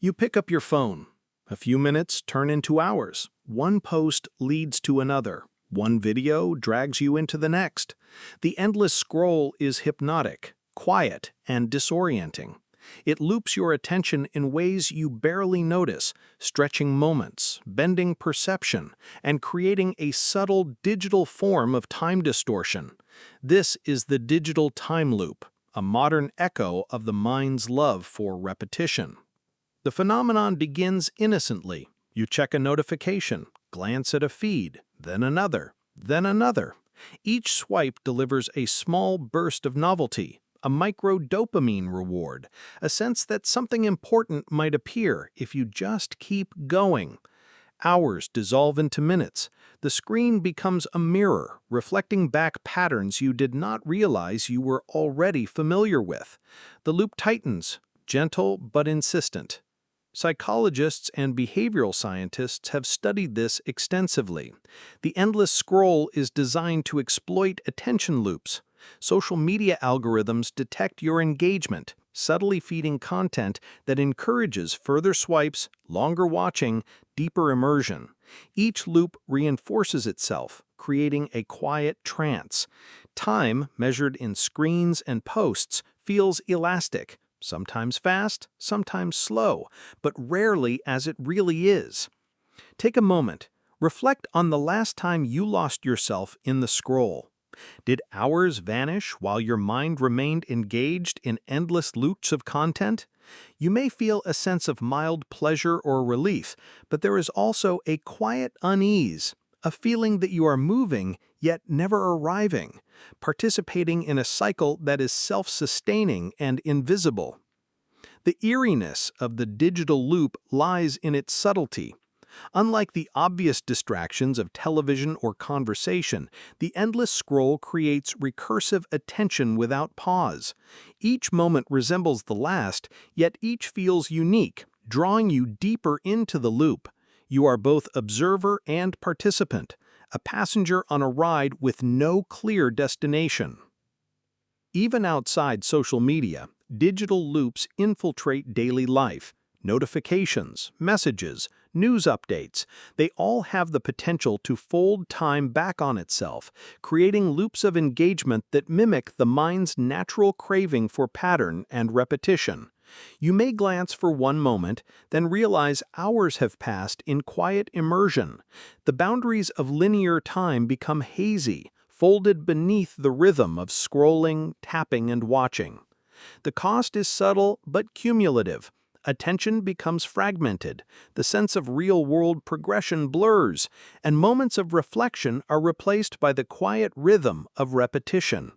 You pick up your phone. A few minutes turn into hours. One post leads to another. One video drags you into the next. The endless scroll is hypnotic, quiet, and disorienting. It loops your attention in ways you barely notice, stretching moments, bending perception, and creating a subtle digital form of time distortion. This is the digital time loop, a modern echo of the mind's love for repetition. The phenomenon begins innocently. You check a notification, glance at a feed, then another, then another. Each swipe delivers a small burst of novelty, a micro-dopamine reward, a sense that something important might appear if you just keep going. Hours dissolve into minutes. The screen becomes a mirror, reflecting back patterns you did not realize you were already familiar with. The loop tightens, gentle but insistent. Psychologists and behavioral scientists have studied this extensively. The endless scroll is designed to exploit attention loops. Social media algorithms detect your engagement, subtly feeding content that encourages further swipes, longer watching, deeper immersion. Each loop reinforces itself, creating a quiet trance. Time, measured in screens and posts, feels elastic. Sometimes fast, sometimes slow, but rarely as it really is. Take a moment. Reflect on the last time you lost yourself in the scroll. Did hours vanish while your mind remained engaged in endless loops of content? You may feel a sense of mild pleasure or relief, but there is also a quiet unease, a feeling that you are moving yet never arriving, participating in a cycle that is self-sustaining and invisible. The eeriness of the digital loop lies in its subtlety. Unlike the obvious distractions of television or conversation, the endless scroll creates recursive attention without pause. Each moment resembles the last, yet each feels unique, drawing you deeper into the loop. You are both observer and participant, a passenger on a ride with no clear destination. Even outside social media, digital loops infiltrate daily life. Notifications, messages, news updates, they all have the potential to fold time back on itself, creating loops of engagement that mimic the mind's natural craving for pattern and repetition. You may glance for one moment, then realize hours have passed in quiet immersion. The boundaries of linear time become hazy, folded beneath the rhythm of scrolling, tapping, and watching. The cost is subtle but cumulative. Attention becomes fragmented, the sense of real-world progression blurs, and moments of reflection are replaced by the quiet rhythm of repetition.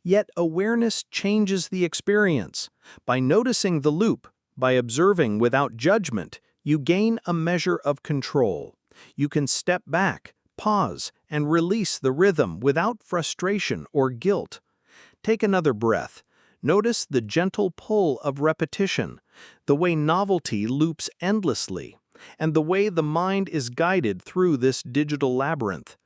Yet awareness changes the experience. By noticing the loop, by observing without judgment, you gain a measure of control. You can step back, pause, and release the rhythm without frustration or guilt. Take another breath. Notice the gentle pull of repetition, the way novelty loops endlessly, and the way the mind is guided through this digital labyrinth.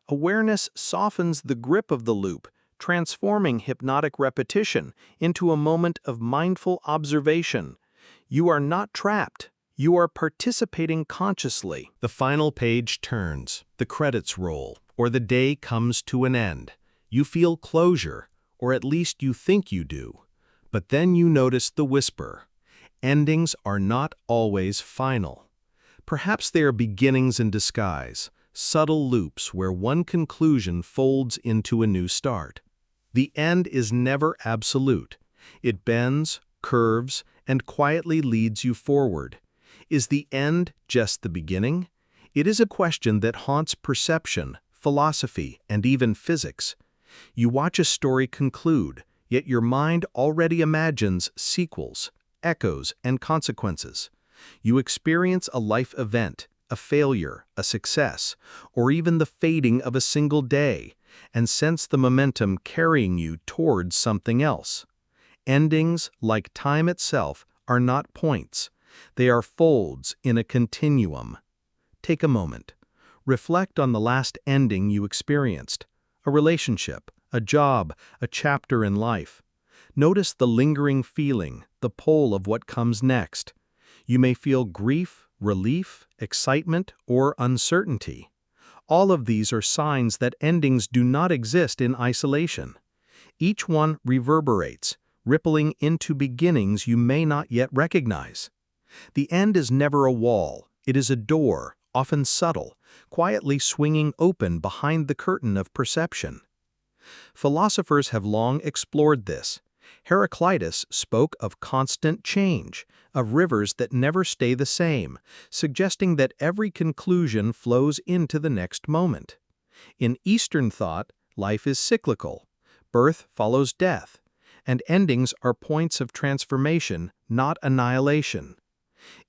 Awareness softens the grip of the loop, transforming hypnotic repetition into a moment of mindful observation. You are not trapped. You are participating consciously. The final page turns, the credits roll, or the day comes to an end. You feel closure, or at least you think you do. But then you notice the whisper. Endings are not always final. Perhaps they are beginnings in disguise, subtle loops where one conclusion folds into a new start. The end is never absolute. It bends, curves, and quietly leads you forward. Is the end just the beginning? It is a question that haunts perception, philosophy, and even physics. You watch a story conclude, yet your mind already imagines sequels, echoes, and consequences. You experience a life event, a failure, a success, or even the fading of a single day, and sense the momentum carrying you towards something else. Endings, like time itself, are not points. They are folds in a continuum. Take a moment. Reflect on the last ending you experienced. A relationship, a job, a chapter in life. Notice the lingering feeling, the pull of what comes next. You may feel grief, relief, excitement, or uncertainty. All of these are signs that endings do not exist in isolation. Each one reverberates, rippling into beginnings you may not yet recognize. The end is never a wall, it is a door, often subtle, quietly swinging open behind the curtain of perception. Philosophers have long explored this. Heraclitus spoke of constant change, of rivers that never stay the same, suggesting that every conclusion flows into the next moment. In Eastern thought, life is cyclical. Birth follows death, and endings are points of transformation, not annihilation.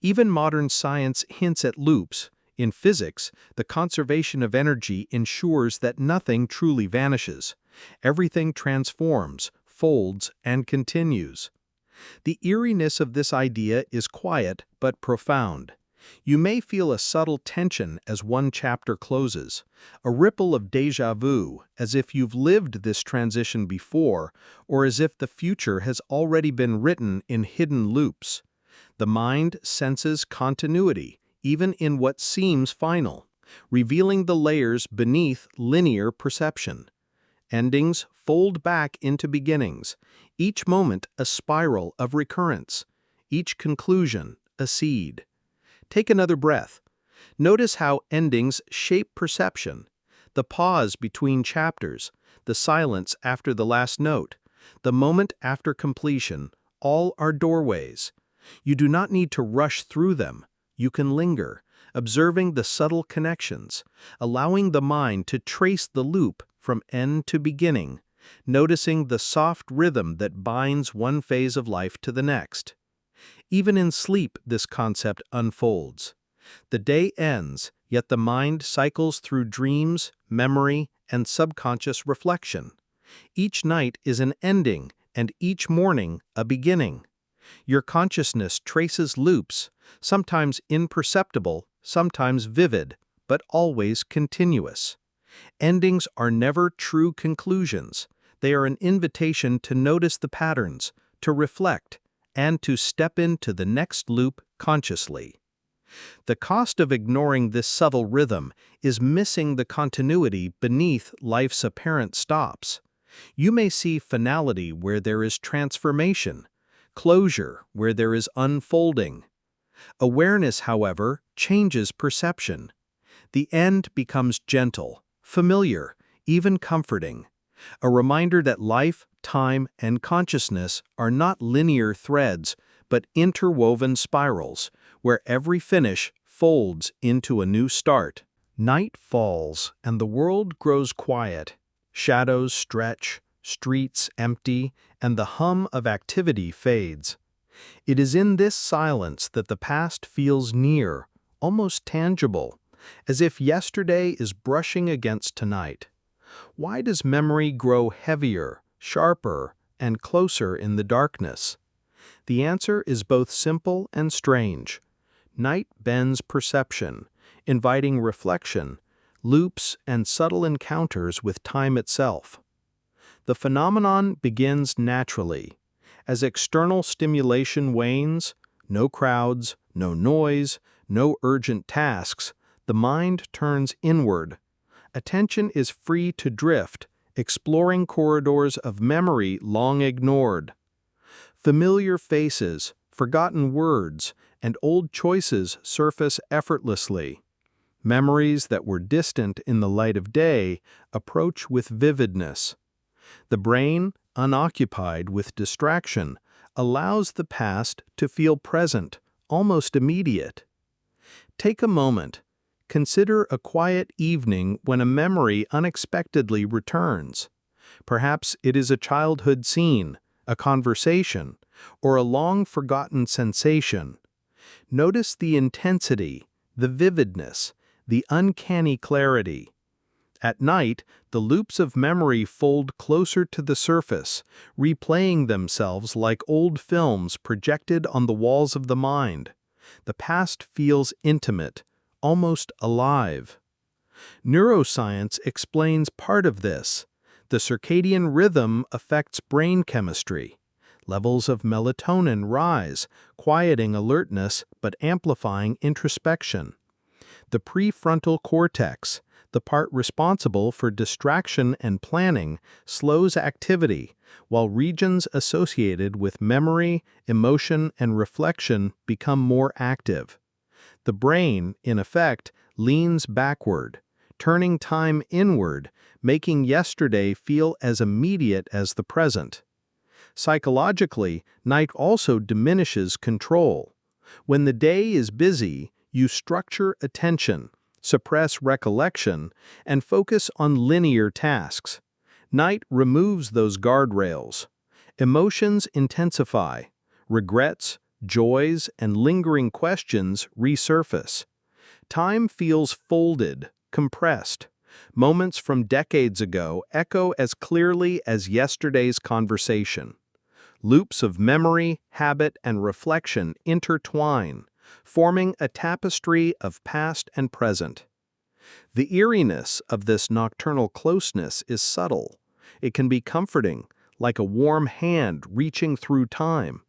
Even modern science hints at loops. In physics, the conservation of energy ensures that nothing truly vanishes. Everything transforms, folds, and continues. The eeriness of this idea is quiet but profound. You may feel a subtle tension as one chapter closes, a ripple of déjà vu, as if you've lived this transition before, or as if the future has already been written in hidden loops. The mind senses continuity, even in what seems final, revealing the layers beneath linear perception. Endings fold back into beginnings, each moment a spiral of recurrence, each conclusion a seed. Take another breath. Notice how endings shape perception. The pause between chapters, the silence after the last note, the moment after completion, all are doorways. You do not need to rush through them. You can linger, observing the subtle connections, allowing the mind to trace the loop from end to beginning, noticing the soft rhythm that binds one phase of life to the next. Even in sleep, this concept unfolds. The day ends, yet the mind cycles through dreams, memory, and subconscious reflection. Each night is an ending, and each morning a beginning. Your consciousness traces loops, sometimes imperceptible, sometimes vivid, but always continuous. Endings are never true conclusions. They are an invitation to notice the patterns, to reflect, and to step into the next loop consciously. The cost of ignoring this subtle rhythm is missing the continuity beneath life's apparent stops. You may see finality where there is transformation, closure where there is unfolding. Awareness, however, changes perception. The end becomes gentle, familiar, even comforting. A reminder that life, time, and consciousness are not linear threads, but interwoven spirals, where every finish folds into a new start. Night falls, and the world grows quiet. Shadows stretch, streets empty, and the hum of activity fades. It is in this silence that the past feels near, almost tangible, as if yesterday is brushing against tonight. Why does memory grow heavier, sharper, and closer in the darkness? The answer is both simple and strange. Night bends perception, inviting reflection, loops and subtle encounters with time itself. The phenomenon begins naturally. As external stimulation wanes, no crowds, no noise, no urgent tasks, the mind turns inward. Attention is free to drift, exploring corridors of memory long ignored. Familiar faces, forgotten words, and old choices surface effortlessly. Memories that were distant in the light of day approach with vividness. The brain, unoccupied with distraction, allows the past to feel present, almost immediate. Take a moment. Consider a quiet evening when a memory unexpectedly returns. Perhaps it is a childhood scene, a conversation, or a long-forgotten sensation. Notice the intensity, the vividness, the uncanny clarity. At night, the loops of memory fold closer to the surface, replaying themselves like old films projected on the walls of the mind. The past feels intimate, almost alive. Neuroscience explains part of this. The circadian rhythm affects brain chemistry. Levels of melatonin rise, quieting alertness but amplifying introspection. The prefrontal cortex, the part responsible for distraction and planning, slows activity, while regions associated with memory, emotion, and reflection become more active. The brain, in effect, leans backward, turning time inward, making yesterday feel as immediate as the present. Psychologically, night also diminishes control. When the day is busy, you structure attention, suppress recollection, and focus on linear tasks. Night removes those guardrails. Emotions intensify. Regrets, joys, and lingering questions resurface. Time feels folded, compressed. Moments from decades ago echo as clearly as yesterday's conversation. Loops of memory, habit, and reflection intertwine, forming a tapestry of past and present. The eeriness of this nocturnal closeness is subtle. It can be comforting, like a warm hand reaching through time,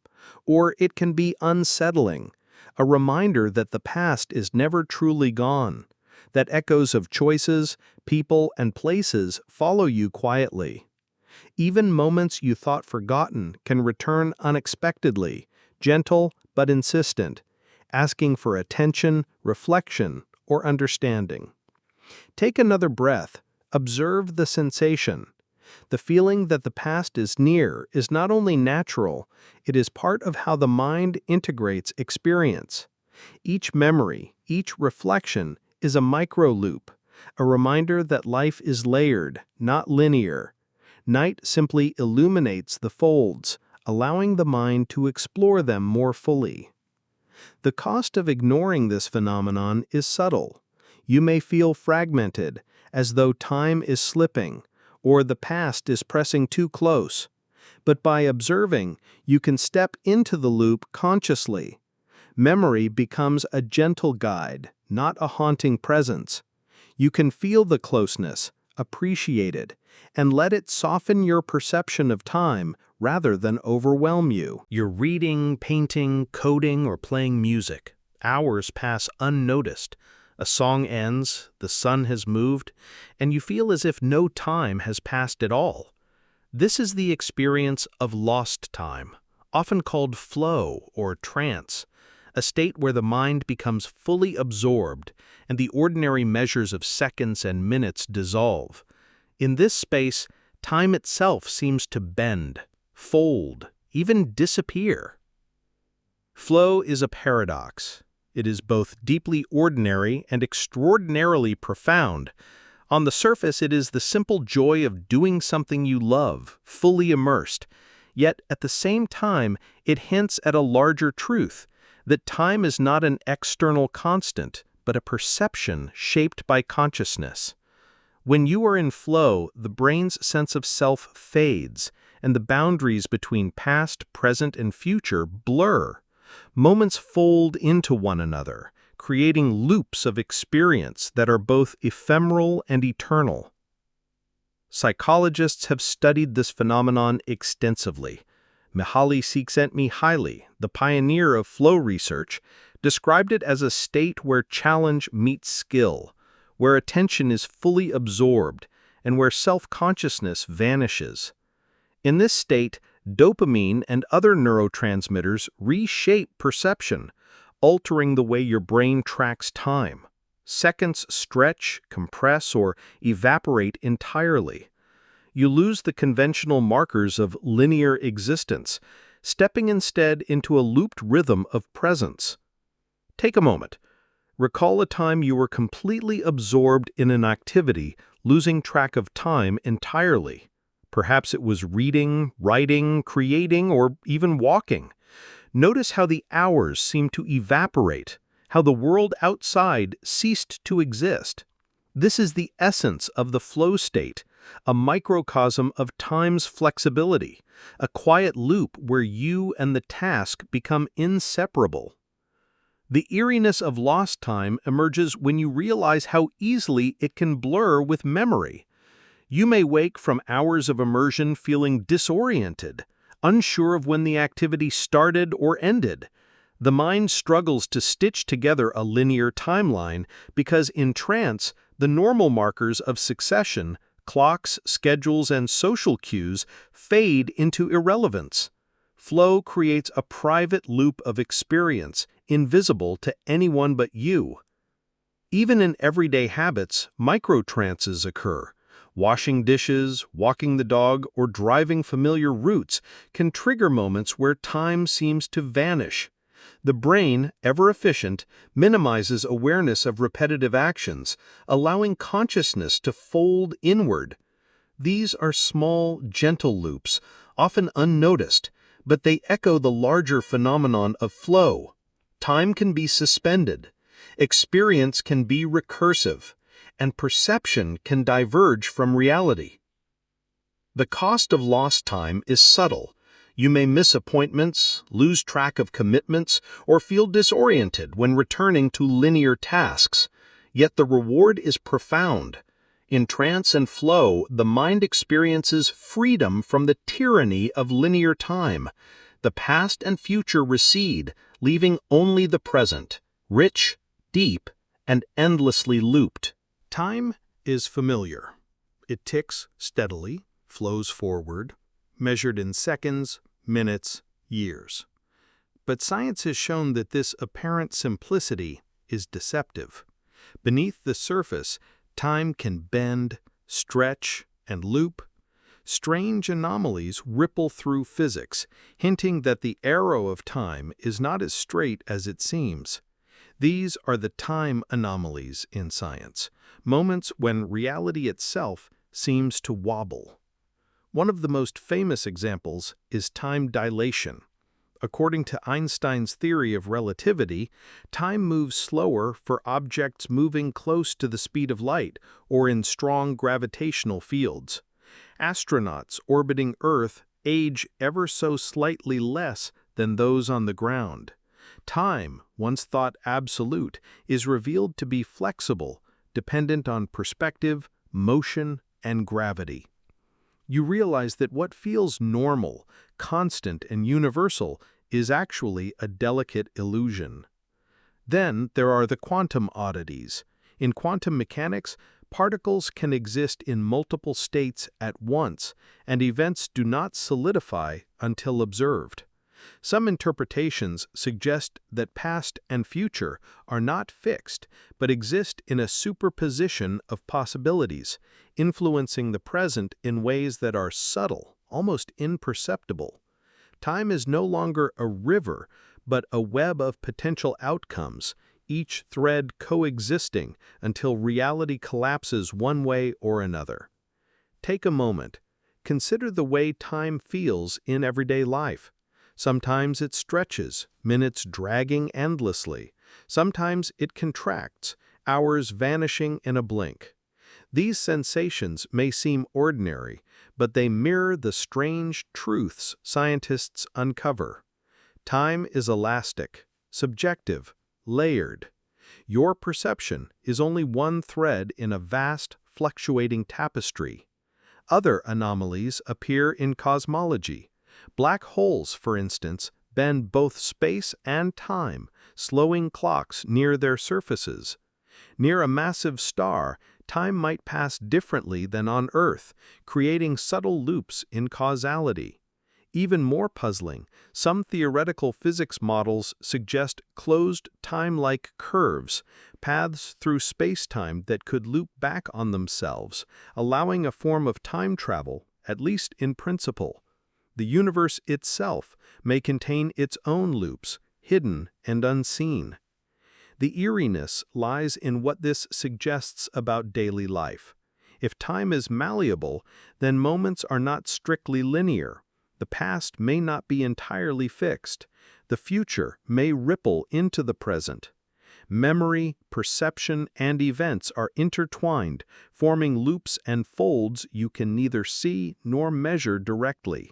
or it can be unsettling, a reminder that the past is never truly gone, that echoes of choices, people, and places follow you quietly. Even moments you thought forgotten can return unexpectedly, gentle but insistent, asking for attention, reflection, or understanding. Take another breath. Observe the sensation. The feeling that the past is near is not only natural, it is part of how the mind integrates experience. Each memory, each reflection is a micro-loop, a reminder that life is layered, not linear. Night simply illuminates the folds, allowing the mind to explore them more fully. The cost of ignoring this phenomenon is subtle. You may feel fragmented, as though time is slipping, or the past is pressing too close. But by observing, you can step into the loop consciously. Memory becomes a gentle guide, not a haunting presence. You can feel the closeness, appreciate it, and let it soften your perception of time rather than overwhelm you. You're reading, painting, coding, or playing music. Hours pass unnoticed. A song ends, the sun has moved, and you feel as if no time has passed at all. This is the experience of lost time, often called flow or trance, a state where the mind becomes fully absorbed and the ordinary measures of seconds and minutes dissolve. In this space, time itself seems to bend, fold, even disappear. Flow is a paradox. It is both deeply ordinary and extraordinarily profound. On the surface, it is the simple joy of doing something you love, fully immersed. Yet, at the same time, it hints at a larger truth, that time is not an external constant, but a perception shaped by consciousness. When you are in flow, the brain's sense of self fades, and the boundaries between past, present, and future blur. Moments fold into one another, creating loops of experience that are both ephemeral and eternal. Psychologists have studied this phenomenon extensively. Mihaly Csikszentmihalyi, the pioneer of flow research, described it as a state where challenge meets skill, where attention is fully absorbed, and where self-consciousness vanishes. In this state, dopamine and other neurotransmitters reshape perception, altering the way your brain tracks time. Seconds stretch, compress, or evaporate entirely. You lose the conventional markers of linear existence, stepping instead into a looped rhythm of presence. Take a moment. Recall a time you were completely absorbed in an activity, losing track of time entirely. Perhaps it was reading, writing, creating, or even walking. Notice how the hours seemed to evaporate, how the world outside ceased to exist. This is the essence of the flow state, a microcosm of time's flexibility, a quiet loop where you and the task become inseparable. The eeriness of lost time emerges when you realize how easily it can blur with memory. You may wake from hours of immersion feeling disoriented, unsure of when the activity started or ended. The mind struggles to stitch together a linear timeline because in trance, the normal markers of succession, clocks, schedules, and social cues fade into irrelevance. Flow creates a private loop of experience, invisible to anyone but you. Even in everyday habits, micro-trances occur. Washing dishes, walking the dog, or driving familiar routes can trigger moments where time seems to vanish. The brain, ever efficient, minimizes awareness of repetitive actions, allowing consciousness to fold inward. These are small, gentle loops, often unnoticed, but they echo the larger phenomenon of flow. Time can be suspended, experience can be recursive, and perception can diverge from reality. The cost of lost time is subtle. You may miss appointments, lose track of commitments, or feel disoriented when returning to linear tasks. Yet the reward is profound. In trance and flow, the mind experiences freedom from the tyranny of linear time. The past and future recede, leaving only the present, rich, deep, and endlessly looped. Time is familiar. It ticks steadily, flows forward, measured in seconds, minutes, years. But science has shown that this apparent simplicity is deceptive. Beneath the surface, time can bend, stretch, and loop. Strange anomalies ripple through physics, hinting that the arrow of time is not as straight as it seems. These are the time anomalies in science, moments when reality itself seems to wobble. One of the most famous examples is time dilation. According to Einstein's theory of relativity, time moves slower for objects moving close to the speed of light or in strong gravitational fields. Astronauts orbiting Earth age ever so slightly less than those on the ground. Time, once thought absolute, is revealed to be flexible, dependent on perspective, motion, and gravity. You realize that what feels normal, constant, and universal is actually a delicate illusion. Then there are the quantum oddities. In quantum mechanics, particles can exist in multiple states at once, and events do not solidify until observed. Some interpretations suggest that past and future are not fixed, but exist in a superposition of possibilities, influencing the present in ways that are subtle, almost imperceptible. Time is no longer a river, but a web of potential outcomes, each thread coexisting until reality collapses one way or another. Take a moment. Consider the way time feels in everyday life. Sometimes it stretches, minutes dragging endlessly. Sometimes it contracts, hours vanishing in a blink. These sensations may seem ordinary, but they mirror the strange truths scientists uncover. Time is elastic, subjective, layered. Your perception is only one thread in a vast, fluctuating tapestry. Other anomalies appear in cosmology. Black holes, for instance, bend both space and time, slowing clocks near their surfaces. Near a massive star, time might pass differently than on Earth, creating subtle loops in causality. Even more puzzling, some theoretical physics models suggest closed time-like curves, paths through space-time that could loop back on themselves, allowing a form of time travel, at least in principle. The universe itself may contain its own loops, hidden and unseen. The eeriness lies in what this suggests about daily life. If time is malleable, then moments are not strictly linear. The past may not be entirely fixed. The future may ripple into the present. Memory, perception, and events are intertwined, forming loops and folds you can neither see nor measure directly.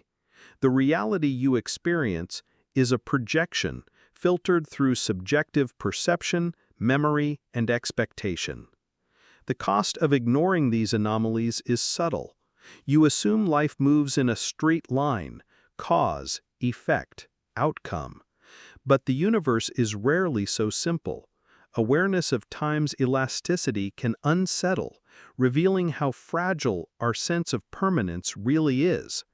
The reality you experience is a projection filtered through subjective perception, memory, and expectation. The cost of ignoring these anomalies is subtle. You assume life moves in a straight line, cause, effect, outcome. But the universe is rarely so simple. Awareness of time's elasticity can unsettle, revealing how fragile our sense of permanence really is.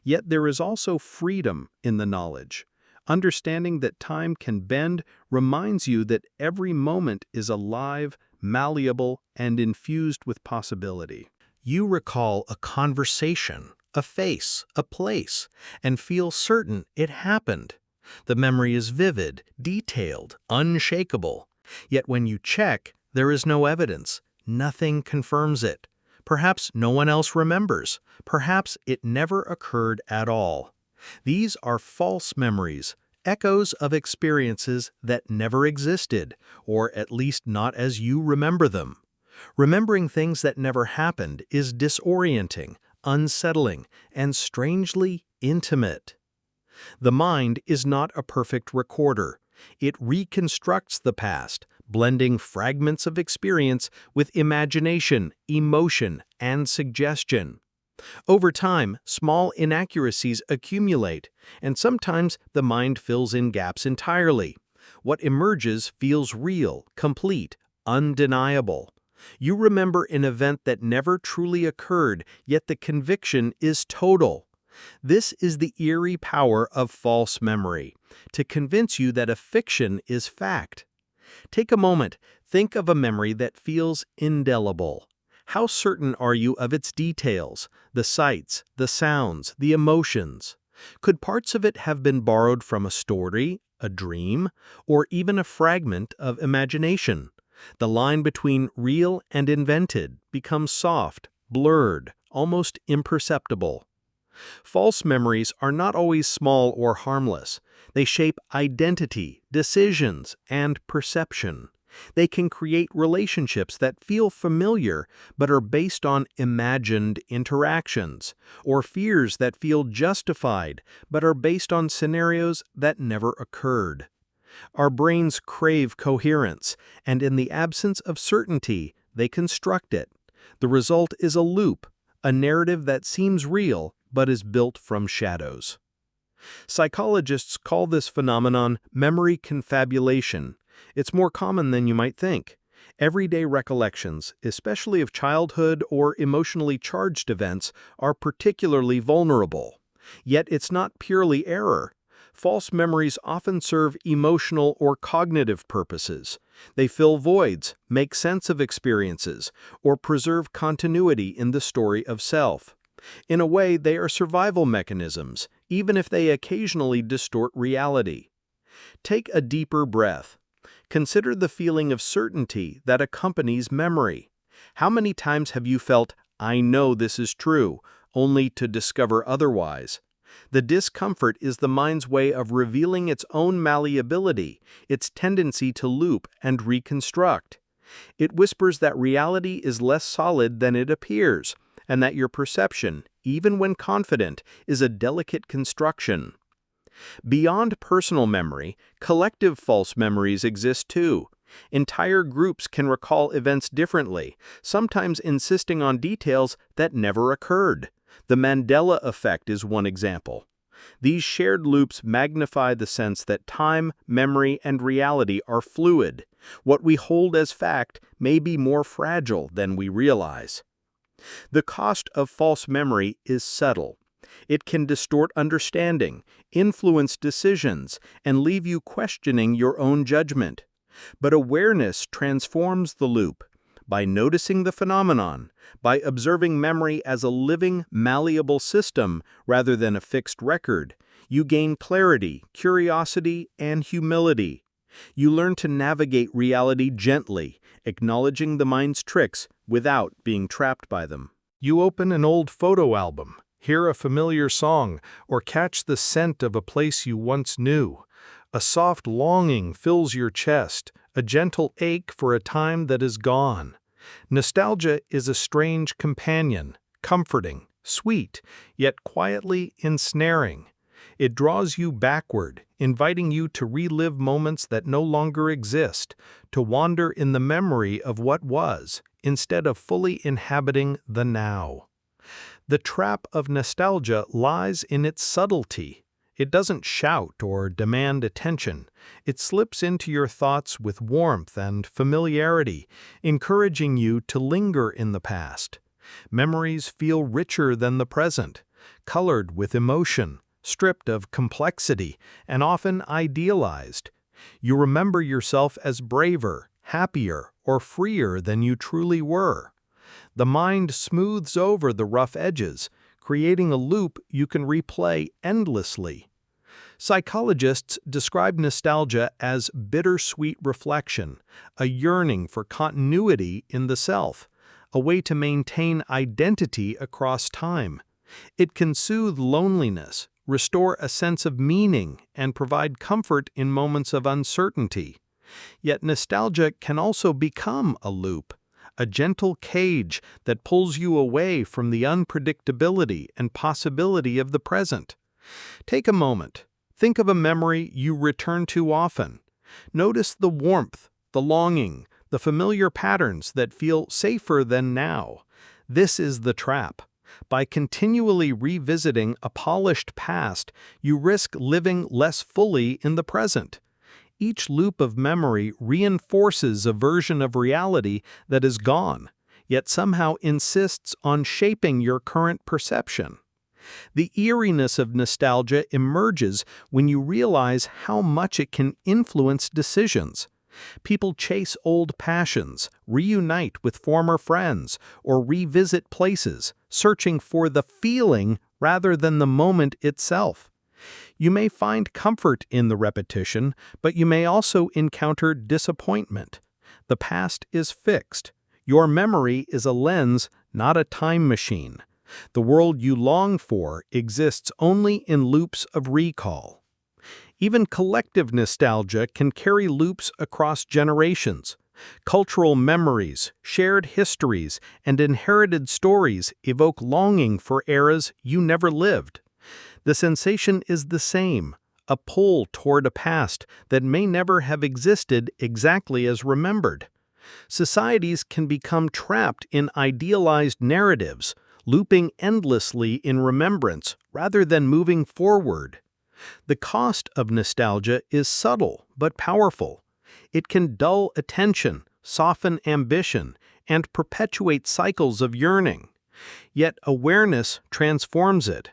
Yet there is also freedom in the knowledge. Understanding that time can bend reminds you that every moment is alive, malleable, and infused with possibility. You recall a conversation, a face, a place, and feel certain it happened. The memory is vivid, detailed, unshakable. Yet when you check, there is no evidence. Nothing confirms it. Perhaps no one else remembers. Perhaps it never occurred at all. These are false memories, echoes of experiences that never existed, or at least not as you remember them. Remembering things that never happened is disorienting, unsettling, and strangely intimate. The mind is not a perfect recorder. It reconstructs the past, blending fragments of experience with imagination, emotion, and suggestion. Over time, small inaccuracies accumulate, and sometimes the mind fills in gaps entirely. What emerges feels real, complete, undeniable. You remember an event that never truly occurred, yet the conviction is total. This is the eerie power of false memory, to convince you that a fiction is fact. Take a moment, think of a memory that feels indelible. How certain are you of its details, the sights, the sounds, the emotions? Could parts of it have been borrowed from a story, a dream, or even a fragment of imagination? The line between real and invented becomes soft, blurred, almost imperceptible. False memories are not always small or harmless. They shape identity, decisions, and perception. They can create relationships that feel familiar but are based on imagined interactions, or fears that feel justified but are based on scenarios that never occurred. Our brains crave coherence, and in the absence of certainty, they construct it. The result is a loop, a narrative that seems real but is built from shadows. Psychologists call this phenomenon memory confabulation. It's more common than you might think. Everyday recollections, especially of childhood or emotionally charged events, are particularly vulnerable. Yet it's not purely error. False memories often serve emotional or cognitive purposes. They fill voids, make sense of experiences, or preserve continuity in the story of self. In a way, they are survival mechanisms, even if they occasionally distort reality. Take a deeper breath. Consider the feeling of certainty that accompanies memory. How many times have you felt, "I know this is true," only to discover otherwise? The discomfort is the mind's way of revealing its own malleability, its tendency to loop and reconstruct. It whispers that reality is less solid than it appears, and that your perception, even when confident, is a delicate construction. Beyond personal memory, collective false memories exist too. Entire groups can recall events differently, sometimes insisting on details that never occurred. The Mandela Effect is one example. These shared loops magnify the sense that time, memory, and reality are fluid. What we hold as fact may be more fragile than we realize. The cost of false memory is subtle. It can distort understanding, influence decisions, and leave you questioning your own judgment. But awareness transforms the loop. By noticing the phenomenon, by observing memory as a living, malleable system rather than a fixed record, you gain clarity, curiosity, and humility. You learn to navigate reality gently, acknowledging the mind's tricks without being trapped by them. You open an old photo album, hear a familiar song, or catch the scent of a place you once knew. A soft longing fills your chest, a gentle ache for a time that is gone. Nostalgia is a strange companion, comforting, sweet, yet quietly ensnaring. It draws you backward, inviting you to relive moments that no longer exist, to wander in the memory of what was, instead of fully inhabiting the now. The trap of nostalgia lies in its subtlety. It doesn't shout or demand attention. It slips into your thoughts with warmth and familiarity, encouraging you to linger in the past. Memories feel richer than the present, colored with emotion, stripped of complexity, and often idealized. You remember yourself as braver, happier, or freer than you truly were. The mind smooths over the rough edges, creating a loop you can replay endlessly. Psychologists describe nostalgia as bittersweet reflection, a yearning for continuity in the self, a way to maintain identity across time. It can soothe loneliness, restore a sense of meaning, and provide comfort in moments of uncertainty. Yet nostalgia can also become a loop, a gentle cage that pulls you away from the unpredictability and possibility of the present. Take a moment. Think of a memory you return to often. Notice the warmth, the longing, the familiar patterns that feel safer than now. This is the trap. By continually revisiting a polished past, you risk living less fully in the present. Each loop of memory reinforces a version of reality that is gone, yet somehow insists on shaping your current perception. The eeriness of nostalgia emerges when you realize how much it can influence decisions. People chase old passions, reunite with former friends, or revisit places, searching for the feeling rather than the moment itself. You may find comfort in the repetition, but you may also encounter disappointment. The past is fixed. Your memory is a lens, not a time machine. The world you long for exists only in loops of recall. Even collective nostalgia can carry loops across generations. Cultural memories, shared histories, and inherited stories evoke longing for eras you never lived. The sensation is the same, a pull toward a past that may never have existed exactly as remembered. Societies can become trapped in idealized narratives, looping endlessly in remembrance rather than moving forward. The cost of nostalgia is subtle but powerful. It can dull attention, soften ambition, and perpetuate cycles of yearning. Yet awareness transforms it.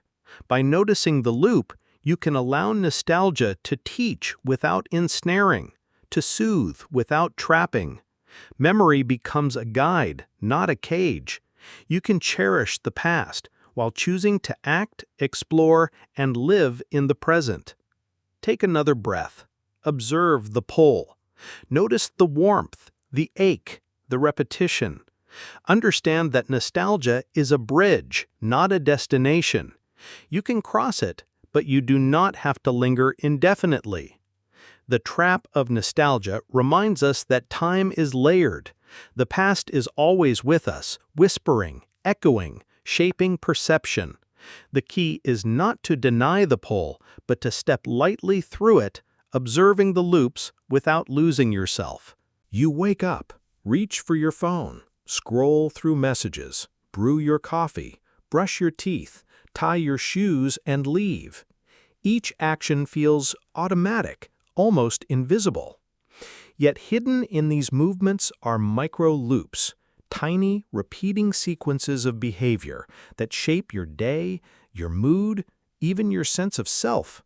By noticing the loop, you can allow nostalgia to teach without ensnaring, to soothe without trapping. Memory becomes a guide, not a cage. You can cherish the past while choosing to act, explore, and live in the present. Take another breath. Observe the pull. Notice the warmth, the ache, the repetition. Understand that nostalgia is a bridge, not a destination. You can cross it, but you do not have to linger indefinitely. The trap of nostalgia reminds us that time is layered. The past is always with us, whispering, echoing, shaping perception. The key is not to deny the pull, but to step lightly through it, observing the loops without losing yourself. You wake up, reach for your phone, scroll through messages, brew your coffee, brush your teeth, tie your shoes, and leave. Each action feels automatic, almost invisible. Yet hidden in these movements are micro-loops, tiny, repeating sequences of behavior that shape your day, your mood, even your sense of self.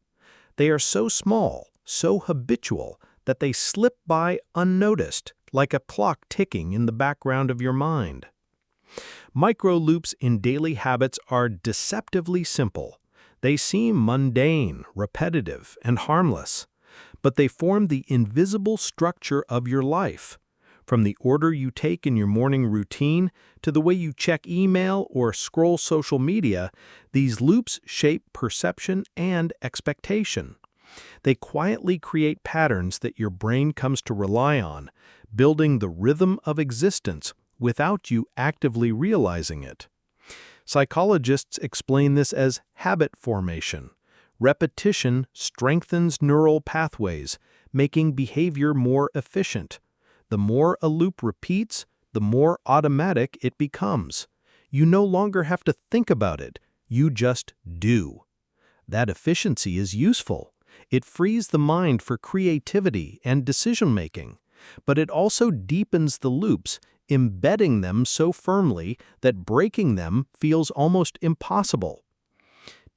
They are so small, so habitual, that they slip by unnoticed, like a clock ticking in the background of your mind. Micro-loops in daily habits are deceptively simple. They seem mundane, repetitive, and harmless, but they form the invisible structure of your life. From the order you take in your morning routine to the way you check email or scroll social media, these loops shape perception and expectation. They quietly create patterns that your brain comes to rely on, building the rhythm of existence without you actively realizing it. Psychologists explain this as habit formation. Repetition strengthens neural pathways, making behavior more efficient. The more a loop repeats, the more automatic it becomes. You no longer have to think about it, you just do. That efficiency is useful. It frees the mind for creativity and decision-making, but it also deepens the loops, embedding them so firmly that breaking them feels almost impossible.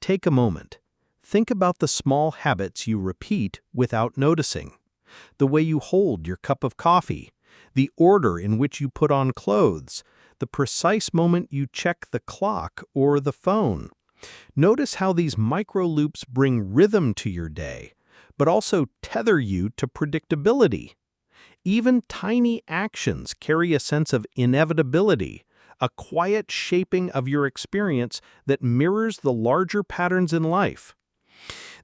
Take a moment. Think about the small habits you repeat without noticing. The way you hold your cup of coffee, the order in which you put on clothes, the precise moment you check the clock or the phone. Notice how these micro loops bring rhythm to your day, but also tether you to predictability. Even tiny actions carry a sense of inevitability, a quiet shaping of your experience that mirrors the larger patterns in life.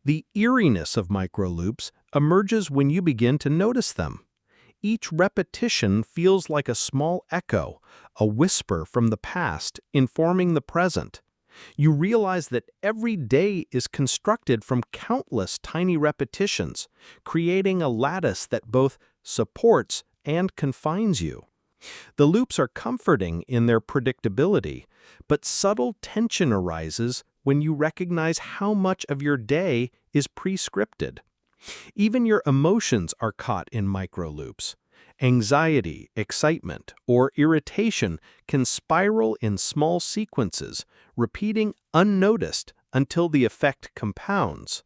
The eeriness of micro loops emerges when you begin to notice them. Each repetition feels like a small echo, a whisper from the past informing the present. You realize that every day is constructed from countless tiny repetitions, creating a lattice that both supports and confines you. The loops are comforting in their predictability, but subtle tension arises when you recognize how much of your day is pre-scripted. Even your emotions are caught in micro loops. Anxiety, excitement, or irritation can spiral in small sequences, repeating unnoticed until the effect compounds.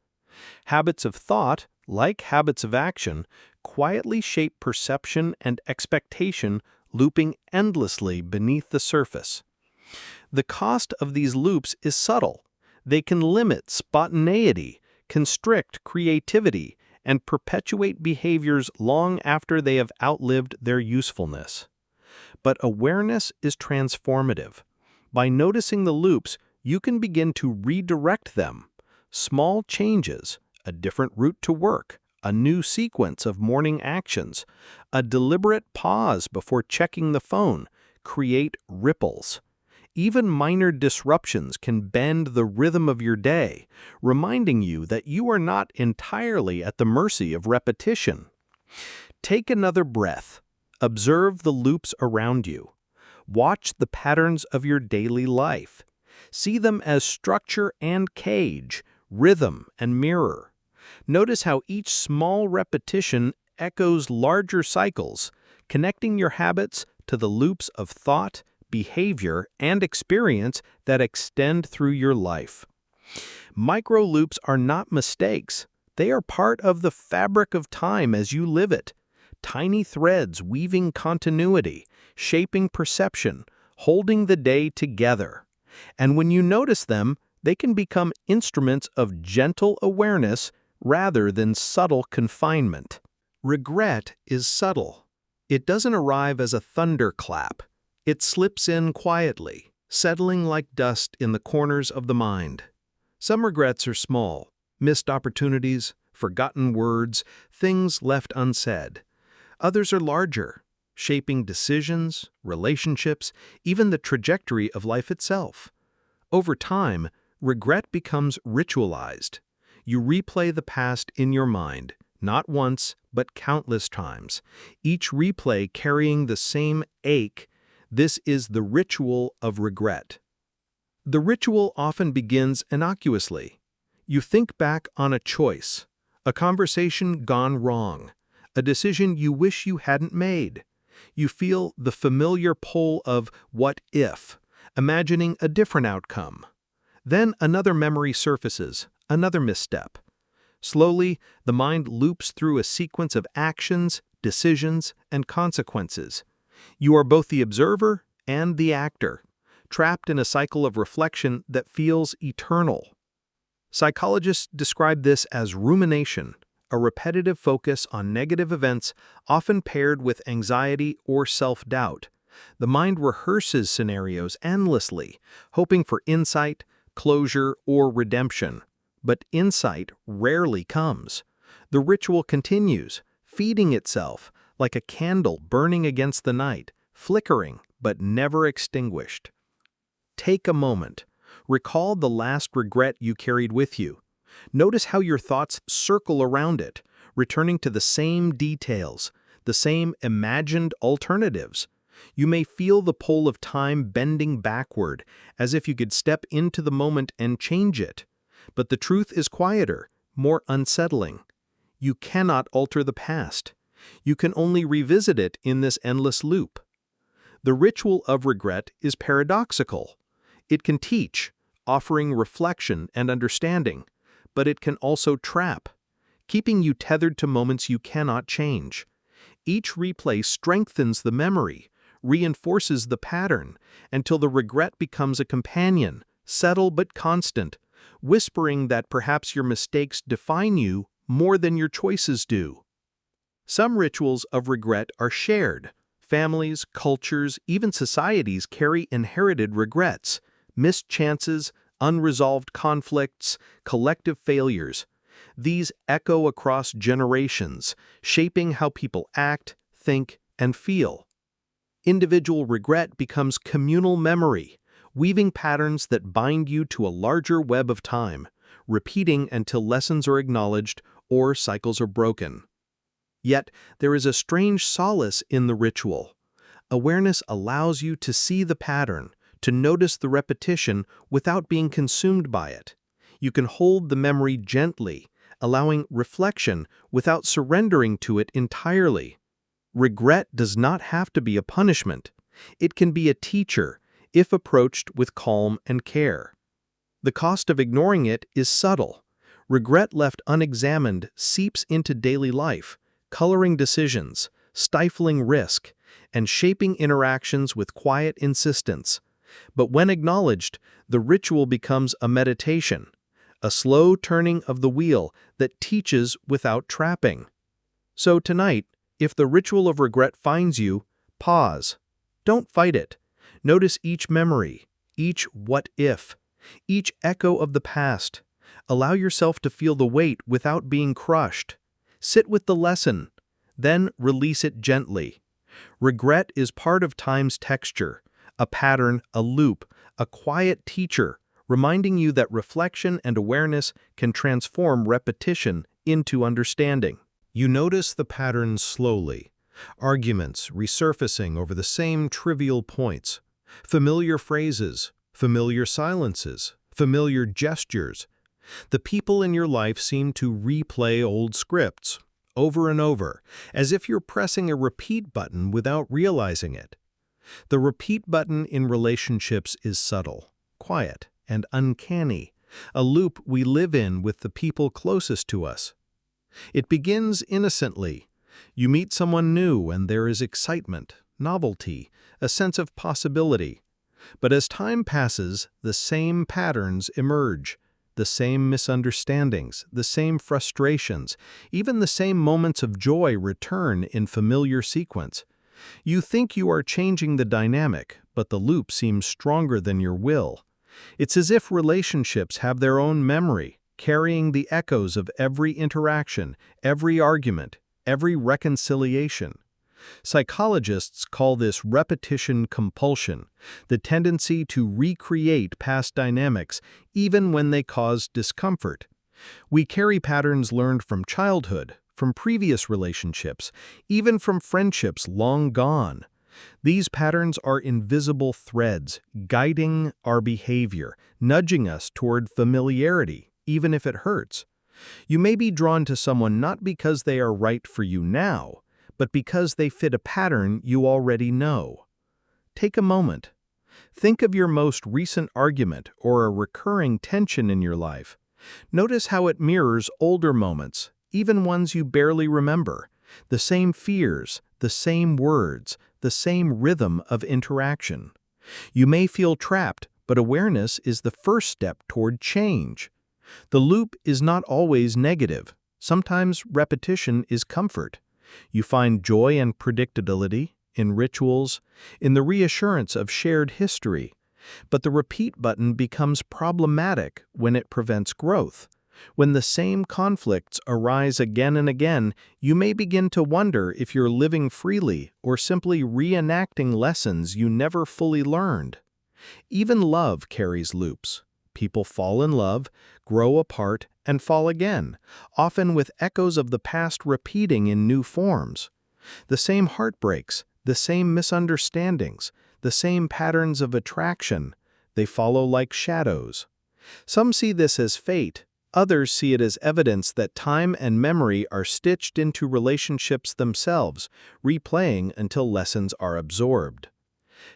Habits of thought, like habits of action, quietly shape perception and expectation, looping endlessly beneath the surface. The cost of these loops is subtle. They can limit spontaneity, constrict creativity, and perpetuate behaviors long after they have outlived their usefulness. But awareness is transformative. By noticing the loops, you can begin to redirect them. Small changes, a different route to work, a new sequence of morning actions, a deliberate pause before checking the phone, create ripples. Even minor disruptions can bend the rhythm of your day, reminding you that you are not entirely at the mercy of repetition. Take another breath. Observe the loops around you. Watch the patterns of your daily life. See them as structure and cage, rhythm and mirror. Notice how each small repetition echoes larger cycles, connecting your habits to the loops of thought, behavior, and experience that extend through your life. Micro loops are not mistakes. They are part of the fabric of time as you live it. Tiny threads weaving continuity, shaping perception, holding the day together. And when you notice them, they can become instruments of gentle awareness rather than subtle confinement. Regret is subtle. It doesn't arrive as a thunderclap. It slips in quietly, settling like dust in the corners of the mind. Some regrets are small, missed opportunities, forgotten words, things left unsaid. Others are larger, shaping decisions, relationships, even the trajectory of life itself. Over time, regret becomes ritualized. You replay the past in your mind, not once, but countless times, each replay carrying the same ache. This is the ritual of regret. The ritual often begins innocuously. You think back on a choice, a conversation gone wrong, a decision you wish you hadn't made. You feel the familiar pull of what if, imagining a different outcome. Then another memory surfaces, another misstep. Slowly, the mind loops through a sequence of actions, decisions, and consequences. You are both the observer and the actor, trapped in a cycle of reflection that feels eternal. Psychologists describe this as rumination, a repetitive focus on negative events often paired with anxiety or self-doubt. The mind rehearses scenarios endlessly, hoping for insight, closure, or redemption. But insight rarely comes. The ritual continues, feeding itself like a candle burning against the night, flickering but never extinguished. Take a moment. Recall the last regret you carried with you. Notice how your thoughts circle around it, returning to the same details, the same imagined alternatives. You may feel the pull of time bending backward, as if you could step into the moment and change it. But the truth is quieter, more unsettling. You cannot alter the past. You can only revisit it in this endless loop. The ritual of regret is paradoxical. It can teach, offering reflection and understanding, but it can also trap, keeping you tethered to moments you cannot change. Each replay strengthens the memory, reinforces the pattern, until the regret becomes a companion, subtle but constant, whispering that perhaps your mistakes define you more than your choices do. Some rituals of regret are shared. Families, cultures, even societies carry inherited regrets, missed chances, unresolved conflicts, collective failures. These echo across generations, shaping how people act, think, and feel. Individual regret becomes communal memory, weaving patterns that bind you to a larger web of time, repeating until lessons are acknowledged or cycles are broken. Yet, there is a strange solace in the ritual. Awareness allows you to see the pattern, to notice the repetition without being consumed by it. You can hold the memory gently, allowing reflection without surrendering to it entirely. Regret does not have to be a punishment. It can be a teacher, if approached with calm and care. The cost of ignoring it is subtle. Regret left unexamined seeps into daily life, coloring decisions, stifling risk, and shaping interactions with quiet insistence. But when acknowledged, the ritual becomes a meditation, a slow turning of the wheel that teaches without trapping. So tonight, if the ritual of regret finds you, pause. Don't fight it. Notice each memory, each what if, each echo of the past. Allow yourself to feel the weight without being crushed. Sit with the lesson, then release it gently. Regret is part of time's texture, a pattern, a loop, a quiet teacher, reminding you that reflection and awareness can transform repetition into understanding. You notice the patterns slowly, arguments resurfacing over the same trivial points, familiar phrases, familiar silences, familiar gestures. The people in your life seem to replay old scripts, over and over, as if you're pressing a repeat button without realizing it. The repeat button in relationships is subtle, quiet, and uncanny, a loop we live in with the people closest to us. It begins innocently. You meet someone new and there is excitement, novelty, a sense of possibility. But as time passes, the same patterns emerge. The same misunderstandings, the same frustrations, even the same moments of joy return in familiar sequence. You think you are changing the dynamic, but the loop seems stronger than your will. It's as if relationships have their own memory, carrying the echoes of every interaction, every argument, every reconciliation. Psychologists call this repetition compulsion, the tendency to recreate past dynamics even when they cause discomfort. We carry patterns learned from childhood, from previous relationships, even from friendships long gone. These patterns are invisible threads, guiding our behavior, nudging us toward familiarity, even if it hurts. You may be drawn to someone not because they are right for you now, but because they fit a pattern you already know. Take a moment. Think of your most recent argument or a recurring tension in your life. Notice how it mirrors older moments, even ones you barely remember. The same fears, the same words, the same rhythm of interaction. You may feel trapped, but awareness is the first step toward change. The loop is not always negative. Sometimes repetition is comfort. You find joy and predictability in rituals, in the reassurance of shared history. But the repeat button becomes problematic when it prevents growth. When the same conflicts arise again and again, you may begin to wonder if you're living freely or simply reenacting lessons you never fully learned. Even love carries loops. People fall in love, grow apart, and fall again, often with echoes of the past repeating in new forms. The same heartbreaks, the same misunderstandings, the same patterns of attraction. They follow like shadows. Some see this as fate, others see it as evidence that time and memory are stitched into relationships themselves, replaying until lessons are absorbed.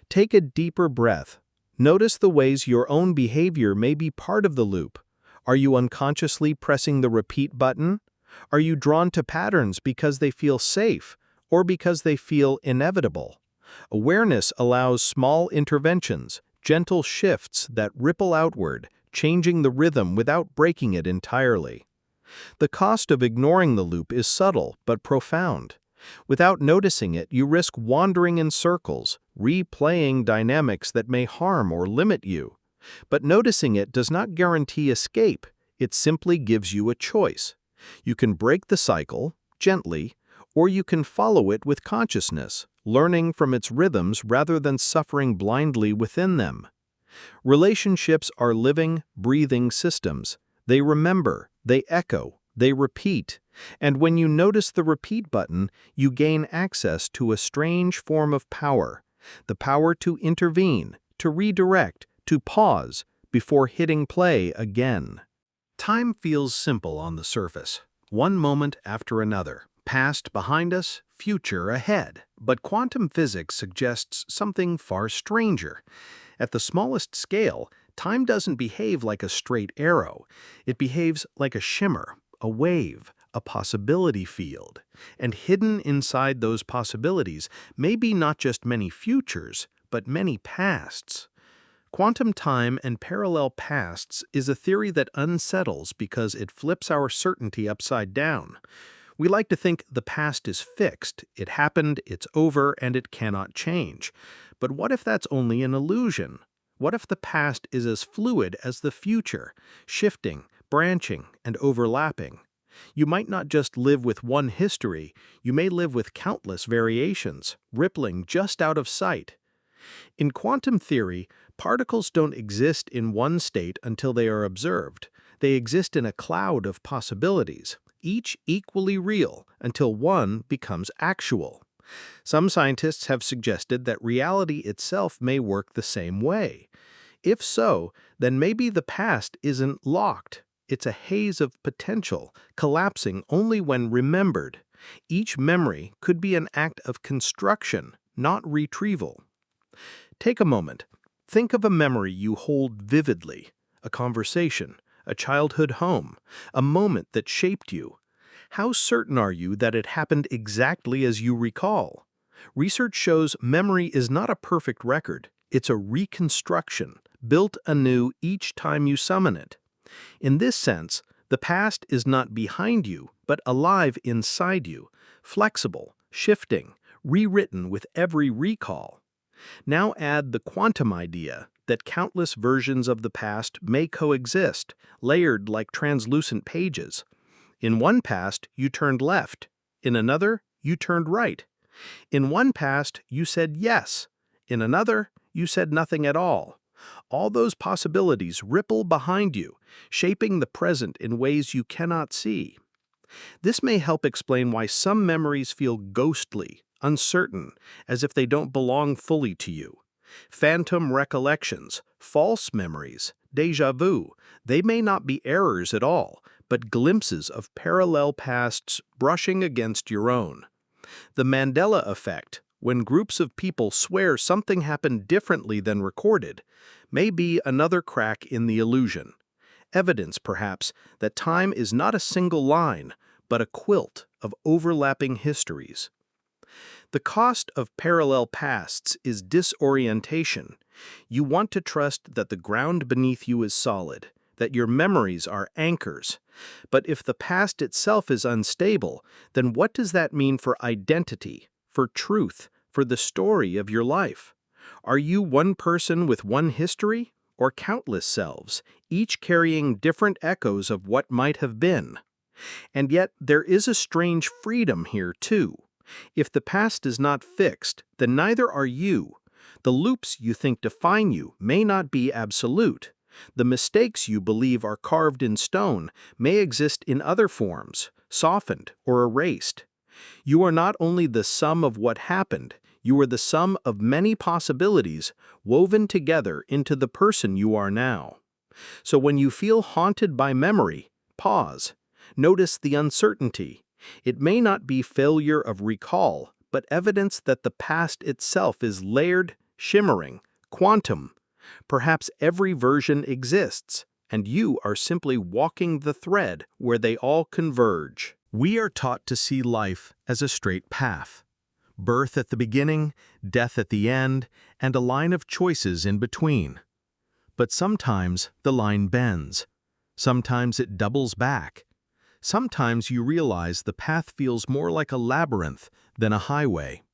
Take a deeper breath. Notice the ways your own behavior may be part of the loop. Are you unconsciously pressing the repeat button? Are you drawn to patterns because they feel safe or because they feel inevitable? Awareness allows small interventions, gentle shifts that ripple outward, changing the rhythm without breaking it entirely. The cost of ignoring the loop is subtle but profound. Without noticing it, you risk wandering in circles, replaying dynamics that may harm or limit you. But noticing it does not guarantee escape, it simply gives you a choice. You can break the cycle, gently, or you can follow it with consciousness, learning from its rhythms rather than suffering blindly within them. Relationships are living, breathing systems. They remember, they echo, they repeat. And when you notice the repeat button, you gain access to a strange form of power, the power to intervene, to redirect, to pause before hitting play again. Time feels simple on the surface, one moment after another, past behind us, future ahead. But quantum physics suggests something far stranger. At the smallest scale, time doesn't behave like a straight arrow. It behaves like a shimmer, a wave, a possibility field. And hidden inside those possibilities may be not just many futures, but many pasts. Quantum time and parallel pasts is a theory that unsettles because it flips our certainty upside down. We like to think the past is fixed, it happened, it's over, and it cannot change. But what if that's only an illusion? What if the past is as fluid as the future, shifting, branching, and overlapping? You might not just live with one history, you may live with countless variations, rippling just out of sight. In quantum theory, particles don't exist in one state until they are observed. They exist in a cloud of possibilities, each equally real until one becomes actual. Some scientists have suggested that reality itself may work the same way. If so, then maybe the past isn't locked. It's a haze of potential, collapsing only when remembered. Each memory could be an act of construction, not retrieval. Take a moment. Think of a memory you hold vividly, a conversation, a childhood home, a moment that shaped you. How certain are you that it happened exactly as you recall? Research shows memory is not a perfect record. It's a reconstruction, built anew each time you summon it. In this sense, the past is not behind you, but alive inside you, flexible, shifting, rewritten with every recall. Now add the quantum idea that countless versions of the past may coexist, layered like translucent pages. In one past, you turned left. In another, you turned right. In one past, you said yes. In another, you said nothing at all. All those possibilities ripple behind you, shaping the present in ways you cannot see. This may help explain why some memories feel ghostly, uncertain, as if they don't belong fully to you. Phantom recollections, false memories, deja vu, they may not be errors at all, but glimpses of parallel pasts brushing against your own. The Mandela Effect, when groups of people swear something happened differently than recorded, may be another crack in the illusion. Evidence, perhaps, that time is not a single line, but a quilt of overlapping histories. The cost of parallel pasts is disorientation. You want to trust that the ground beneath you is solid, that your memories are anchors. But if the past itself is unstable, then what does that mean for identity, for truth, for the story of your life? Are you one person with one history, or countless selves, each carrying different echoes of what might have been? And yet there is a strange freedom here, too. If the past is not fixed, then neither are you. The loops you think define you may not be absolute. The mistakes you believe are carved in stone may exist in other forms, softened or erased. You are not only the sum of what happened, You are the sum of many possibilities woven together into the person you are now. So when you feel haunted by memory, pause. Notice the uncertainty. It may not be failure of recall, but evidence that the past itself is layered, shimmering, quantum. Perhaps every version exists, and you are simply walking the thread where they all converge. We are taught to see life as a straight path. Birth at the beginning, death at the end, and a line of choices in between. But sometimes the line bends. Sometimes it doubles back. Sometimes you realize the path feels more like a labyrinth than a highway.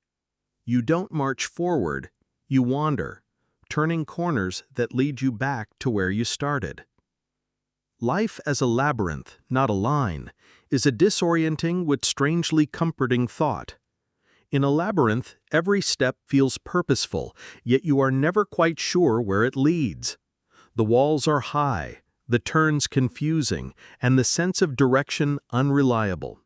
You don't march forward, you wander, turning corners that lead you back to where you started. Life as a labyrinth, not a line, is a disorienting but strangely comforting thought. In a labyrinth, every step feels purposeful, yet you are never quite sure where it leads. The walls are high, the turns confusing, and the sense of direction unreliable.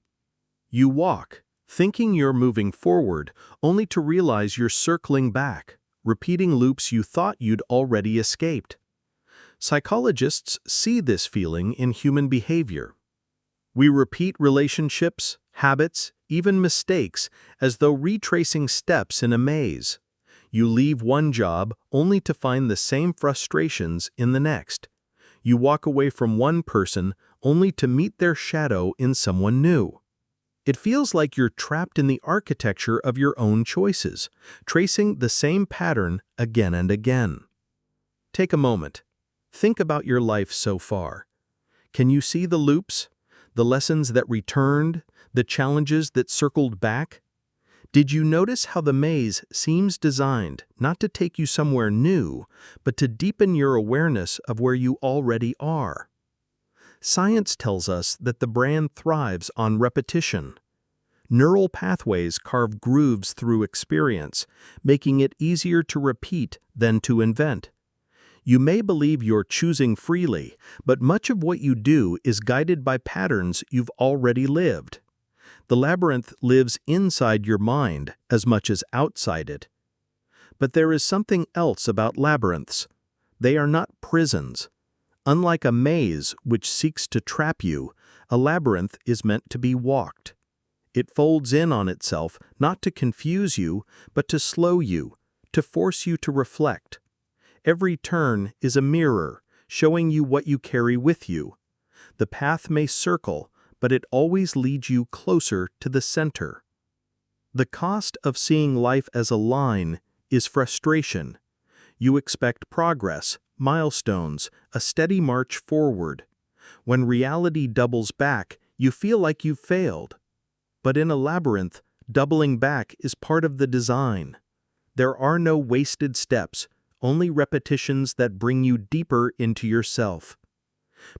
You walk, thinking you're moving forward, only to realize you're circling back, repeating loops you thought you'd already escaped. Psychologists see this feeling in human behavior. We repeat relationships, habits, even mistakes, as though retracing steps in a maze. You leave one job only to find the same frustrations in the next. You walk away from one person only to meet their shadow in someone new. It feels like you're trapped in the architecture of your own choices, tracing the same pattern again and again. Take a moment. Think about your life so far. Can you see the loops, the lessons that returned, the challenges that circled back? Did you notice how the maze seems designed not to take you somewhere new, but to deepen your awareness of where you already are? Science tells us that the brain thrives on repetition. Neural pathways carve grooves through experience, making it easier to repeat than to invent. You may believe you're choosing freely, but much of what you do is guided by patterns you've already lived. The labyrinth lives inside your mind as much as outside it. But there is something else about labyrinths. They are not prisons. Unlike a maze which seeks to trap you, a labyrinth is meant to be walked. It folds in on itself not to confuse you, but to slow you, to force you to reflect. Every turn is a mirror, showing you what you carry with you. The path may circle, but it always leads you closer to the center. The cost of seeing life as a line is frustration. You expect progress, milestones, a steady march forward. When reality doubles back, you feel like you've failed. But in a labyrinth, doubling back is part of the design. There are no wasted steps, only repetitions that bring you deeper into yourself.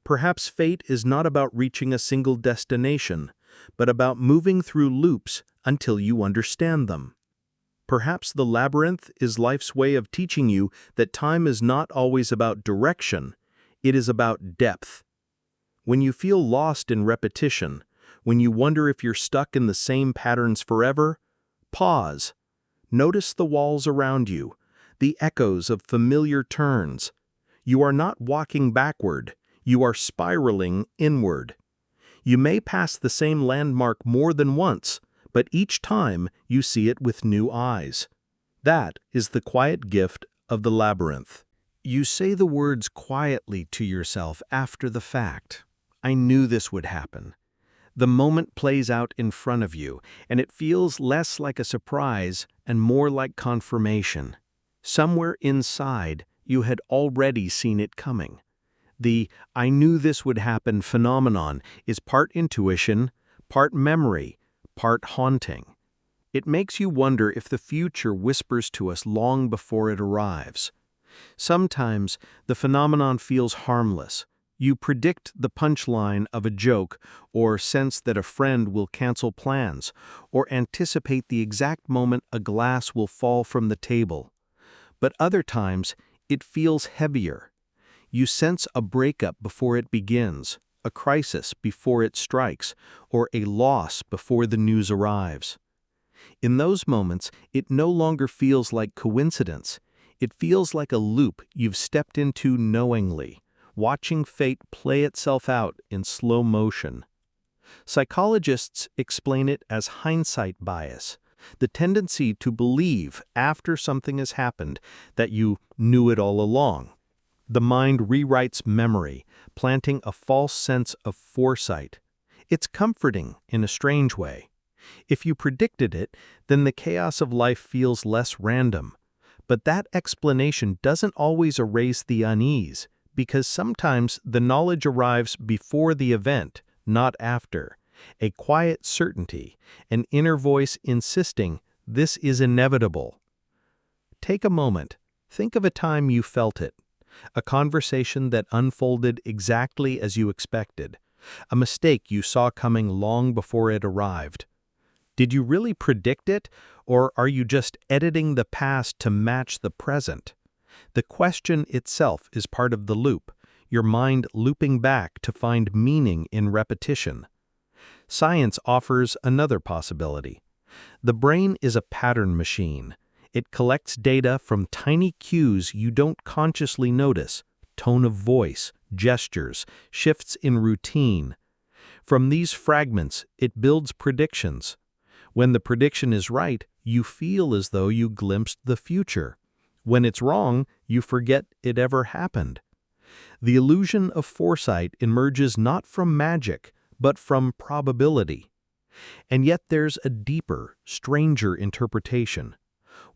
Perhaps fate is not about reaching a single destination, but about moving through loops until you understand them. Perhaps the labyrinth is life's way of teaching you that time is not always about direction, it is about depth. When you feel lost in repetition, when you wonder if you're stuck in the same patterns forever, pause. Notice the walls around you, the echoes of familiar turns. You are not walking backward, you are spiraling inward. You may pass the same landmark more than once, but each time you see it with new eyes. That is the quiet gift of the labyrinth. You say the words quietly to yourself after the fact. I knew this would happen. The moment plays out in front of you, and it feels less like a surprise and more like confirmation. Somewhere inside, you had already seen it coming. The "I knew this would happen" phenomenon is part intuition, part memory, part haunting. It makes you wonder if the future whispers to us long before it arrives. Sometimes the phenomenon feels harmless. You predict the punchline of a joke, or sense that a friend will cancel plans, or anticipate the exact moment a glass will fall from the table. But other times, it feels heavier. You sense a breakup before it begins, a crisis before it strikes, or a loss before the news arrives. In those moments, it no longer feels like coincidence. It feels like a loop you've stepped into knowingly, watching fate play itself out in slow motion. Psychologists explain it as hindsight bias, the tendency to believe after something has happened that you knew it all along. The mind rewrites memory, planting a false sense of foresight. It's comforting in a strange way. If you predicted it, then the chaos of life feels less random. But that explanation doesn't always erase the unease, because sometimes the knowledge arrives before the event, not after. A quiet certainty, an inner voice insisting, this is inevitable. Take a moment. Think of a time you felt it. A conversation that unfolded exactly as you expected. A mistake you saw coming long before it arrived. Did you really predict it, or are you just editing the past to match the present? The question itself is part of the loop, your mind looping back to find meaning in repetition. Science offers another possibility. The brain is a pattern machine. It collects data from tiny cues you don't consciously notice, tone of voice, gestures, shifts in routine. From these fragments, it builds predictions. When the prediction is right, you feel as though you glimpsed the future. When it's wrong, you forget it ever happened. The illusion of foresight emerges not from magic, but from probability. And yet there's a deeper, stranger interpretation.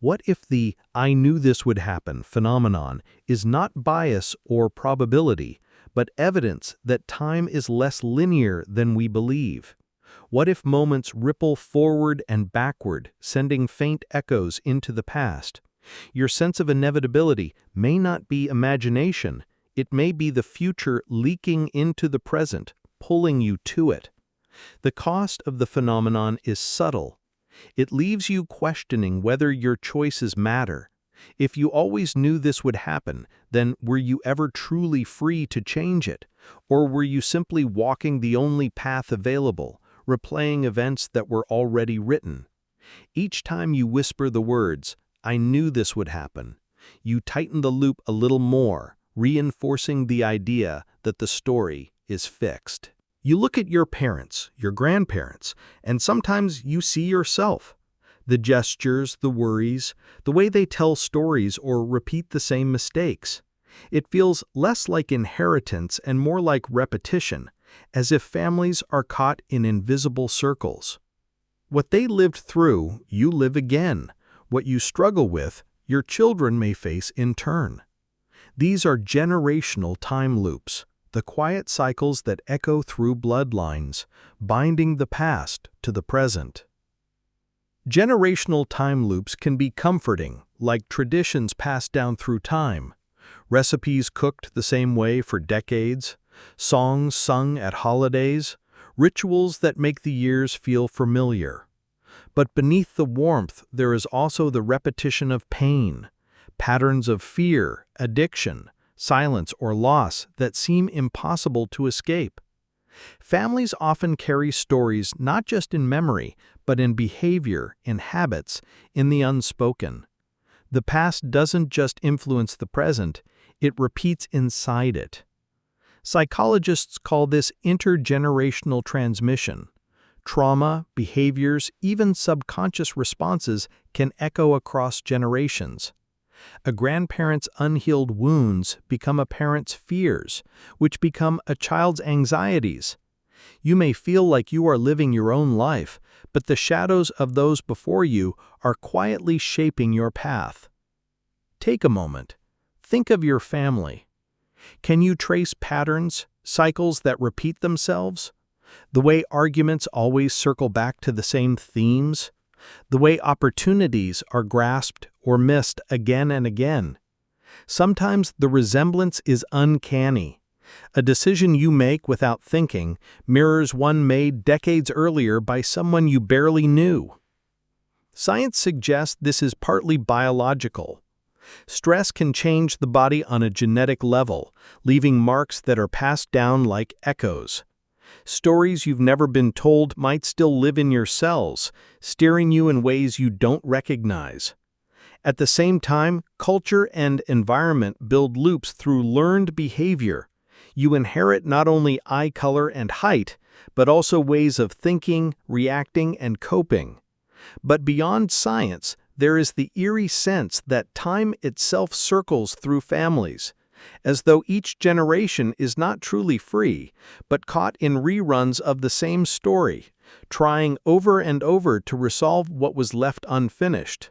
What if the "I knew this would happen" phenomenon is not bias or probability, but evidence that time is less linear than we believe? What if moments ripple forward and backward, sending faint echoes into the past? Your sense of inevitability may not be imagination. It may be the future leaking into the present, pulling you to it. The cost of the phenomenon is subtle. It leaves you questioning whether your choices matter. If you always knew this would happen, then were you ever truly free to change it? Or were you simply walking the only path available, replaying events that were already written? Each time you whisper the words, "I knew this would happen," you tighten the loop a little more, reinforcing the idea that the story is fixed. You look at your parents, your grandparents, and sometimes you see yourself. The gestures, the worries, the way they tell stories or repeat the same mistakes. It feels less like inheritance and more like repetition, as if families are caught in invisible circles. What they lived through, you live again. What you struggle with, your children may face in turn. These are generational time loops, the quiet cycles that echo through bloodlines, binding the past to the present. Generational time loops can be comforting, like traditions passed down through time. Recipes cooked the same way for decades, songs sung at holidays, rituals that make the years feel familiar. But beneath the warmth, there is also the repetition of pain, patterns of fear, addiction, silence, or loss that seem impossible to escape. Families often carry stories not just in memory, but in behavior, in habits, in the unspoken. The past doesn't just influence the present, it repeats inside it. Psychologists call this intergenerational transmission. Trauma, behaviors, even subconscious responses can echo across generations. A grandparent's unhealed wounds become a parent's fears, which become a child's anxieties. You may feel like you are living your own life, but the shadows of those before you are quietly shaping your path. Take a moment. Think of your family. Can you trace patterns, cycles that repeat themselves? The way arguments always circle back to the same themes? The way opportunities are grasped or missed again and again? Sometimes the resemblance is uncanny. A decision you make without thinking mirrors one made decades earlier by someone you barely knew. Science suggests this is partly biological. Stress can change the body on a genetic level, leaving marks that are passed down like echoes. Stories you've never been told might still live in your cells, steering you in ways you don't recognize. At the same time, culture and environment build loops through learned behavior. You inherit not only eye color and height, but also ways of thinking, reacting, and coping. But beyond science, there is the eerie sense that time itself circles through families, as though each generation is not truly free, but caught in reruns of the same story, trying over and over to resolve what was left unfinished.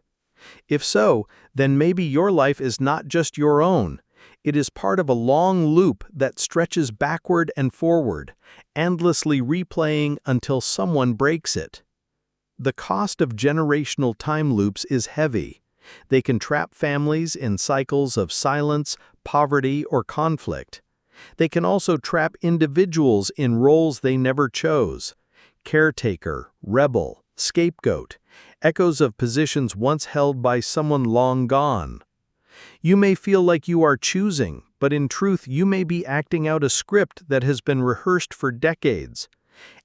If so, then maybe your life is not just your own. It is part of a long loop that stretches backward and forward, endlessly replaying until someone breaks it. The cost of generational time loops is heavy. They can trap families in cycles of silence, poverty, or conflict. They can also trap individuals in roles they never chose: caretaker, rebel, scapegoat, echoes of positions once held by someone long gone. You may feel like you are choosing, but in truth you may be acting out a script that has been rehearsed for decades.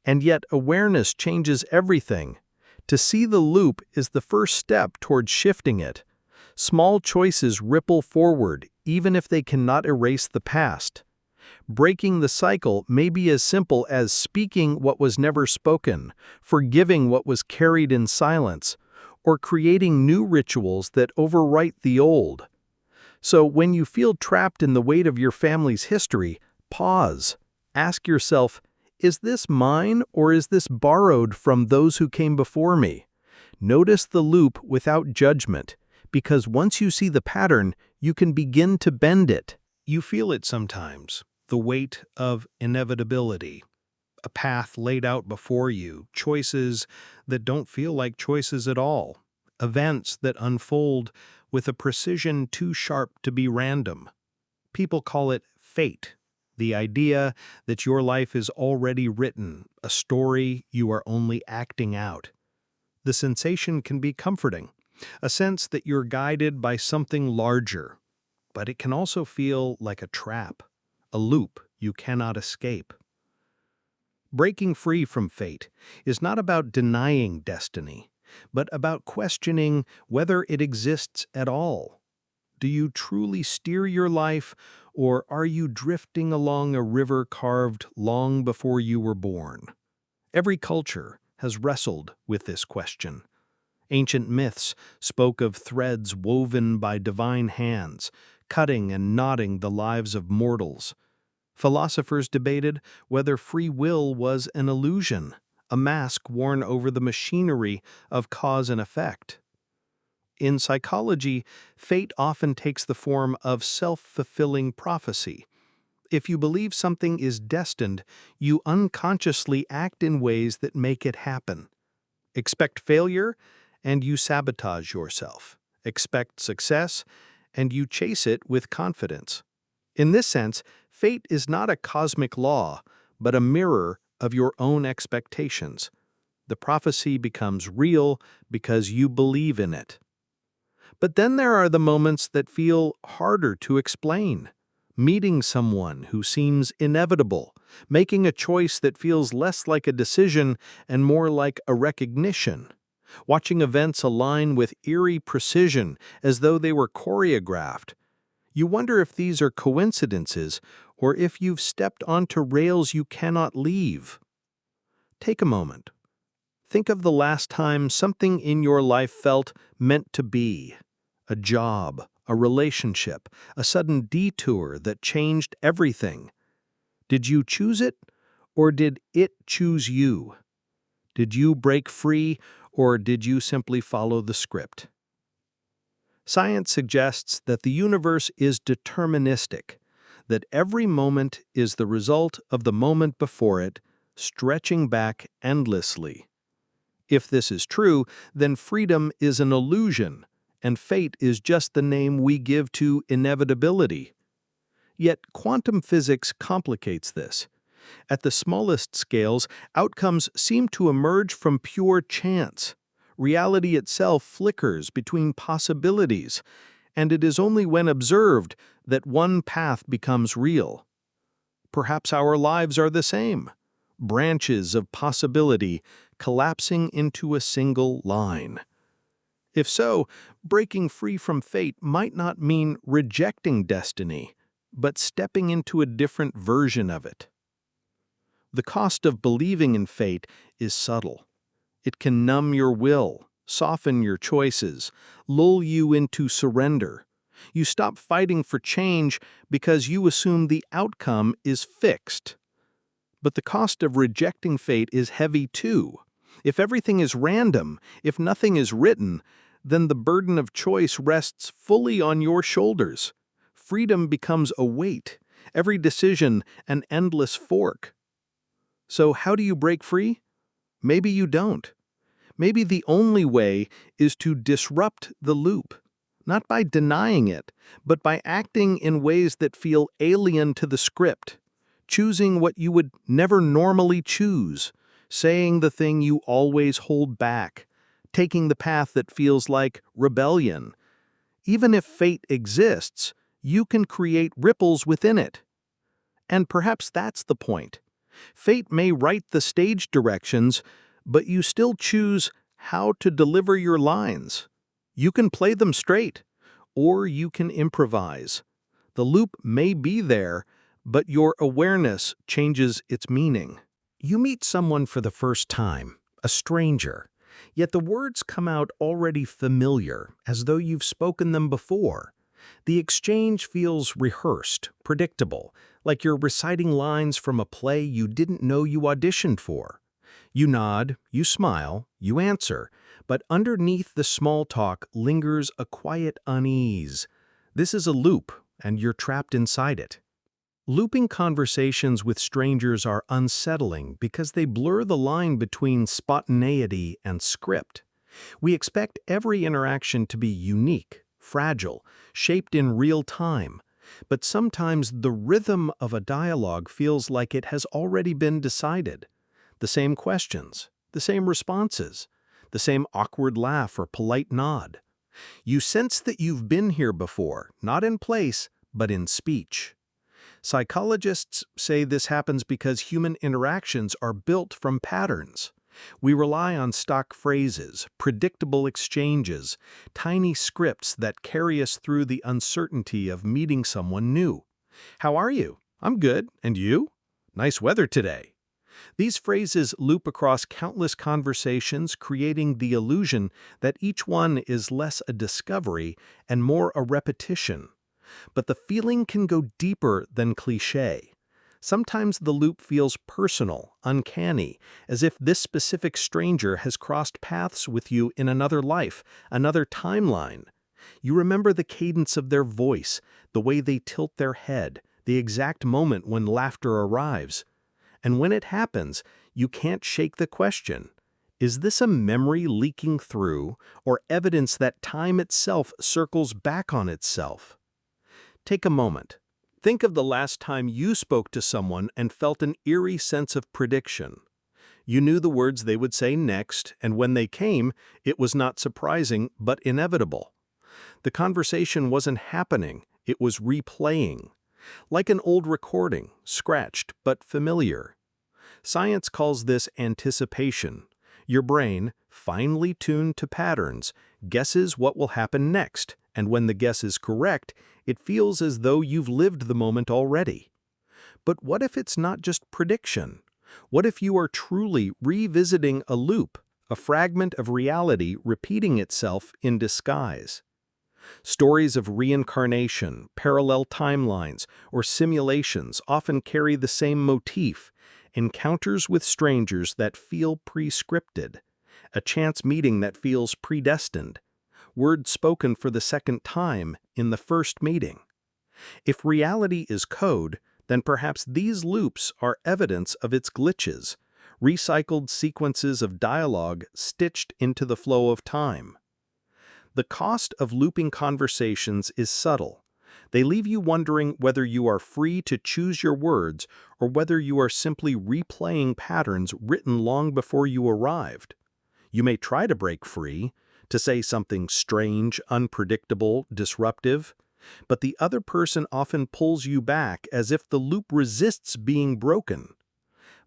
And yet awareness changes everything. To see the loop is the first step toward shifting it. Small choices ripple forward, even if they cannot erase the past. Breaking the cycle may be as simple as speaking what was never spoken, forgiving what was carried in silence, or creating new rituals that overwrite the old. So when you feel trapped in the weight of your family's history, pause. Ask yourself, is this mine or is this borrowed from those who came before me? Notice the loop without judgment, because once you see the pattern, you can begin to bend it. You feel it sometimes, the weight of inevitability. A path laid out before you, choices that don't feel like choices at all, events that unfold with a precision too sharp to be random. People call it fate, the idea that your life is already written, a story you are only acting out. The sensation can be comforting, a sense that you're guided by something larger, but it can also feel like a trap, a loop you cannot escape. Breaking free from fate is not about denying destiny, but about questioning whether it exists at all. Do you truly steer your life, or are you drifting along a river carved long before you were born? Every culture has wrestled with this question. Ancient myths spoke of threads woven by divine hands, cutting and knotting the lives of mortals. Philosophers debated whether free will was an illusion, a mask worn over the machinery of cause and effect. In psychology, fate often takes the form of self-fulfilling prophecy. If you believe something is destined, you unconsciously act in ways that make it happen. Expect failure, and you sabotage yourself. Expect success, and you chase it with confidence. In this sense, fate is not a cosmic law, but a mirror of your own expectations. The prophecy becomes real because you believe in it. But then there are the moments that feel harder to explain. Meeting someone who seems inevitable, making a choice that feels less like a decision and more like a recognition. Watching events align with eerie precision as though they were choreographed. You wonder if these are coincidences or if you've stepped onto rails you cannot leave. Take a moment. Think of the last time something in your life felt meant to be. A job, a relationship, a sudden detour that changed everything. Did you choose it, or did it choose you? Did you break free, or did you simply follow the script? Science suggests that the universe is deterministic, that every moment is the result of the moment before it, stretching back endlessly. If this is true, then freedom is an illusion, and fate is just the name we give to inevitability. Yet quantum physics complicates this. At the smallest scales, outcomes seem to emerge from pure chance. Reality itself flickers between possibilities, and it is only when observed that one path becomes real. Perhaps our lives are the same. branches of possibility collapsing into a single line. If so, breaking free from fate might not mean rejecting destiny, but stepping into a different version of it. The cost of believing in fate is subtle. It can numb your will, soften your choices, lull you into surrender. You stop fighting for change because you assume the outcome is fixed. But the cost of rejecting fate is heavy too. If everything is random, if nothing is written, then the burden of choice rests fully on your shoulders. Freedom becomes a weight, every decision an endless fork. So how do you break free? Maybe you don't. Maybe the only way is to disrupt the loop, not by denying it, but by acting in ways that feel alien to the script, choosing what you would never normally choose, saying the thing you always hold back, taking the path that feels like rebellion. Even if fate exists, you can create ripples within it. And perhaps that's the point. Fate may write the stage directions, but you still choose how to deliver your lines. You can play them straight, or you can improvise. The loop may be there, but your awareness changes its meaning. You meet someone for the first time, a stranger, yet the words come out already familiar, as though you've spoken them before. The exchange feels rehearsed, predictable, like you're reciting lines from a play you didn't know you auditioned for. You nod, you smile, you answer, but underneath the small talk lingers a quiet unease. This is a loop, and you're trapped inside it. Looping conversations with strangers are unsettling because they blur the line between spontaneity and script. We expect every interaction to be unique, fragile, shaped in real time, but sometimes the rhythm of a dialogue feels like it has already been decided. The same questions, the same responses, the same awkward laugh or polite nod. You sense that you've been here before, not in place, but in speech. Psychologists say this happens because human interactions are built from patterns. We rely on stock phrases, predictable exchanges, tiny scripts that carry us through the uncertainty of meeting someone new. "How are you?" "I'm good. And you?" "Nice weather today." These phrases loop across countless conversations, creating the illusion that each one is less a discovery and more a repetition. But the feeling can go deeper than cliché. Sometimes the loop feels personal, uncanny, as if this specific stranger has crossed paths with you in another life, another timeline. You remember the cadence of their voice, the way they tilt their head, the exact moment when laughter arrives. And when it happens, you can't shake the question. Is this a memory leaking through, or evidence that time itself circles back on itself? Take a moment. Think of the last time you spoke to someone and felt an eerie sense of prediction. You knew the words they would say next, and when they came, it was not surprising but inevitable. The conversation wasn't happening, it was replaying. Like an old recording, scratched but familiar. Science calls this anticipation. Your brain, finely tuned to patterns, guesses what will happen next, and when the guess is correct, it feels as though you've lived the moment already. But what if it's not just prediction? What if you are truly revisiting a loop, a fragment of reality repeating itself in disguise? Stories of reincarnation, parallel timelines, or simulations often carry the same motif: encounters with strangers that feel pre-scripted, a chance meeting that feels predestined, words spoken for the second time in the first meeting. If reality is code, then perhaps these loops are evidence of its glitches, recycled sequences of dialogue stitched into the flow of time. The cost of looping conversations is subtle. They leave you wondering whether you are free to choose your words or whether you are simply replaying patterns written long before you arrived. You may try to break free, to say something strange, unpredictable, disruptive, but the other person often pulls you back as if the loop resists being broken.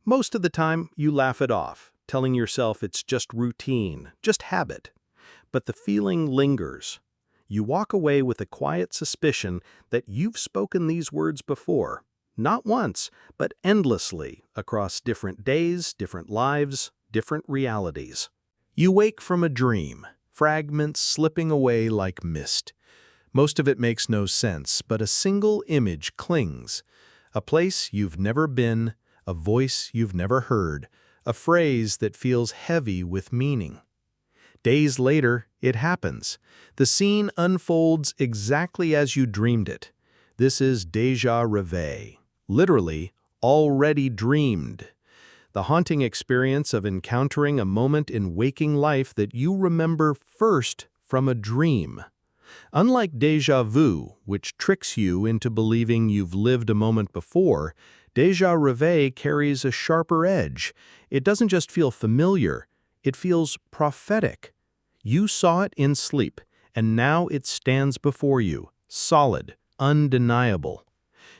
Most of the time, you laugh it off, telling yourself it's just routine, just habit. But the feeling lingers. You walk away with a quiet suspicion that you've spoken these words before, not once, but endlessly across different days, different lives, different realities. You wake from a dream, fragments slipping away like mist. Most of it makes no sense, but a single image clings. A place you've never been, a voice you've never heard, a phrase that feels heavy with meaning. Days later, it happens. The scene unfolds exactly as you dreamed it. This is déjà vu, literally, already dreamed. The haunting experience of encountering a moment in waking life that you remember first from a dream. Unlike déjà vu, which tricks you into believing you've lived a moment before, déjà vu carries a sharper edge. It doesn't just feel familiar, it feels prophetic. You saw it in sleep, and now it stands before you, solid, undeniable.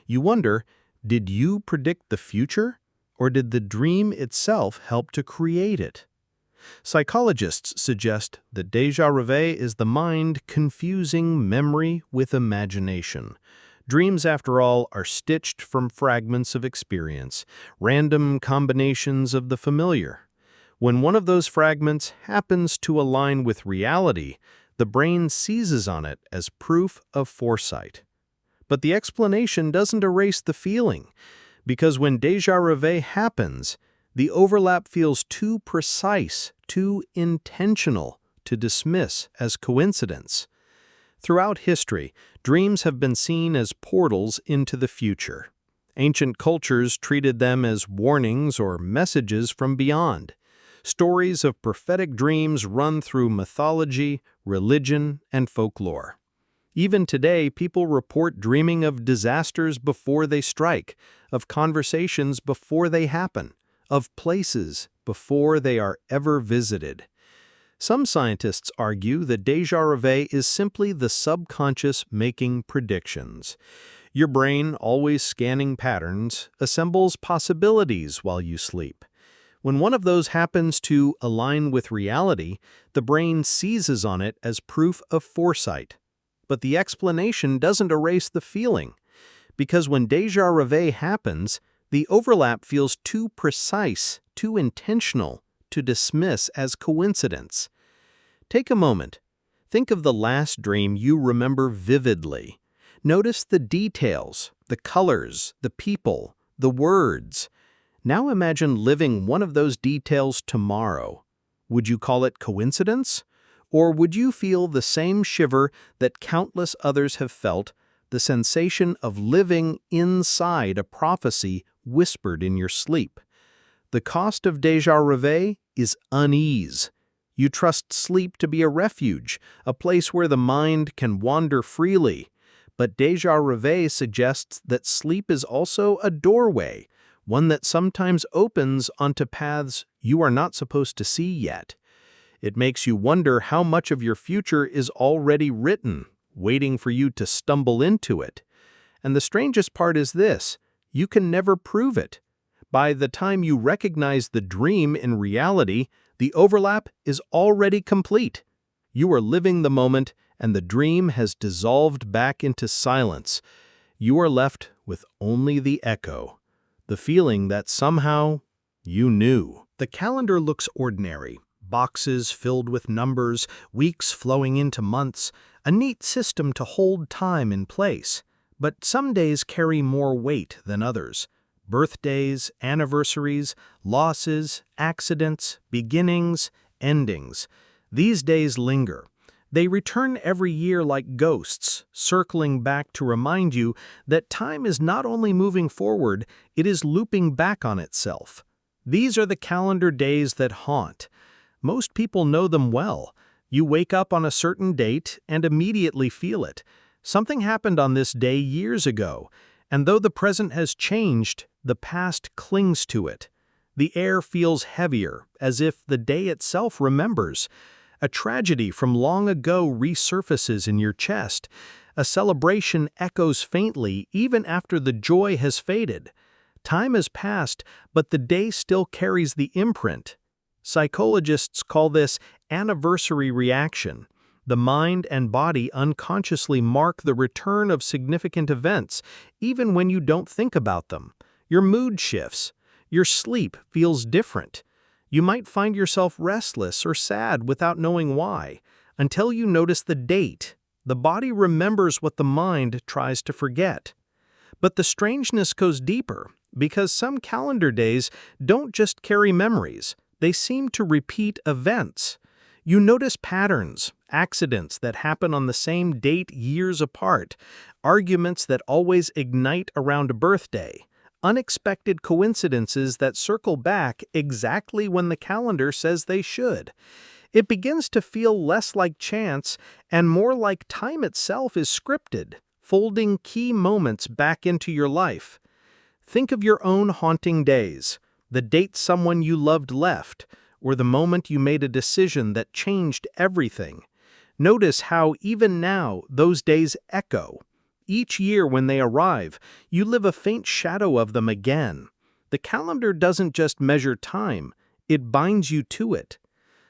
You wonder, did you predict the future, or did the dream itself help to create it? Psychologists suggest that déjà vu is the mind confusing memory with imagination. Dreams, after all, are stitched from fragments of experience, random combinations of the familiar. When one of those fragments happens to align with reality, the brain seizes on it as proof of foresight. But the explanation doesn't erase the feeling, because when déjà vu happens, the overlap feels too precise, too intentional to dismiss as coincidence. Throughout history, dreams have been seen as portals into the future. Ancient cultures treated them as warnings or messages from beyond. Stories of prophetic dreams run through mythology, religion, and folklore. Even today, people report dreaming of disasters before they strike, of conversations before they happen, of places before they are ever visited. Some scientists argue that déjà vu is simply the subconscious making predictions. Your brain, always scanning patterns, assembles possibilities while you sleep. When one of those happens to align with reality, the brain seizes on it as proof of foresight. But the explanation doesn't erase the feeling, because when déjà vu happens, the overlap feels too precise, too intentional, to dismiss as coincidence. Take a moment. Think of the last dream you remember vividly. Notice the details, the colors, the people, the words. Now imagine living one of those details tomorrow. Would you call it coincidence? Or would you feel the same shiver that countless others have felt, the sensation of living inside a prophecy whispered in your sleep? The cost of déjà vu is unease. You trust sleep to be a refuge, a place where the mind can wander freely. But déjà vu suggests that sleep is also a doorway, one that sometimes opens onto paths you are not supposed to see yet. It makes you wonder how much of your future is already written, waiting for you to stumble into it. And the strangest part is this: you can never prove it. By the time you recognize the dream in reality, the overlap is already complete. You are living the moment, and the dream has dissolved back into silence. You are left with only the echo, the feeling that somehow you knew. The calendar looks ordinary. Boxes filled with numbers, weeks flowing into months, a neat system to hold time in place. But some days carry more weight than others. Birthdays, anniversaries, losses, accidents, beginnings, endings. These days linger. They return every year like ghosts, circling back to remind you that time is not only moving forward, it is looping back on itself. These are the calendar days that haunt. Most people know them well. You wake up on a certain date and immediately feel it. Something happened on this day years ago, and though the present has changed, the past clings to it. The air feels heavier, as if the day itself remembers. A tragedy from long ago resurfaces in your chest. A celebration echoes faintly even after the joy has faded. Time has passed, but the day still carries the imprint. Psychologists call this anniversary reaction. The mind and body unconsciously mark the return of significant events, even when you don't think about them. Your mood shifts. Your sleep feels different. You might find yourself restless or sad without knowing why, until you notice the date. The body remembers what the mind tries to forget. But the strangeness goes deeper, because some calendar days don't just carry memories, they seem to repeat events. You notice patterns, accidents that happen on the same date years apart, arguments that always ignite around a birthday, unexpected coincidences that circle back exactly when the calendar says they should. It begins to feel less like chance and more like time itself is scripted, folding key moments back into your life. Think of your own haunting days, the date someone you loved left, or the moment you made a decision that changed everything. Notice how, even now, those days echo. Each year when they arrive, you live a faint shadow of them again. The calendar doesn't just measure time, it binds you to it.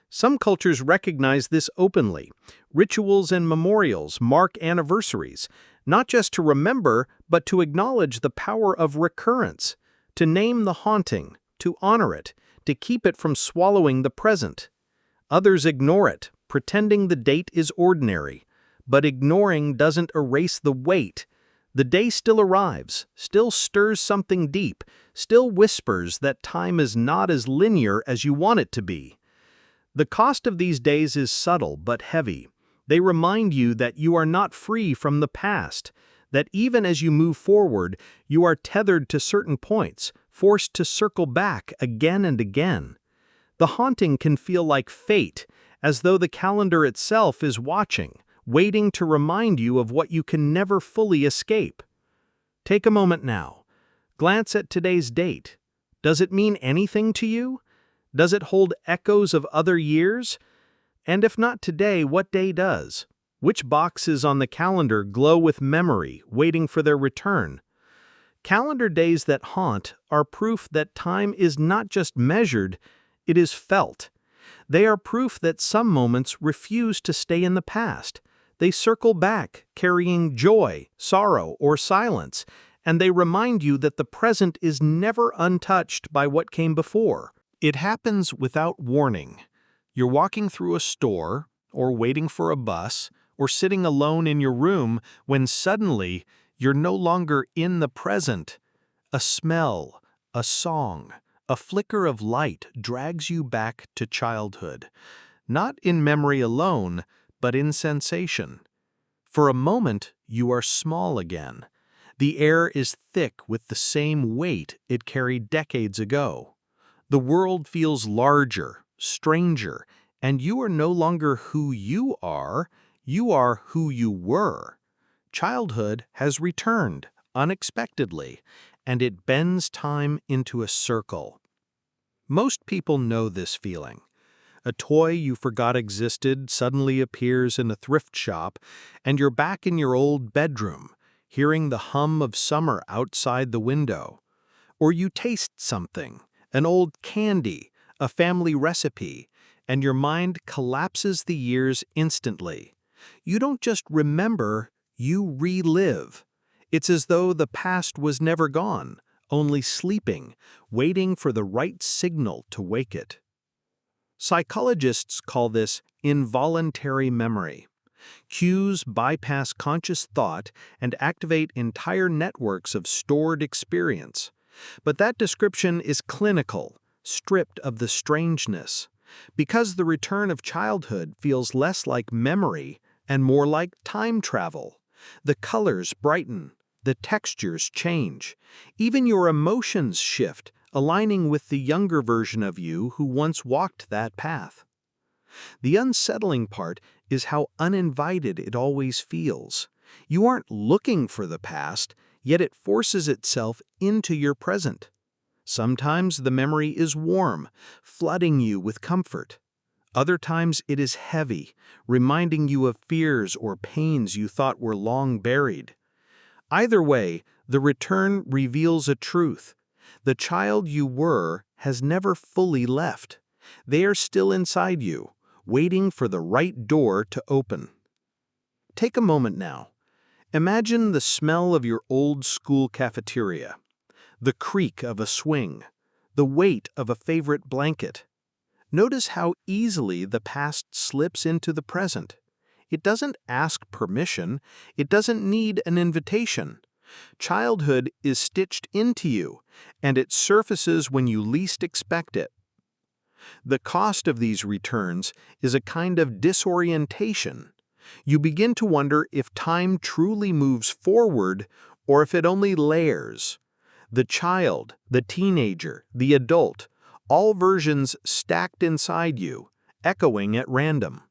Some cultures recognize this openly. Rituals and memorials mark anniversaries, not just to remember, but to acknowledge the power of recurrence, to name the haunting, to honor it, to keep it from swallowing the present. Others ignore it, pretending the date is ordinary. But ignoring doesn't erase the weight. The day still arrives, still stirs something deep, still whispers that time is not as linear as you want it to be. The cost of these days is subtle but heavy. They remind you that you are not free from the past, that even as you move forward, you are tethered to certain points, forced to circle back again and again. The haunting can feel like fate, as though the calendar itself is watching, waiting to remind you of what you can never fully escape. Take a moment now. Glance at today's date. Does it mean anything to you? Does it hold echoes of other years? And if not today, what day does? Which boxes on the calendar glow with memory, waiting for their return? Calendar days that haunt are proof that time is not just measured, it is felt. They are proof that some moments refuse to stay in the past. They circle back, carrying joy, sorrow, or silence, and they remind you that the present is never untouched by what came before. It happens without warning. You're walking through a store, or waiting for a bus, or sitting alone in your room when suddenly you're no longer in the present. A smell, a song, a flicker of light drags you back to childhood, not in memory alone, but in sensation. For a moment, you are small again. The air is thick with the same weight it carried decades ago. The world feels larger, stranger, and you are no longer who you are who you were. Childhood has returned, unexpectedly, and it bends time into a circle. Most people know this feeling. A toy you forgot existed suddenly appears in a thrift shop, and you're back in your old bedroom, hearing the hum of summer outside the window. Or you taste something, an old candy, a family recipe, and your mind collapses the years instantly. You don't just remember, you relive. It's as though the past was never gone, only sleeping, waiting for the right signal to wake it. Psychologists call this involuntary memory. Cues bypass conscious thought and activate entire networks of stored experience. But that description is clinical, stripped of the strangeness, because the return of childhood feels less like memory and more like time travel. The colors brighten, the textures change, even your emotions shift, aligning with the younger version of you who once walked that path. The unsettling part is how uninvited it always feels. You aren't looking for the past, yet it forces itself into your present. Sometimes the memory is warm, flooding you with comfort. Other times it is heavy, reminding you of fears or pains you thought were long buried. Either way, the return reveals a truth. The child you were has never fully left. They are still inside you, waiting for the right door to open. Take a moment now. Imagine the smell of your old school cafeteria, the creak of a swing, the weight of a favorite blanket. Notice how easily the past slips into the present. It doesn't ask permission. It doesn't need an invitation. Childhood is stitched into you, and it surfaces when you least expect it. The cost of these returns is a kind of disorientation. You begin to wonder if time truly moves forward or if it only layers. The child, the teenager, the adult, all versions stacked inside you, echoing at random.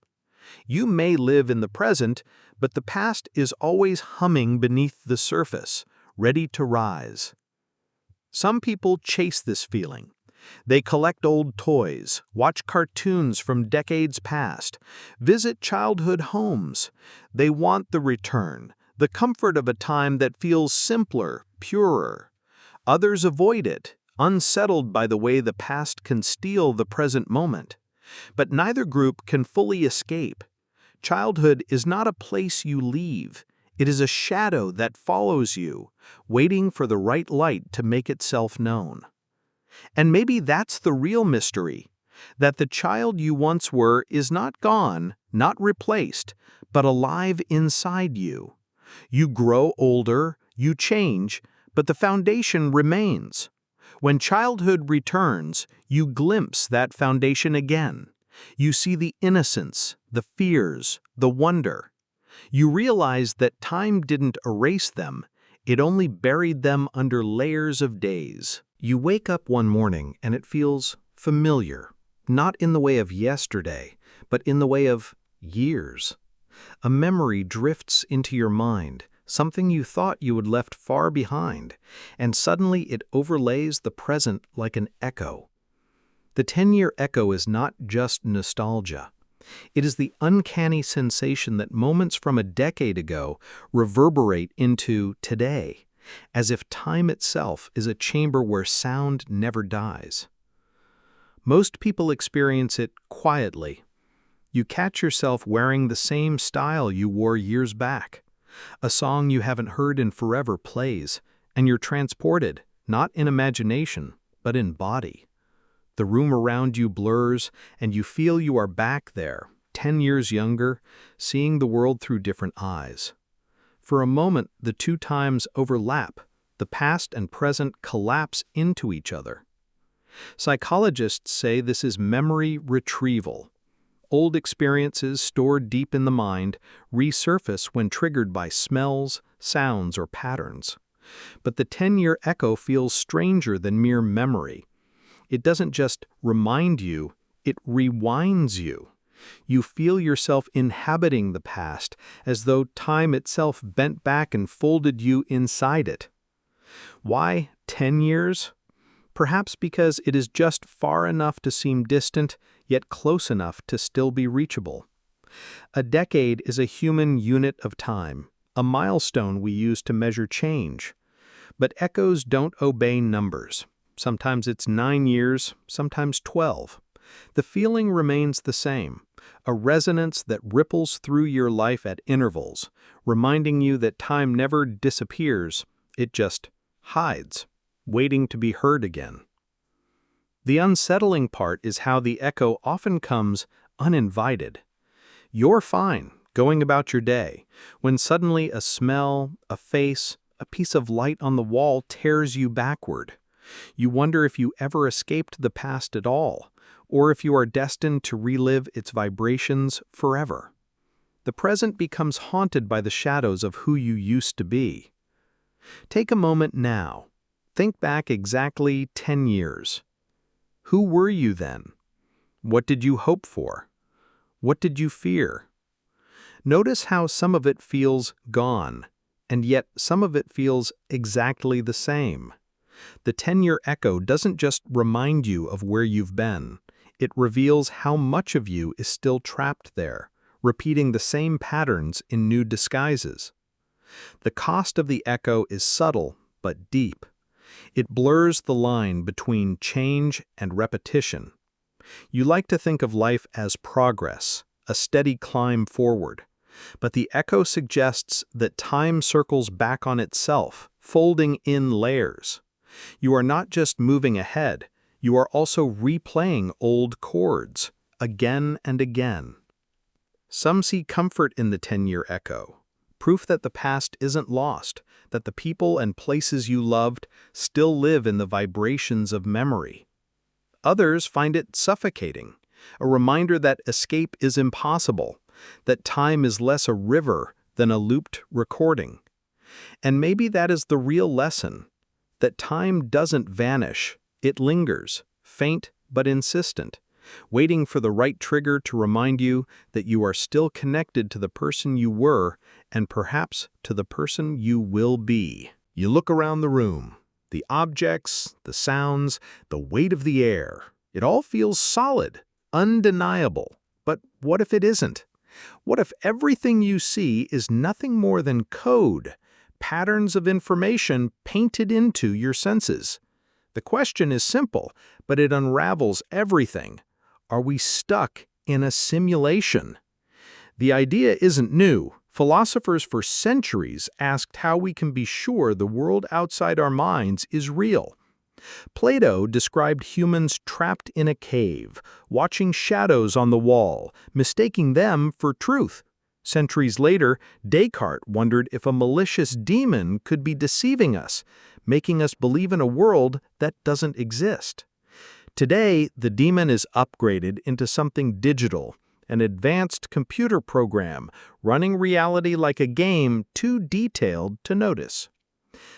You may live in the present, but the past is always humming beneath the surface, ready to rise. Some people chase this feeling. They collect old toys, watch cartoons from decades past, visit childhood homes. They want the return, the comfort of a time that feels simpler, purer. Others avoid it, unsettled by the way the past can steal the present moment. But neither group can fully escape. Childhood is not a place you leave. It is a shadow that follows you, waiting for the right light to make itself known. And maybe that's the real mystery, that the child you once were is not gone, not replaced, but alive inside you. You grow older, you change, but the foundation remains. When childhood returns, you glimpse that foundation again. You see the innocence, the fears, the wonder. You realize that time didn't erase them, it only buried them under layers of days. You wake up one morning and it feels familiar, not in the way of yesterday, but in the way of years. A memory drifts into your mind, something you thought you had left far behind, and suddenly it overlays the present like an echo. The 10-year echo is not just nostalgia. It is the uncanny sensation that moments from a decade ago reverberate into today, as if time itself is a chamber where sound never dies. Most people experience it quietly. You catch yourself wearing the same style you wore years back. A song you haven't heard in forever plays, and you're transported, not in imagination, but in body. The room around you blurs, and you feel you are back there, 10 years younger, seeing the world through different eyes. For a moment, the two times overlap. The past and present collapse into each other. Psychologists say this is memory retrieval. Old experiences stored deep in the mind resurface when triggered by smells, sounds, or patterns. But the 10-year echo feels stranger than mere memory. It doesn't just remind you, it rewinds you. You feel yourself inhabiting the past, as though time itself bent back and folded you inside it. Why 10 years? Perhaps because it is just far enough to seem distant, yet close enough to still be reachable. A decade is a human unit of time, a milestone we use to measure change. But echoes don't obey numbers. Sometimes it's 9 years, sometimes 12. The feeling remains the same, a resonance that ripples through your life at intervals, reminding you that time never disappears, it just hides, waiting to be heard again. The unsettling part is how the echo often comes uninvited. You're fine, going about your day, when suddenly a smell, a face, a piece of light on the wall tears you backward. You wonder if you ever escaped the past at all, or if you are destined to relive its vibrations forever. The present becomes haunted by the shadows of who you used to be. Take a moment now. Think back exactly 10 years. Who were you then? What did you hope for? What did you fear? Notice how some of it feels gone, and yet some of it feels exactly the same. The 10-year echo doesn't just remind you of where you've been. It reveals how much of you is still trapped there, repeating the same patterns in new disguises. The cost of the echo is subtle but deep. It blurs the line between change and repetition. You like to think of life as progress, a steady climb forward. But the echo suggests that time circles back on itself, folding in layers. You are not just moving ahead, you are also replaying old chords, again and again. Some see comfort in the 10-year echo, proof that the past isn't lost, that the people and places you loved still live in the vibrations of memory. Others find it suffocating, a reminder that escape is impossible, that time is less a river than a looped recording. And maybe that is the real lesson, that time doesn't vanish, it lingers, faint but insistent, waiting for the right trigger to remind you that you are still connected to the person you were and perhaps to the person you will be. You look around the room. The objects, the sounds, the weight of the air. It all feels solid, undeniable. But what if it isn't? What if everything you see is nothing more than code, patterns of information painted into your senses? The question is simple, but it unravels everything. Are we stuck in a simulation? The idea isn't new. Philosophers for centuries asked how we can be sure the world outside our minds is real. Plato described humans trapped in a cave, watching shadows on the wall, mistaking them for truth. Centuries later, Descartes wondered if a malicious demon could be deceiving us, making us believe in a world that doesn't exist. Today, the demon is upgraded into something digital, an advanced computer program running reality like a game too detailed to notice.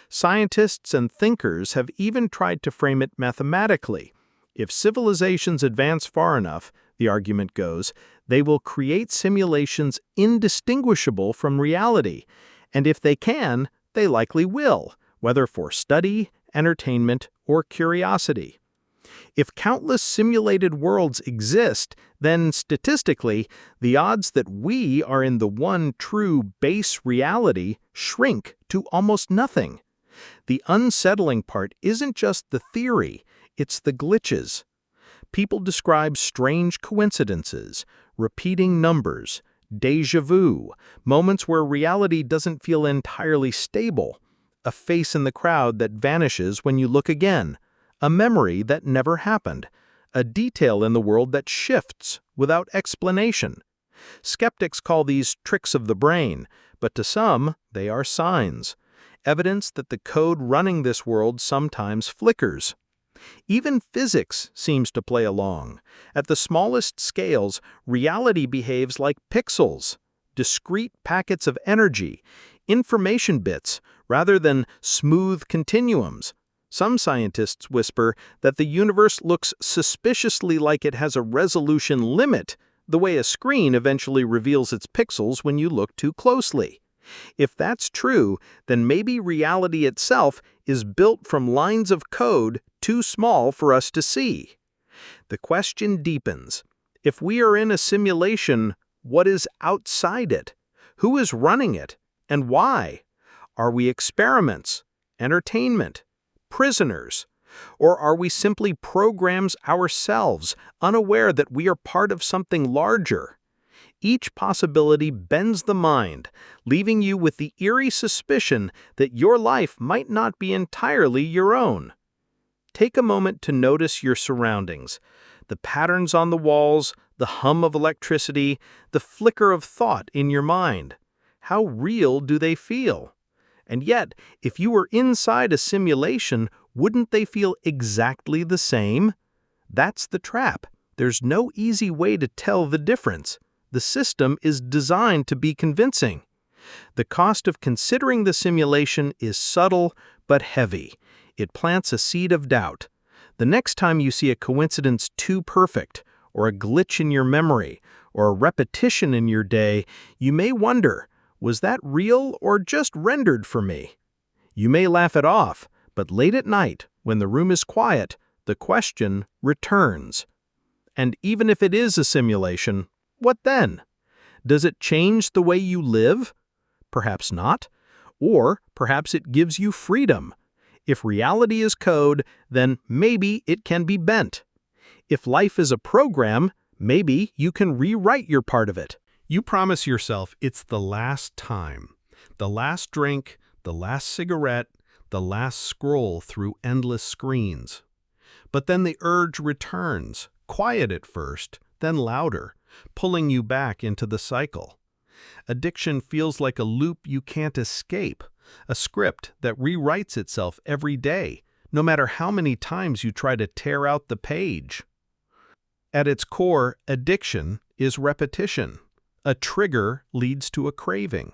Scientists and thinkers have even tried to frame it mathematically. If civilizations advance far enough, the argument goes, they will create simulations indistinguishable from reality, and if they can, they likely will, whether for study, entertainment, or curiosity. If countless simulated worlds exist, then statistically, the odds that we are in the one true base reality shrink to almost nothing. The unsettling part isn't just the theory, it's the glitches. People describe strange coincidences, repeating numbers, deja vu, moments where reality doesn't feel entirely stable, a face in the crowd that vanishes when you look again, a memory that never happened, a detail in the world that shifts without explanation. Skeptics call these tricks of the brain, but to some, they are signs, evidence that the code running this world sometimes flickers. Even physics seems to play along. At the smallest scales, reality behaves like pixels, discrete packets of energy, information bits, rather than smooth continuums. Some scientists whisper that the universe looks suspiciously like it has a resolution limit, the way a screen eventually reveals its pixels when you look too closely. If that's true, then maybe reality itself is built from lines of code too small for us to see. The question deepens. If we are in a simulation, what is outside it? Who is running it? And why? Are we experiments, entertainment, prisoners? Or are we simply programs ourselves, unaware that we are part of something larger? Each possibility bends the mind, leaving you with the eerie suspicion that your life might not be entirely your own. Take a moment to notice your surroundings, the patterns on the walls, the hum of electricity, the flicker of thought in your mind. How real do they feel? And yet, if you were inside a simulation, wouldn't they feel exactly the same? That's the trap. There's no easy way to tell the difference. The system is designed to be convincing. The cost of considering the simulation is subtle but heavy. It plants a seed of doubt. The next time you see a coincidence too perfect, or a glitch in your memory, or a repetition in your day, you may wonder, was that real or just rendered for me? You may laugh it off, but late at night, when the room is quiet, the question returns. And even if it is a simulation, what then? Does it change the way you live? Perhaps not. Or perhaps it gives you freedom. If reality is code, then maybe it can be bent. If life is a program, maybe you can rewrite your part of it. You promise yourself it's the last time, the last drink, the last cigarette, the last scroll through endless screens. But then the urge returns, quiet at first, then louder, pulling you back into the cycle. Addiction feels like a loop you can't escape, a script that rewrites itself every day, no matter how many times you try to tear out the page. At its core, addiction is repetition. A trigger leads to a craving.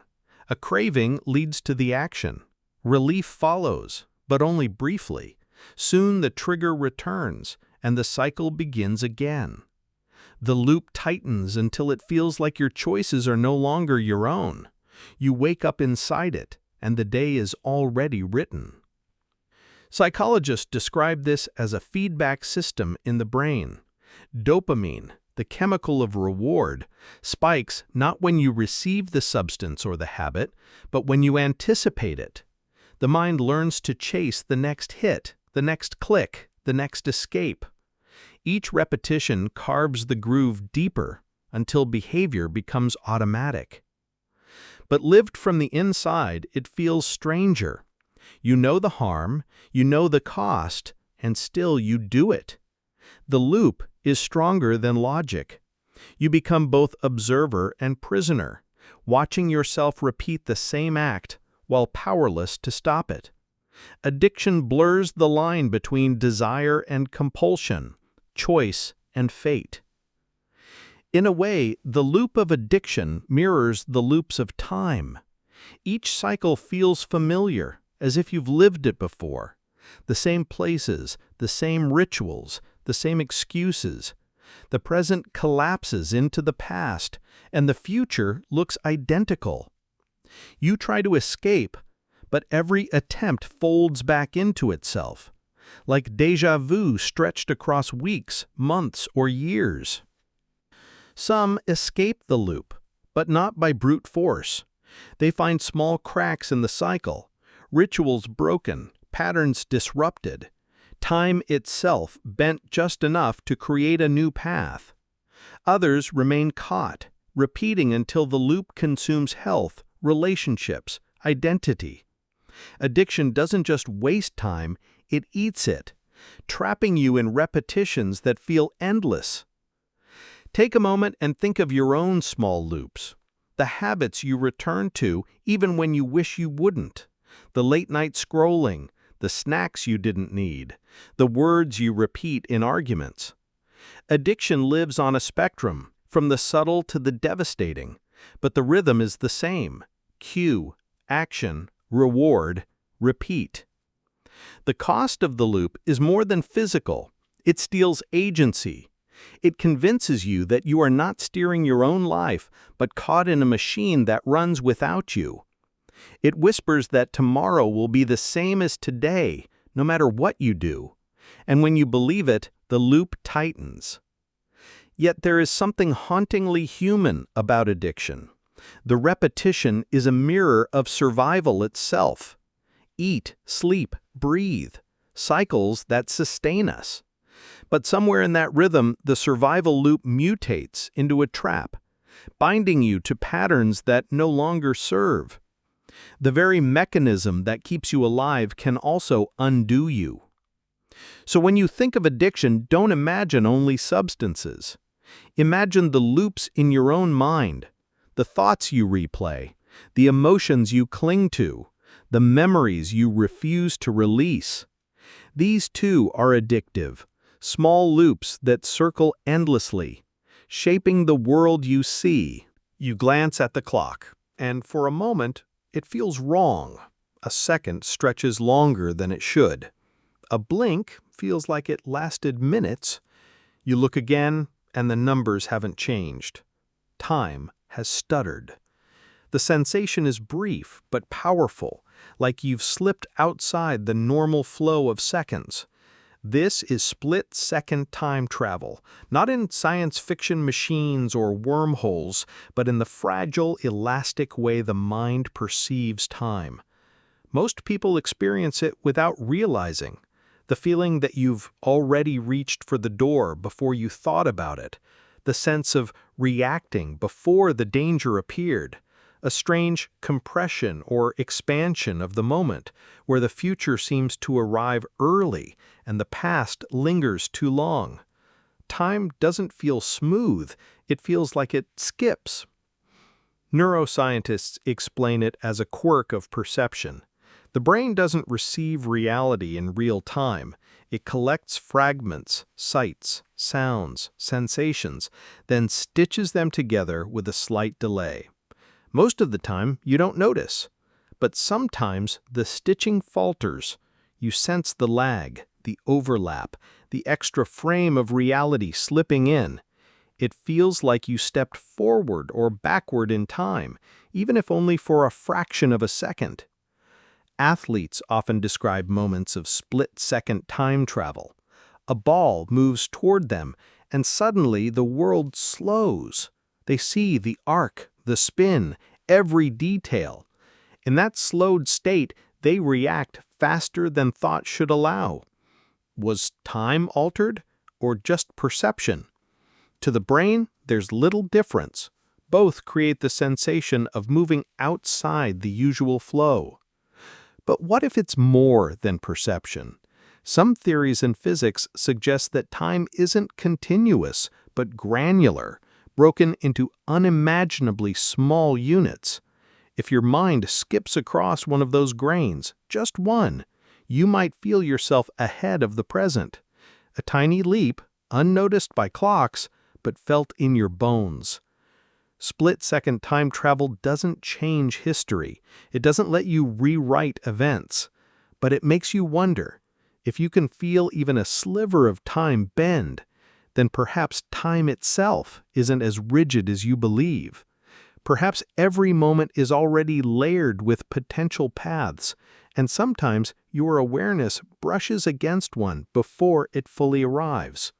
A craving leads to the action. Relief follows, but only briefly. Soon the trigger returns, and the cycle begins again. The loop tightens until it feels like your choices are no longer your own. You wake up inside it, and the day is already written. Psychologists describe this as a feedback system in the brain. Dopamine, the chemical of reward, spikes not when you receive the substance or the habit, but when you anticipate it. The mind learns to chase the next hit, the next click, the next escape. Each repetition carves the groove deeper until behavior becomes automatic. But lived from the inside, it feels stranger. You know the harm, you know the cost, and still you do it. The loop is stronger than logic. You become both observer and prisoner, watching yourself repeat the same act while powerless to stop it. Addiction blurs the line between desire and compulsion, choice and fate. In a way, the loop of addiction mirrors the loops of time. Each cycle feels familiar, as if you've lived it before. The same places, the same rituals, the same excuses. The present collapses into the past, and the future looks identical. You try to escape, but every attempt folds back into itself, like déjà vu stretched across weeks, months, or years. Some escape the loop, but not by brute force. They find small cracks in the cycle, rituals broken, patterns disrupted, time itself bent just enough to create a new path. Others remain caught, repeating until the loop consumes health, relationships, identity. Addiction doesn't just waste time, it eats it, trapping you in repetitions that feel endless. Take a moment and think of your own small loops, the habits you return to even when you wish you wouldn't, the late-night scrolling, the snacks you didn't need, the words you repeat in arguments. Addiction lives on a spectrum, from the subtle to the devastating, but the rhythm is the same: cue, action, reward, repeat. The cost of the loop is more than physical. It steals agency. It convinces you that you are not steering your own life, but caught in a machine that runs without you. It whispers that tomorrow will be the same as today, no matter what you do. And when you believe it, the loop tightens. Yet there is something hauntingly human about addiction. The repetition is a mirror of survival itself. Eat, sleep, breathe, cycles that sustain us. But somewhere in that rhythm, the survival loop mutates into a trap, binding you to patterns that no longer serve. The very mechanism that keeps you alive can also undo you. So when you think of addiction, don't imagine only substances. Imagine the loops in your own mind, the thoughts you replay, the emotions you cling to, the memories you refuse to release. These too are addictive, small loops that circle endlessly, shaping the world you see. You glance at the clock, and for a moment, it feels wrong. A second stretches longer than it should. A blink feels like it lasted minutes. You look again, and the numbers haven't changed. Time has stuttered. The sensation is brief but powerful, like you've slipped outside the normal flow of seconds. This is split-second time travel, not in science fiction machines or wormholes, but in the fragile, elastic way the mind perceives time. Most people experience it without realizing. The feeling that you've already reached for the door before you thought about it. The sense of reacting before the danger appeared. A strange compression or expansion of the moment, where the future seems to arrive early and the past lingers too long. Time doesn't feel smooth, it feels like it skips. Neuroscientists explain it as a quirk of perception. The brain doesn't receive reality in real time. It collects fragments, sights, sounds, sensations, then stitches them together with a slight delay. Most of the time, you don't notice. But sometimes the stitching falters. You sense the lag, the overlap, the extra frame of reality slipping in. It feels like you stepped forward or backward in time, even if only for a fraction of a second. Athletes often describe moments of split-second time travel. A ball moves toward them, and suddenly the world slows. They see the arc, the spin, every detail. In that slowed state, they react faster than thought should allow. Was time altered, or just perception? To the brain, there's little difference. Both create the sensation of moving outside the usual flow. But what if it's more than perception? Some theories in physics suggest that time isn't continuous, but granular, broken into unimaginably small units. If your mind skips across one of those grains, just one, you might feel yourself ahead of the present. A tiny leap, unnoticed by clocks, but felt in your bones. Split-second time travel doesn't change history. It doesn't let you rewrite events. But it makes you wonder, if you can feel even a sliver of time bend, then perhaps time itself isn't as rigid as you believe. Perhaps every moment is already layered with potential paths, and sometimes your awareness brushes against one before it fully arrives.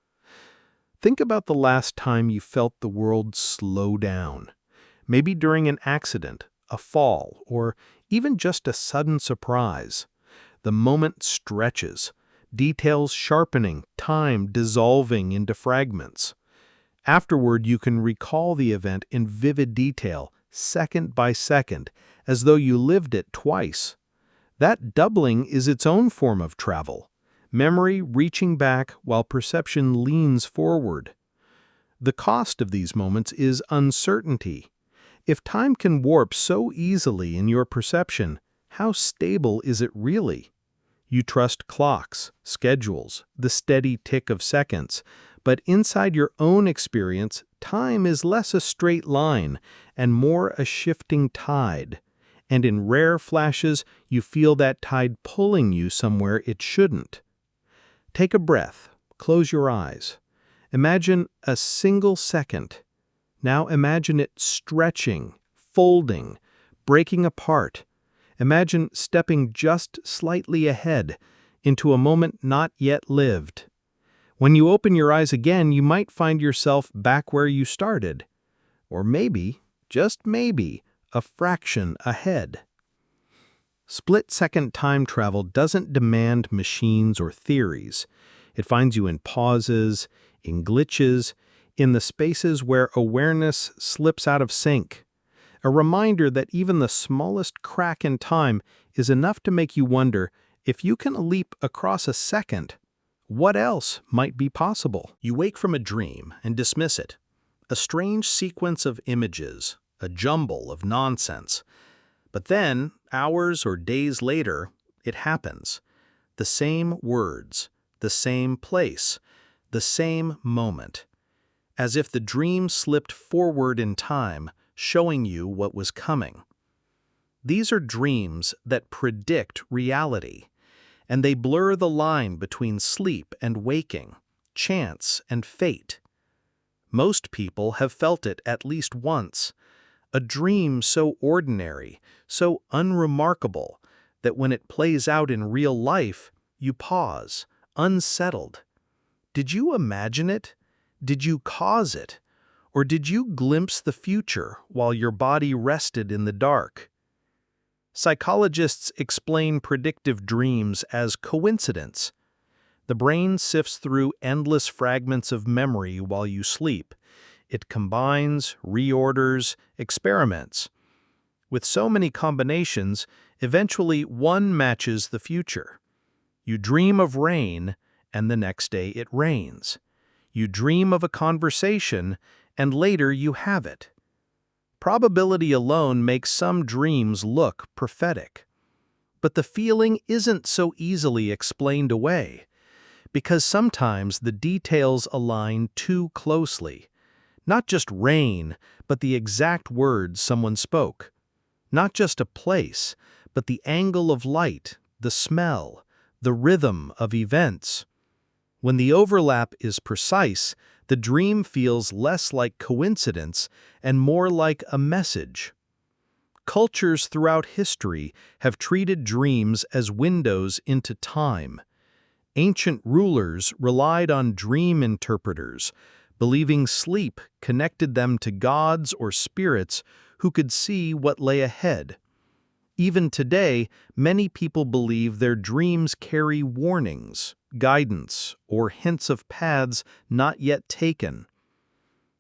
Think about the last time you felt the world slow down. Maybe during an accident, a fall, or even just a sudden surprise. The moment stretches, details sharpening, time dissolving into fragments. Afterward, you can recall the event in vivid detail, second by second, as though you lived it twice. That doubling is its own form of travel. Memory reaching back while perception leans forward. The cost of these moments is uncertainty. If time can warp so easily in your perception, how stable is it really? You trust clocks, schedules, the steady tick of seconds, but inside your own experience, time is less a straight line and more a shifting tide. And in rare flashes, you feel that tide pulling you somewhere it shouldn't. Take a breath. Close your eyes. Imagine a single second. Now imagine it stretching, folding, breaking apart. Imagine stepping just slightly ahead into a moment not yet lived. When you open your eyes again, you might find yourself back where you started. Or maybe, just maybe, a fraction ahead. Split-second time travel doesn't demand machines or theories. It finds you in pauses, in glitches, in the spaces where awareness slips out of sync. A reminder that even the smallest crack in time is enough to make you wonder, if you can leap across a second, what else might be possible? You wake from a dream and dismiss it. A strange sequence of images, a jumble of nonsense. But then, hours or days later, it happens. The same words, the same place, the same moment. As if the dream slipped forward in time, showing you what was coming. These are dreams that predict reality, and they blur the line between sleep and waking, chance and fate. Most people have felt it at least once. A dream so ordinary, so unremarkable, that when it plays out in real life, you pause, unsettled. Did you imagine it? Did you cause it? Or did you glimpse the future while your body rested in the dark? Psychologists explain predictive dreams as coincidence. The brain sifts through endless fragments of memory while you sleep. It combines, reorders, experiments. With so many combinations, eventually one matches the future. You dream of rain, and the next day it rains. You dream of a conversation, and later you have it. Probability alone makes some dreams look prophetic. But the feeling isn't so easily explained away, because sometimes the details align too closely. Not just rain, but the exact words someone spoke. Not just a place, but the angle of light, the smell, the rhythm of events. When the overlap is precise, the dream feels less like coincidence and more like a message. Cultures throughout history have treated dreams as windows into time. Ancient rulers relied on dream interpreters, believing sleep connected them to gods or spirits who could see what lay ahead. Even today, many people believe their dreams carry warnings, guidance, or hints of paths not yet taken.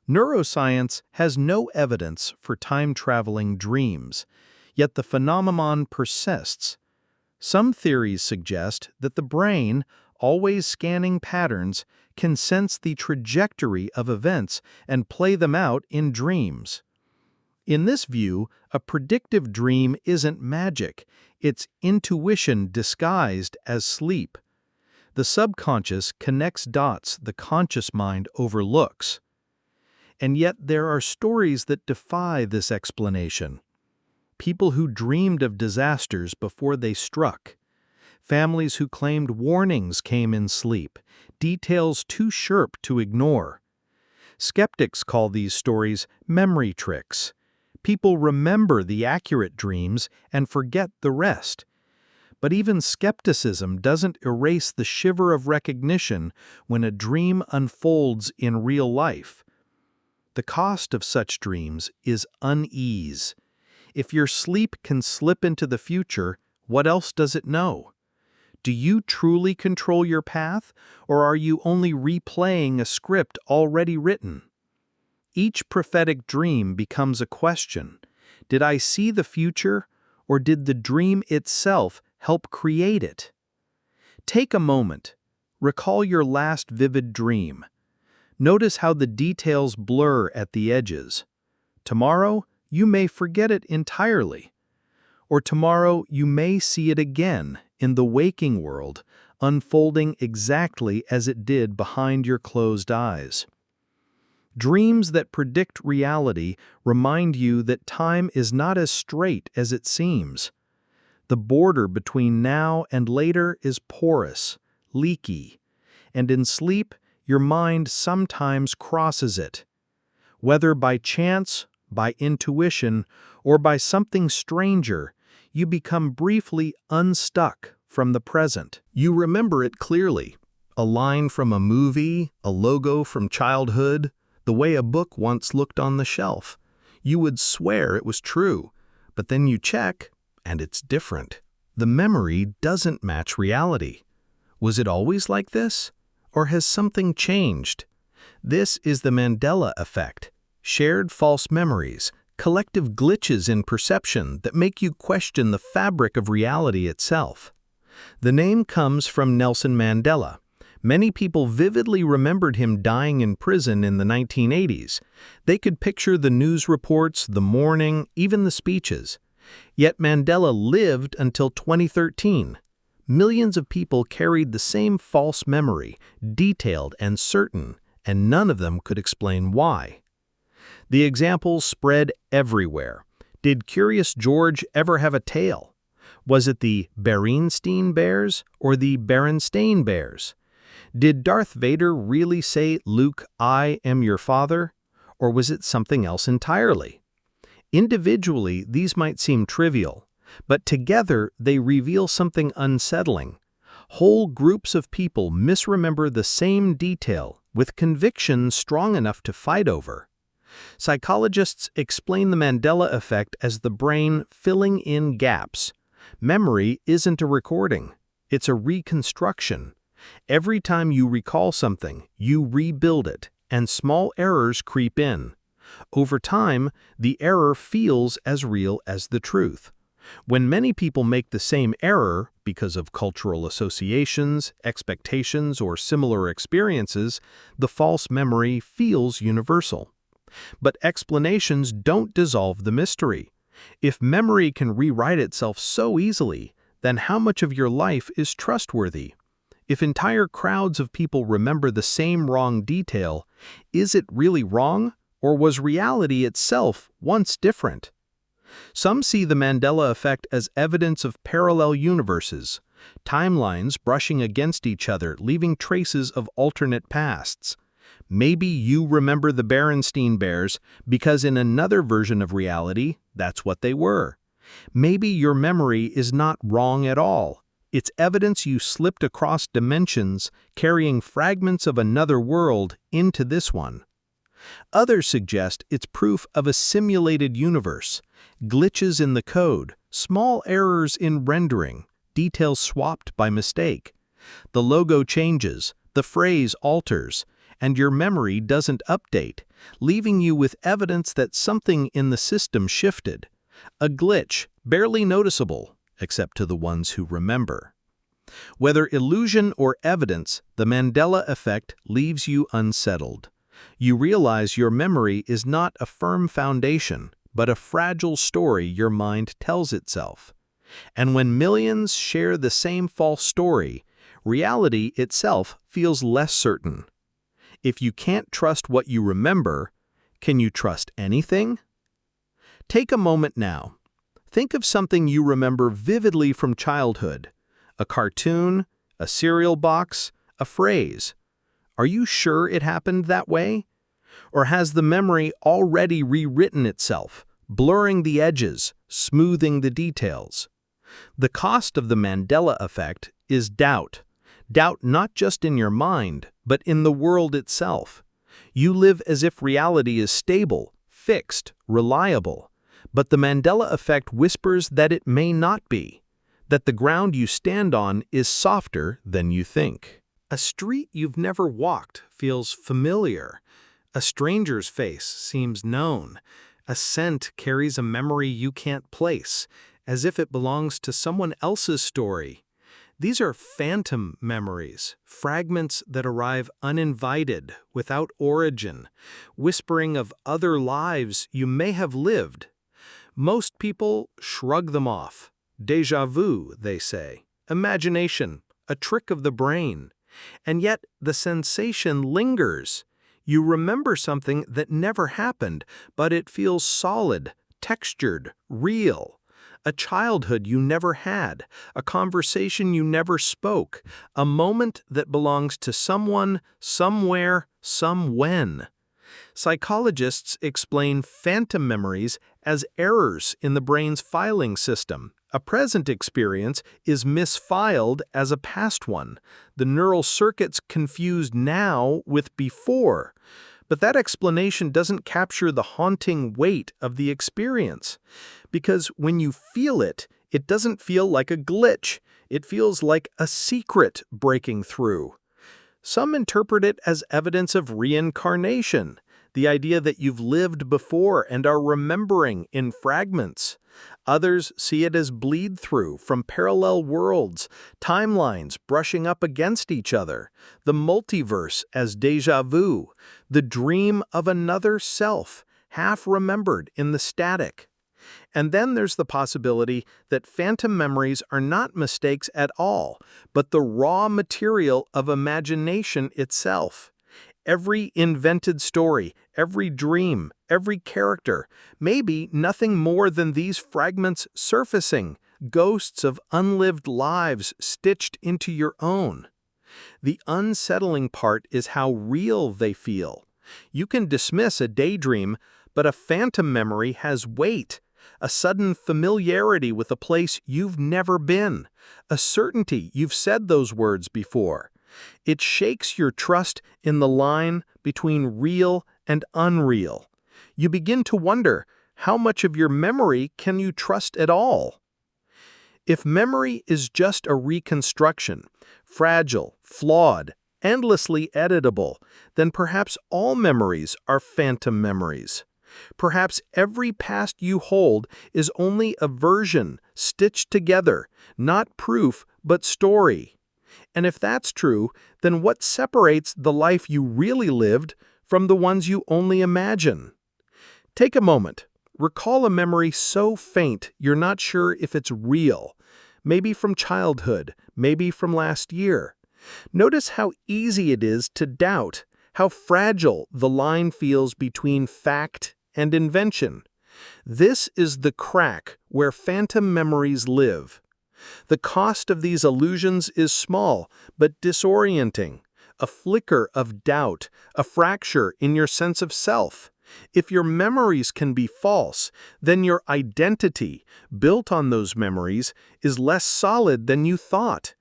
Neuroscience has no evidence for time-traveling dreams, yet the phenomenon persists. Some theories suggest that the brain, always scanning patterns, can sense the trajectory of events and play them out in dreams. In this view, a predictive dream isn't magic, it's intuition disguised as sleep. The subconscious connects dots the conscious mind overlooks. And yet there are stories that defy this explanation. People who dreamed of disasters before they struck. Families who claimed warnings came in sleep, details too sharp to ignore. Skeptics call these stories memory tricks. People remember the accurate dreams and forget the rest. But even skepticism doesn't erase the shiver of recognition when a dream unfolds in real life. The cost of such dreams is unease. If your sleep can slip into the future, what else does it know? Do you truly control your path, or are you only replaying a script already written? Each prophetic dream becomes a question. Did I see the future, or did the dream itself help create it? Take a moment. Recall your last vivid dream. Notice how the details blur at the edges. Tomorrow, you may forget it entirely. Or tomorrow, you may see it again in the waking world, unfolding exactly as it did behind your closed eyes. Dreams that predict reality remind you that time is not as straight as it seems. The border between now and later is porous, leaky, and in sleep, your mind sometimes crosses it. Whether by chance, by intuition, or by something stranger, you become briefly unstuck from the present. You remember it clearly. A line from a movie, a logo from childhood, the way a book once looked on the shelf. You would swear it was true, but then you check, and it's different. The memory doesn't match reality. Was it always like this? Or has something changed? This is the Mandela Effect. Shared false memories, collective glitches in perception that make you question the fabric of reality itself. The name comes from Nelson Mandela. Many people vividly remembered him dying in prison in the 1980s. They could picture the news reports, the mourning, even the speeches. Yet Mandela lived until 2013. Millions of people carried the same false memory, detailed and certain, and none of them could explain why. The examples spread everywhere. Did Curious George ever have a tail? Was it the Berenstein Bears or the Berenstain Bears? Did Darth Vader really say, "Luke, I am your father"? Or was it something else entirely? Individually, these might seem trivial, but together they reveal something unsettling. Whole groups of people misremember the same detail with conviction strong enough to fight over. Psychologists explain the Mandela Effect as the brain filling in gaps. Memory isn't a recording, it's a reconstruction. Every time you recall something, you rebuild it, and small errors creep in. Over time, the error feels as real as the truth. When many people make the same error because of cultural associations, expectations, or similar experiences, the false memory feels universal. But explanations don't dissolve the mystery. If memory can rewrite itself so easily, then how much of your life is trustworthy? If entire crowds of people remember the same wrong detail, is it really wrong, or was reality itself once different? Some see the Mandela Effect as evidence of parallel universes, timelines brushing against each other, leaving traces of alternate pasts. Maybe you remember the Berenstain Bears because in another version of reality, that's what they were. Maybe your memory is not wrong at all. It's evidence you slipped across dimensions, carrying fragments of another world into this one. Others suggest it's proof of a simulated universe, glitches in the code, small errors in rendering, details swapped by mistake. The logo changes, the phrase alters, and your memory doesn't update, leaving you with evidence that something in the system shifted. A glitch, barely noticeable, except to the ones who remember. Whether illusion or evidence, the Mandela Effect leaves you unsettled. You realize your memory is not a firm foundation, but a fragile story your mind tells itself. And when millions share the same false story, reality itself feels less certain. If you can't trust what you remember, can you trust anything? Take a moment now. Think of something you remember vividly from childhood. A cartoon, a cereal box, a phrase. Are you sure it happened that way? Or has the memory already rewritten itself, blurring the edges, smoothing the details? The cost of the Mandela Effect is doubt. Doubt not just in your mind, but in the world itself. You live as if reality is stable, fixed, reliable. But the Mandela Effect whispers that it may not be, that the ground you stand on is softer than you think. A street you've never walked feels familiar. A stranger's face seems known. A scent carries a memory you can't place, as if it belongs to someone else's story. These are phantom memories, fragments that arrive uninvited, without origin, whispering of other lives you may have lived. Most people shrug them off. Deja vu, they say. Imagination, a trick of the brain. And yet the sensation lingers. You remember something that never happened, but it feels solid, textured, real. A childhood you never had, a conversation you never spoke, a moment that belongs to someone, somewhere, somewhen. Psychologists explain phantom memories as errors in the brain's filing system. A present experience is misfiled as a past one, the neural circuits confused now with before. But that explanation doesn't capture the haunting weight of the experience. Because when you feel it, it doesn't feel like a glitch. It feels like a secret breaking through. Some interpret it as evidence of reincarnation, the idea that you've lived before and are remembering in fragments. Others see it as bleed-through from parallel worlds, timelines brushing up against each other, the multiverse as déjà vu, the dream of another self, half remembered in the static. And then there's the possibility that phantom memories are not mistakes at all, but the raw material of imagination itself. Every invented story, every dream, every character, maybe nothing more than these fragments surfacing, ghosts of unlived lives stitched into your own. The unsettling part is how real they feel. You can dismiss a daydream, but a phantom memory has weight, a sudden familiarity with a place you've never been, a certainty you've said those words before. It shakes your trust in the line between real and unreal. You begin to wonder, how much of your memory can you trust at all? If memory is just a reconstruction, fragile, flawed, endlessly editable, then perhaps all memories are phantom memories. Perhaps every past you hold is only a version stitched together, not proof but story. And if that's true, then what separates the life you really lived from the ones you only imagine? Take a moment. Recall a memory so faint you're not sure if it's real. Maybe from childhood, maybe from last year. Notice how easy it is to doubt, how fragile the line feels between fact and invention. This is the crack where phantom memories live. The cost of these illusions is small, but disorienting. A flicker of doubt, a fracture in your sense of self. If your memories can be false, then your identity, built on those memories, is less solid than you thought.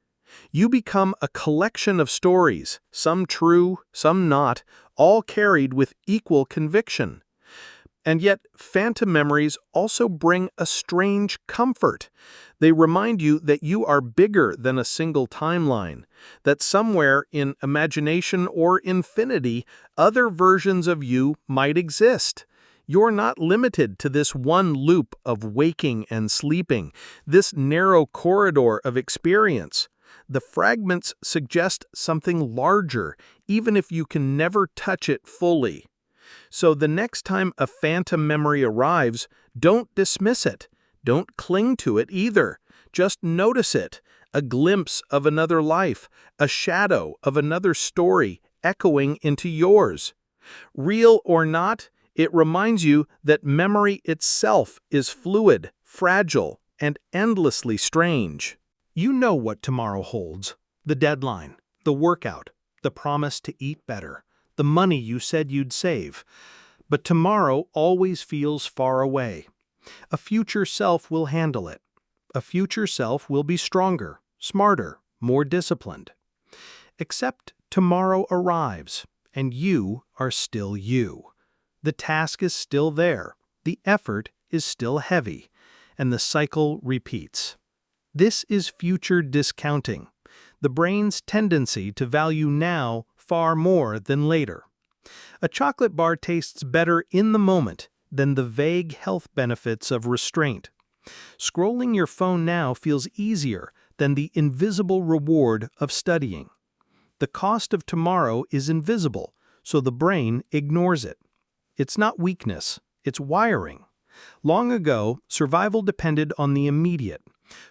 You become a collection of stories, some true, some not, all carried with equal conviction. And yet, phantom memories also bring a strange comfort. They remind you that you are bigger than a single timeline, that somewhere in imagination or infinity, other versions of you might exist. You're not limited to this one loop of waking and sleeping, this narrow corridor of experience. The fragments suggest something larger, even if you can never touch it fully. So the next time a phantom memory arrives, don't dismiss it. Don't cling to it either. Just notice it, a glimpse of another life, a shadow of another story echoing into yours. Real or not, it reminds you that memory itself is fluid, fragile, and endlessly strange. You know what tomorrow holds: the deadline, the workout, the promise to eat better, the money you said you'd save. But tomorrow always feels far away. A future self will handle it. A future self will be stronger, smarter, more disciplined. Except tomorrow arrives, and you are still you. The task is still there, the effort is still heavy, and the cycle repeats. This is future discounting, the brain's tendency to value now far more than later. A chocolate bar tastes better in the moment than the vague health benefits of restraint. Scrolling your phone now feels easier than the invisible reward of studying. The cost of tomorrow is invisible, so the brain ignores it. It's not weakness, it's wiring. Long ago, survival depended on the immediate.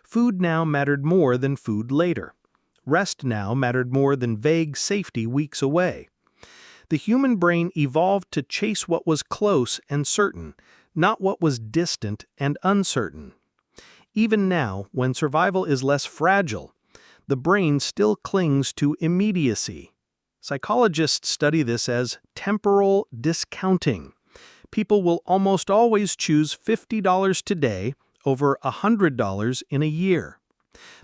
Food now mattered more than food later. Rest now mattered more than vague safety weeks away. The human brain evolved to chase what was close and certain, not what was distant and uncertain. Even now, when survival is less fragile, the brain still clings to immediacy. Psychologists study this as temporal discounting. People will almost always choose $50 today over $100 in a year.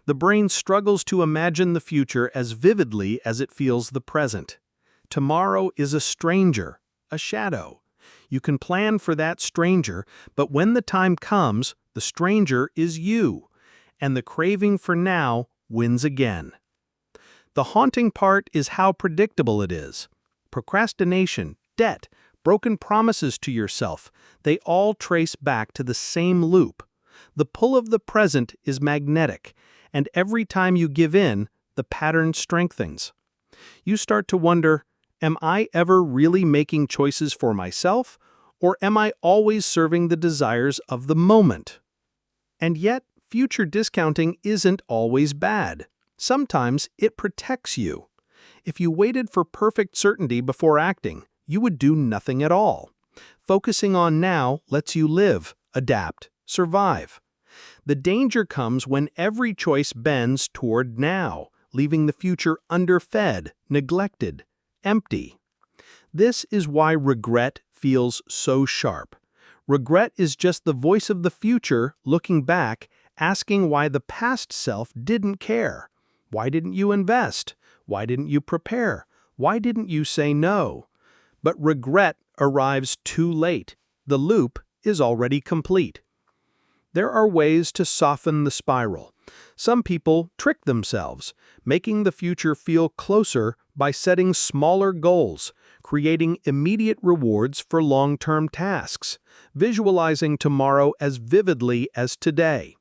The brain struggles to imagine the future as vividly as it feels the present. Tomorrow is a stranger, a shadow. You can plan for that stranger, but when the time comes, the stranger is you, and the craving for now wins again. The haunting part is how predictable it is. Procrastination, debt, broken promises to yourself, they all trace back to the same loop. The pull of the present is magnetic, and every time you give in, the pattern strengthens. You start to wonder, am I ever really making choices for myself, or am I always serving the desires of the moment? And yet, future discounting isn't always bad. Sometimes it protects you. If you waited for perfect certainty before acting, you would do nothing at all. Focusing on now lets you live, adapt, survive. The danger comes when every choice bends toward now, leaving the future underfed, neglected, empty. This is why regret feels so sharp. Regret is just the voice of the future looking back, asking why the past self didn't care. Why didn't you invest? Why didn't you prepare? Why didn't you say no? But regret arrives too late. the loop is already complete. There are ways to soften the spiral. Some people trick themselves, making the future feel closer by setting smaller goals, creating immediate rewards for long-term tasks, visualizing tomorrow as vividly as today.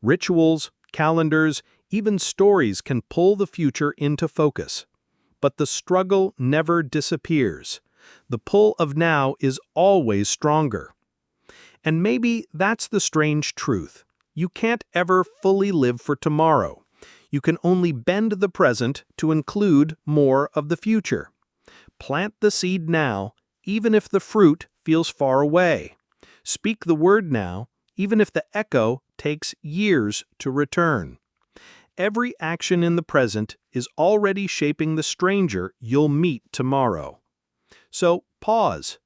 Rituals, calendars, even stories can pull the future into focus. But the struggle never disappears. The pull of now is always stronger. And maybe that's the strange truth. You can't ever fully live for tomorrow. You can only bend the present to include more of the future. Plant the seed now, even if the fruit feels far away. Speak the word now, even if the echo takes years to return. Every action in the present is already shaping the stranger you'll meet tomorrow. So pause.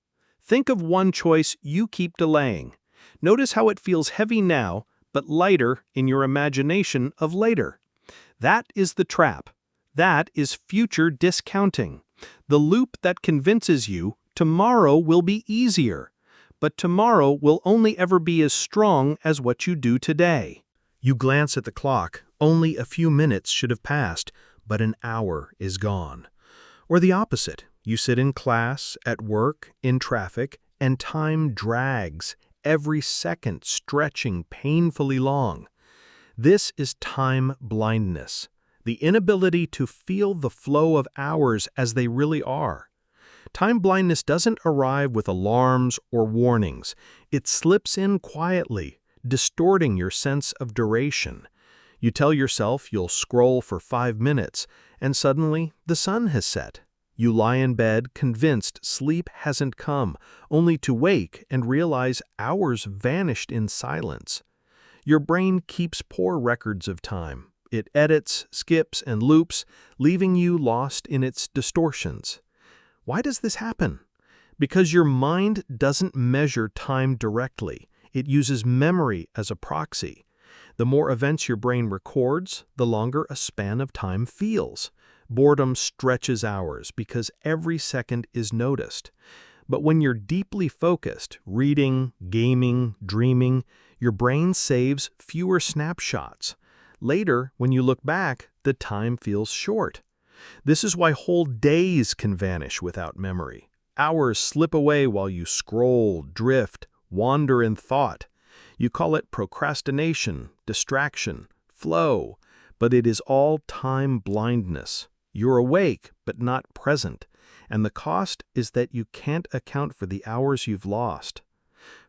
Think of one choice you keep delaying. Notice how it feels heavy now, but lighter in your imagination of later. That is the trap. That is future discounting. The loop that convinces you tomorrow will be easier. But tomorrow will only ever be as strong as what you do today. You glance at the clock. Only a few minutes should have passed, but an hour is gone. Or the opposite. You sit in class, at work, in traffic, and time drags, every second stretching painfully long. This is time blindness, the inability to feel the flow of hours as they really are. Time blindness doesn't arrive with alarms or warnings. It slips in quietly, distorting your sense of duration. You tell yourself you'll scroll for 5 minutes, and suddenly the sun has set. You lie in bed convinced sleep hasn't come, only to wake and realize hours vanished in silence. Your brain keeps poor records of time. It edits, skips, and loops, leaving you lost in its distortions. Why does this happen? Because your mind doesn't measure time directly. It uses memory as a proxy. The more events your brain records, the longer a span of time feels. Boredom stretches hours because every second is noticed. But when you're deeply focused, reading, gaming, dreaming, your brain saves fewer snapshots. Later, when you look back, the time feels short. This is why whole days can vanish without memory. Hours slip away while you scroll, drift, wander in thought. You call it procrastination, distraction, flow, but it is all time blindness. You're awake, but not present, and the cost is that you can't account for the hours you've lost.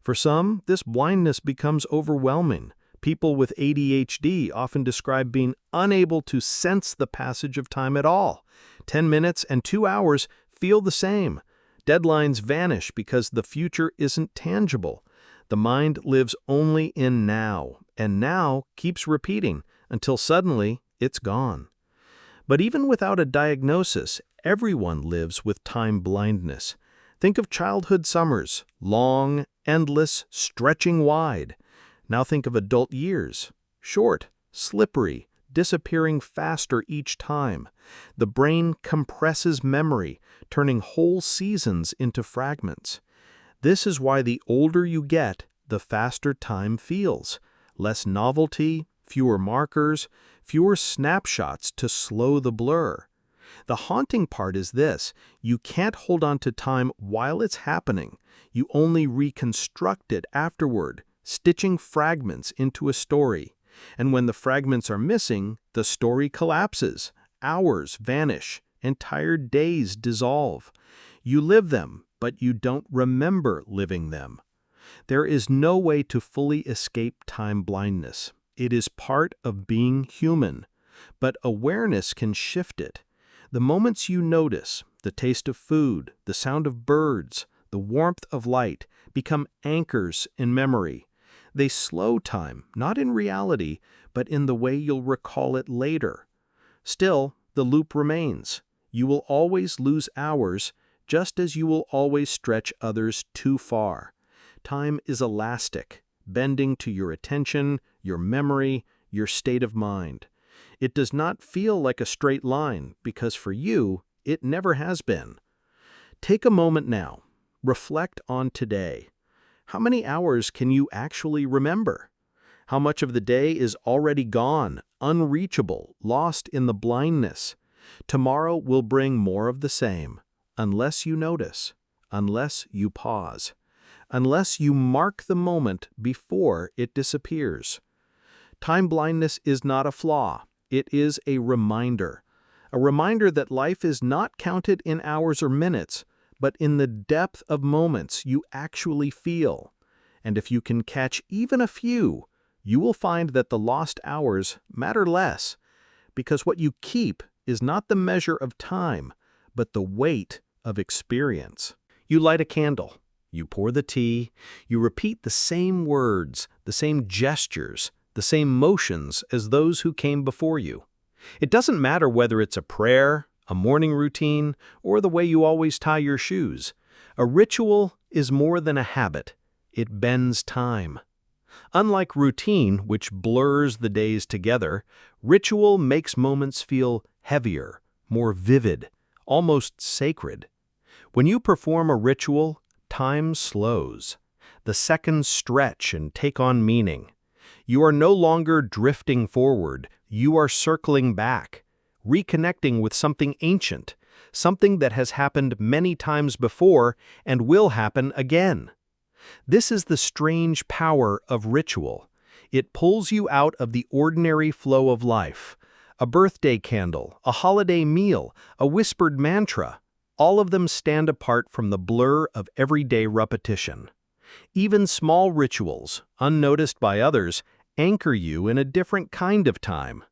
For some, this blindness becomes overwhelming. People with ADHD often describe being unable to sense the passage of time at all. 10 minutes and 2 hours feel the same. Deadlines vanish because the future isn't tangible. The mind lives only in now, and now keeps repeating until suddenly it's gone. But even without a diagnosis, everyone lives with time blindness. Think of childhood summers, long, endless, stretching wide. Now think of adult years, short, slippery, disappearing faster each time. The brain compresses memory, turning whole seasons into fragments. This is why the older you get, the faster time feels. Less novelty, fewer markers, fewer snapshots to slow the blur. The haunting part is this: you can't hold on to time while it's happening. You only reconstruct it afterward, stitching fragments into a story. And when the fragments are missing, the story collapses. Hours vanish. Entire days dissolve. You live them, but you don't remember living them. There is no way to fully escape time blindness. It is part of being human, but awareness can shift it. The moments you notice, the taste of food, the sound of birds, the warmth of light, become anchors in memory. They slow time, not in reality, but in the way you'll recall it later. Still, the loop remains. You will always lose hours, just as you will always stretch others too far. Time is elastic, bending to your attention, your memory, your state of mind. It does not feel like a straight line because for you, it never has been. Take a moment now. Reflect on today. How many hours can you actually remember? How much of the day is already gone, unreachable, lost in the blindness? Tomorrow will bring more of the same, unless you notice, unless you pause, unless you mark the moment before it disappears. Time blindness is not a flaw, it is a reminder that life is not counted in hours or minutes, but in the depth of moments you actually feel. And if you can catch even a few, you will find that the lost hours matter less, because what you keep is not the measure of time, but the weight of experience. You light a candle, you pour the tea, you repeat the same words, the same gestures, the same motions as those who came before you. It doesn't matter whether it's a prayer, a morning routine, or the way you always tie your shoes. A ritual is more than a habit. It bends time. Unlike routine, which blurs the days together, ritual makes moments feel heavier, more vivid, almost sacred. When you perform a ritual, time slows. The seconds stretch and take on meaning. You are no longer drifting forward, you are circling back, reconnecting with something ancient, something that has happened many times before and will happen again. This is the strange power of ritual. It pulls you out of the ordinary flow of life. A birthday candle, a holiday meal, a whispered mantra, all of them stand apart from the blur of everyday repetition. Even small rituals, unnoticed by others, anchor you in a different kind of time.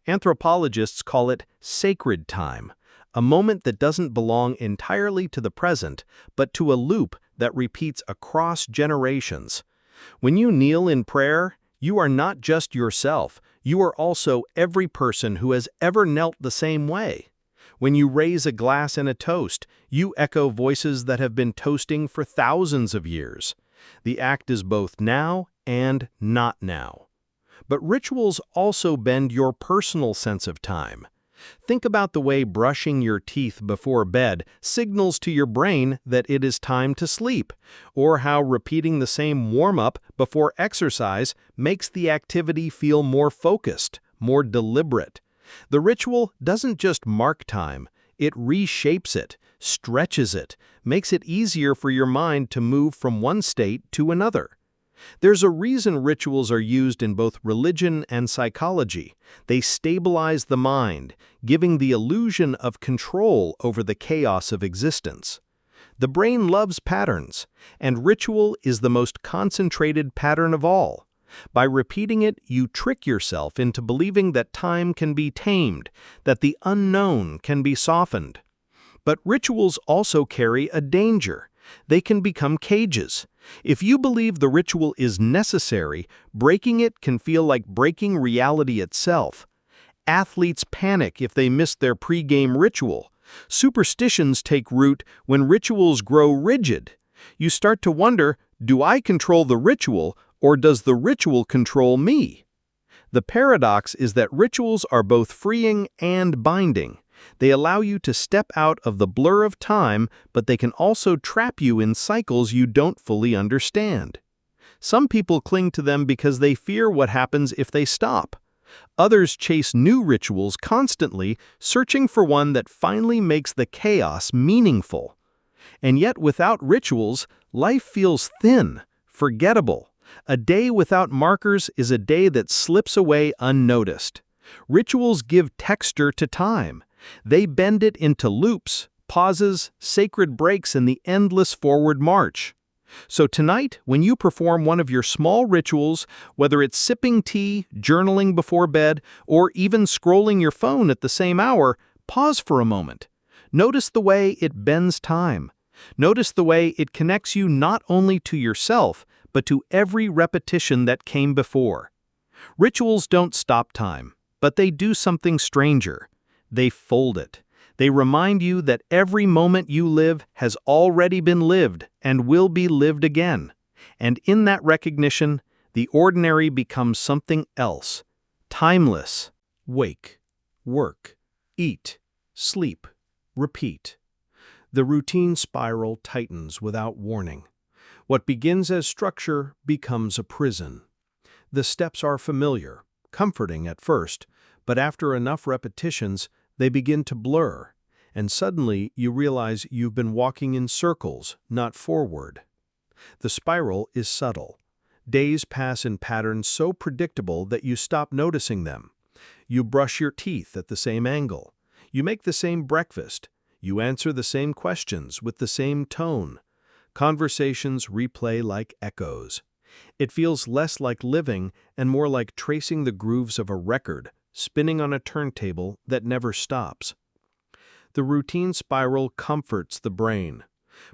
Anthropologists call it sacred time, a moment that doesn't belong entirely to the present, but to a loop that repeats across generations. When you kneel in prayer, you are not just yourself, you are also every person who has ever knelt the same way. When you raise a glass in a toast, you echo voices that have been toasting for thousands of years. The act is both now and not now. But rituals also bend your personal sense of time. Think about the way brushing your teeth before bed signals to your brain that it is time to sleep, or how repeating the same warm-up before exercise makes the activity feel more focused, more deliberate. The ritual doesn't just mark time, it reshapes it, stretches it, makes it easier for your mind to move from one state to another. There's a reason rituals are used in both religion and psychology. They stabilize the mind, giving the illusion of control over the chaos of existence. The brain loves patterns, and ritual is the most concentrated pattern of all. By repeating it, you trick yourself into believing that time can be tamed, that the unknown can be softened. But rituals also carry a danger. They can become cages. If you believe the ritual is necessary, breaking it can feel like breaking reality itself. Athletes panic if they miss their pre-game ritual. Superstitions take root when rituals grow rigid. You start to wonder, do I control the ritual, or does the ritual control me? The paradox is that rituals are both freeing and binding. They allow you to step out of the blur of time, but they can also trap you in cycles you don't fully understand. Some people cling to them because they fear what happens if they stop. Others chase new rituals constantly, searching for one that finally makes the chaos meaningful. And yet, without rituals, life feels thin, forgettable. A day without markers is a day that slips away unnoticed. Rituals give texture to time. They bend it into loops, pauses, sacred breaks in the endless forward march. So tonight, when you perform one of your small rituals, whether it's sipping tea, journaling before bed, or even scrolling your phone at the same hour, pause for a moment. Notice the way it bends time. Notice the way it connects you not only to yourself, but to every repetition that came before. Rituals don't stop time, but they do something stranger. They fold it. They remind you that every moment you live has already been lived and will be lived again. And in that recognition, the ordinary becomes something else, timeless. Wake, work, eat, sleep, repeat. The routine spiral tightens without warning. What begins as structure becomes a prison. The steps are familiar, comforting at first, but after enough repetitions, they begin to blur, and suddenly you realize you've been walking in circles, not forward. The spiral is subtle. Days pass in patterns so predictable that you stop noticing them. You brush your teeth at the same angle. You make the same breakfast. You answer the same questions with the same tone. Conversations replay like echoes. It feels less like living and more like tracing the grooves of a record, spinning on a turntable that never stops. The routine spiral comforts the brain.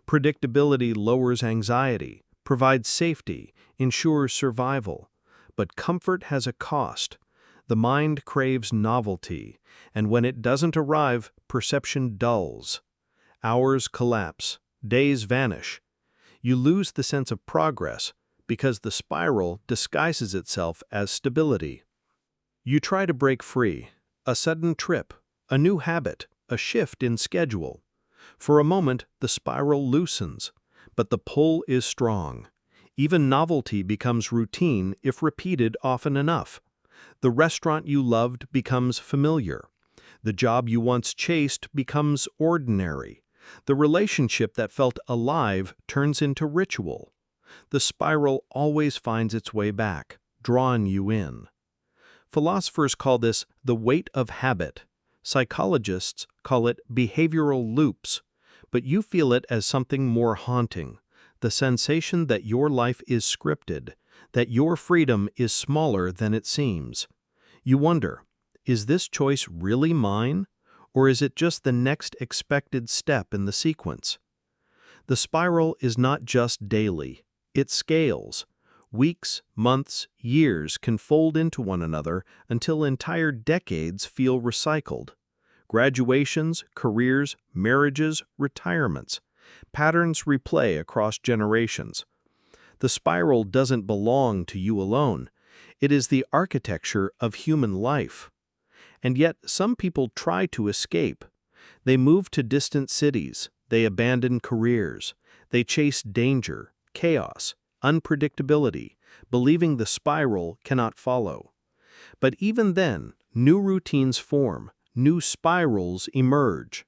Predictability lowers anxiety, provides safety, ensures survival. But comfort has a cost. The mind craves novelty, and when it doesn't arrive, perception dulls. Hours collapse, days vanish. You lose the sense of progress because the spiral disguises itself as stability. You try to break free, a sudden trip, a new habit, a shift in schedule. For a moment, the spiral loosens, but the pull is strong. Even novelty becomes routine if repeated often enough. The restaurant you loved becomes familiar. The job you once chased becomes ordinary. The relationship that felt alive turns into ritual. The spiral always finds its way back, drawing you in. Philosophers call this the weight of habit. Psychologists call it behavioral loops, but you feel it as something more haunting, the sensation that your life is scripted, that your freedom is smaller than it seems. You wonder, is this choice really mine, or is it just the next expected step in the sequence? The spiral is not just daily, it scales. Weeks, months, years can fold into one another until entire decades feel recycled. Graduations, careers, marriages, retirements. Patterns replay across generations. The spiral doesn't belong to you alone. It is the architecture of human life. And yet some people try to escape. They move to distant cities. They abandon careers. They chase danger, chaos, unpredictability, believing the spiral cannot follow. But even then, new routines form, new spirals emerge.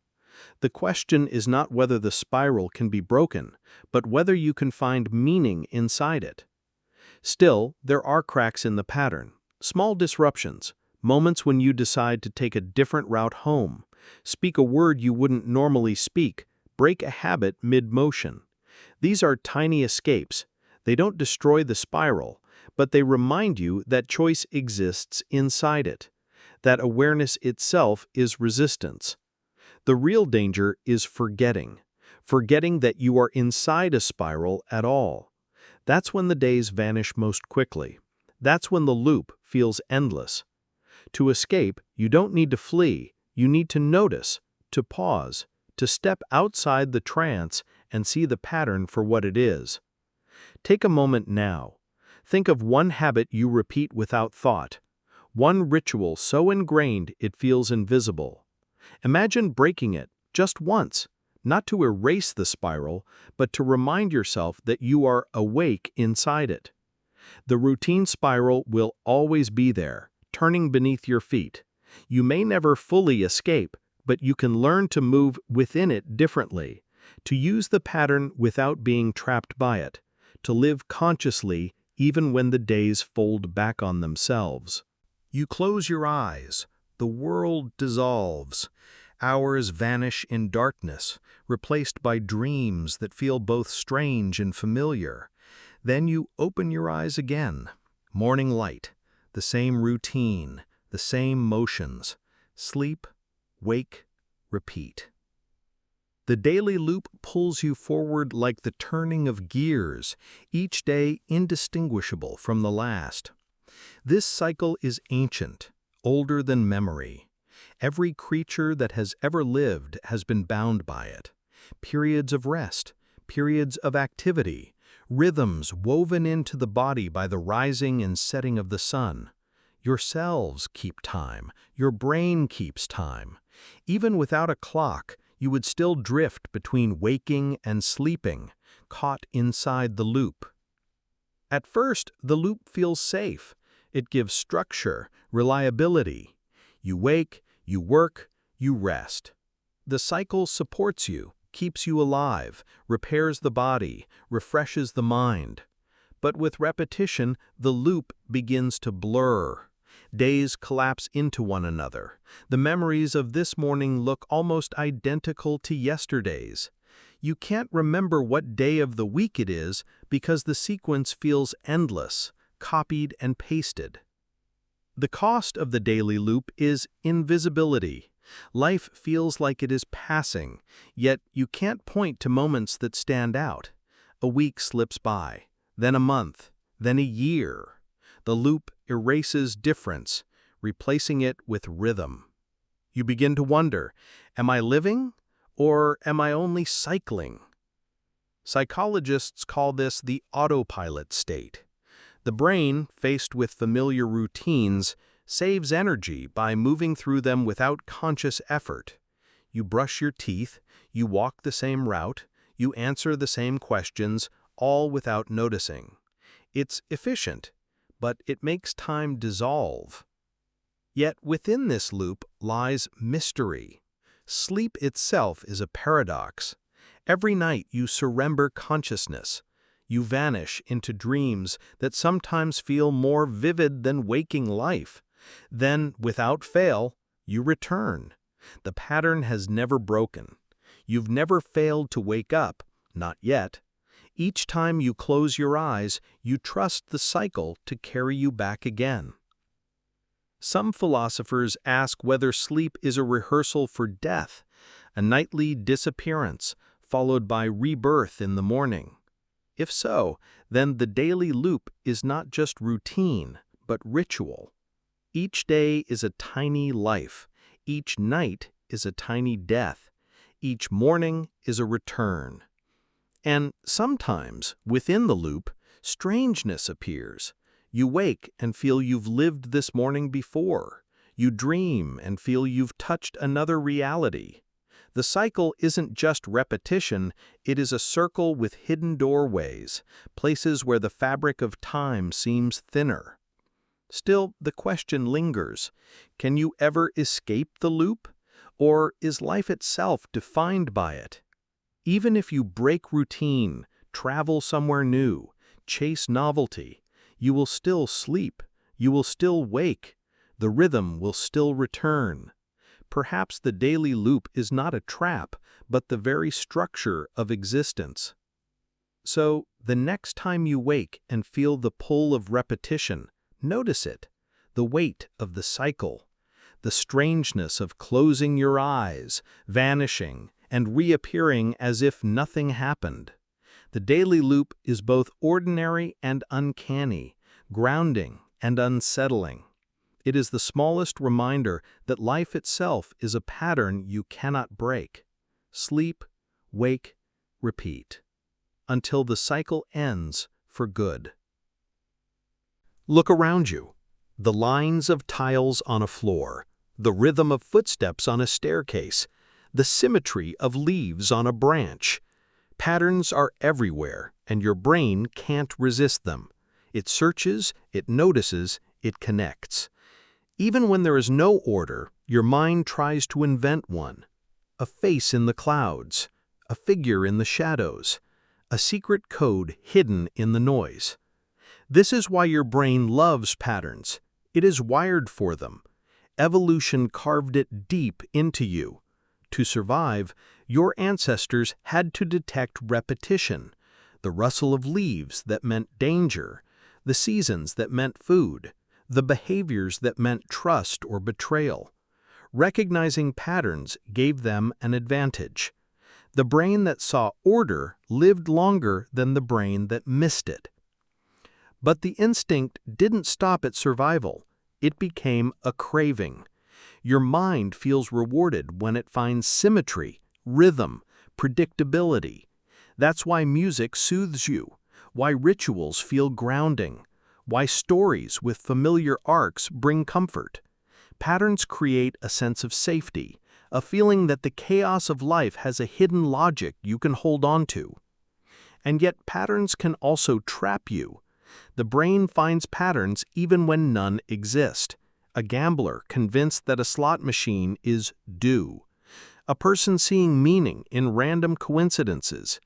The question is not whether the spiral can be broken, but whether you can find meaning inside it. Still, there are cracks in the pattern, small disruptions, moments when you decide to take a different route home, speak a word you wouldn't normally speak, break a habit mid-motion. These are tiny escapes. They don't destroy the spiral, but they remind you that choice exists inside it, that awareness itself is resistance. The real danger is forgetting that you are inside a spiral at all. That's when the days vanish most quickly. That's when the loop feels endless. To escape, you don't need to flee, you need to notice, to pause, to step outside the trance and see the pattern for what it is. Take a moment now. Think of one habit you repeat without thought, one ritual so ingrained it feels invisible. Imagine breaking it, just once, not to erase the spiral, but to remind yourself that you are awake inside it. The routine spiral will always be there, turning beneath your feet. You may never fully escape, but you can learn to move within it differently, to use the pattern without being trapped by it, to live consciously even when the days fold back on themselves. You close your eyes, the world dissolves. Hours vanish in darkness, replaced by dreams that feel both strange and familiar. Then you open your eyes again. Morning light, the same routine, the same motions. Sleep, wake, repeat. The daily loop pulls you forward like the turning of gears, each day indistinguishable from the last. This cycle is ancient, older than memory. Every creature that has ever lived has been bound by it. Periods of rest, periods of activity, rhythms woven into the body by the rising and setting of the sun. Your cells keep time, your brain keeps time. Even without a clock, you would still drift between waking and sleeping, caught inside the loop. At first, the loop feels safe. It gives structure, reliability. You wake, you work, you rest. The cycle supports you, keeps you alive, repairs the body, refreshes the mind. But with repetition, the loop begins to blur. Days collapse into one another. The memories of this morning look almost identical to yesterday's. You can't remember what day of the week it is because the sequence feels endless, copied and pasted. The cost of the daily loop is invisibility. Life feels like it is passing, yet you can't point to moments that stand out. A week slips by, then a month, then a year. The loop erases difference, replacing it with rhythm. You begin to wonder, am I living or am I only cycling? Psychologists call this the autopilot state. The brain, faced with familiar routines, saves energy by moving through them without conscious effort. You brush your teeth, you walk the same route, you answer the same questions, all without noticing. It's efficient, but it makes time dissolve. Yet within this loop lies mystery. Sleep itself is a paradox. Every night you surrender consciousness. You vanish into dreams that sometimes feel more vivid than waking life. Then, without fail, you return. The pattern has never broken. You've never failed to wake up, not yet. Each time you close your eyes, you trust the cycle to carry you back again. Some philosophers ask whether sleep is a rehearsal for death, a nightly disappearance, followed by rebirth in the morning. If so, then the daily loop is not just routine, but ritual. Each day is a tiny life. Each night is a tiny death. Each morning is a return. And sometimes, within the loop, strangeness appears. You wake and feel you've lived this morning before. You dream and feel you've touched another reality. The cycle isn't just repetition, it is a circle with hidden doorways, places where the fabric of time seems thinner. Still, the question lingers. Can you ever escape the loop? Or is life itself defined by it? Even if you break routine, travel somewhere new, chase novelty, you will still sleep, you will still wake, the rhythm will still return. Perhaps the daily loop is not a trap, but the very structure of existence. So, the next time you wake and feel the pull of repetition, notice it, the weight of the cycle, the strangeness of closing your eyes, vanishing, and reappearing as if nothing happened. The daily loop is both ordinary and uncanny, grounding and unsettling. It is the smallest reminder that life itself is a pattern you cannot break. Sleep, wake, repeat, until the cycle ends for good. Look around you. The lines of tiles on a floor, the rhythm of footsteps on a staircase, the symmetry of leaves on a branch. Patterns are everywhere, and your brain can't resist them. It searches, it notices, it connects. Even when there is no order, your mind tries to invent one. A face in the clouds, a figure in the shadows, a secret code hidden in the noise. This is why your brain loves patterns. It is wired for them. Evolution carved it deep into you. To survive, your ancestors had to detect repetition, the rustle of leaves that meant danger, the seasons that meant food, the behaviors that meant trust or betrayal. Recognizing patterns gave them an advantage. The brain that saw order lived longer than the brain that missed it. But the instinct didn't stop at survival. It became a craving. Your mind feels rewarded when it finds symmetry, rhythm, predictability. That's why music soothes you, why rituals feel grounding, why stories with familiar arcs bring comfort. Patterns create a sense of safety, a feeling that the chaos of life has a hidden logic you can hold on to. And yet patterns can also trap you. The brain finds patterns even when none exist. A gambler convinced that a slot machine is due. A person seeing meaning in random coincidences.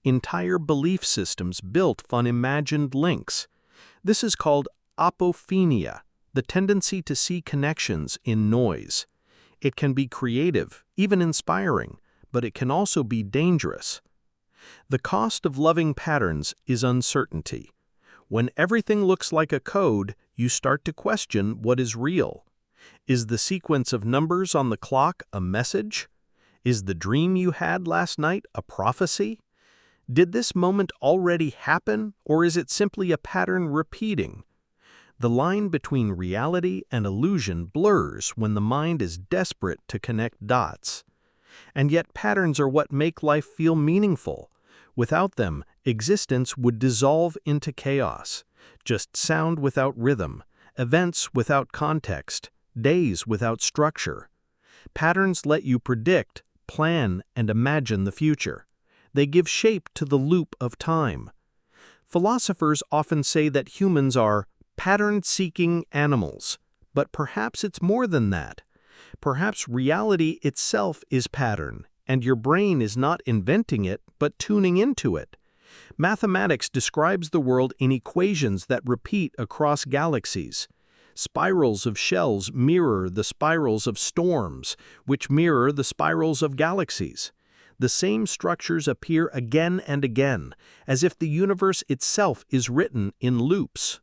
Entire belief systems built on imagined links. This is called apophenia, the tendency to see connections in noise. It can be creative, even inspiring, but it can also be dangerous. The cost of loving patterns is uncertainty. When everything looks like a code, you start to question what is real. Is the sequence of numbers on the clock a message? Is the dream you had last night a prophecy? Did this moment already happen, or is it simply a pattern repeating? The line between reality and illusion blurs when the mind is desperate to connect dots. And yet patterns are what make life feel meaningful. Without them, existence would dissolve into chaos. Just sound without rhythm, events without context, days without structure. Patterns let you predict, plan, and imagine the future. They give shape to the loop of time. Philosophers often say that humans are pattern-seeking animals, but perhaps it's more than that. Perhaps reality itself is pattern, and your brain is not inventing it, but tuning into it. Mathematics describes the world in equations that repeat across galaxies. Spirals of shells mirror the spirals of storms, which mirror the spirals of galaxies. The same structures appear again and again, as if the universe itself is written in loops.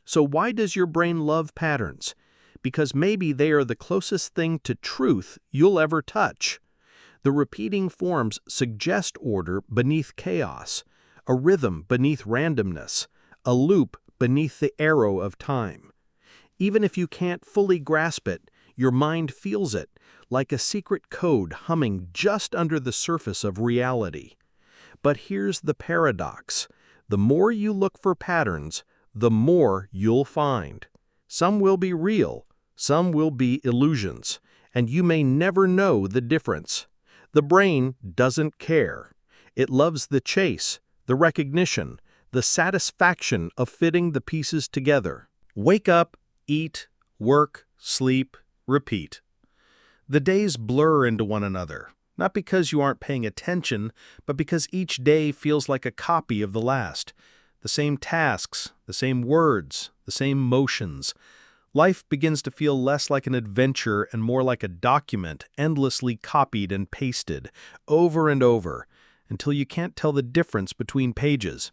So why does your brain love patterns? Because maybe they are the closest thing to truth you'll ever touch. The repeating forms suggest order beneath chaos, a rhythm beneath randomness, a loop beneath the arrow of time. Even if you can't fully grasp it, your mind feels it, like a secret code humming just under the surface of reality. But here's the paradox. The more you look for patterns, the more you'll find. Some will be real, some will be illusions, and you may never know the difference. The brain doesn't care. It loves the chase, the recognition, the satisfaction of fitting the pieces together. Wake up, eat, work, sleep, repeat. The days blur into one another, not because you aren't paying attention, but because each day feels like a copy of the last. The same tasks, the same words, the same motions. Life begins to feel less like an adventure and more like a document, endlessly copied and pasted, over and over, until you can't tell the difference between pages.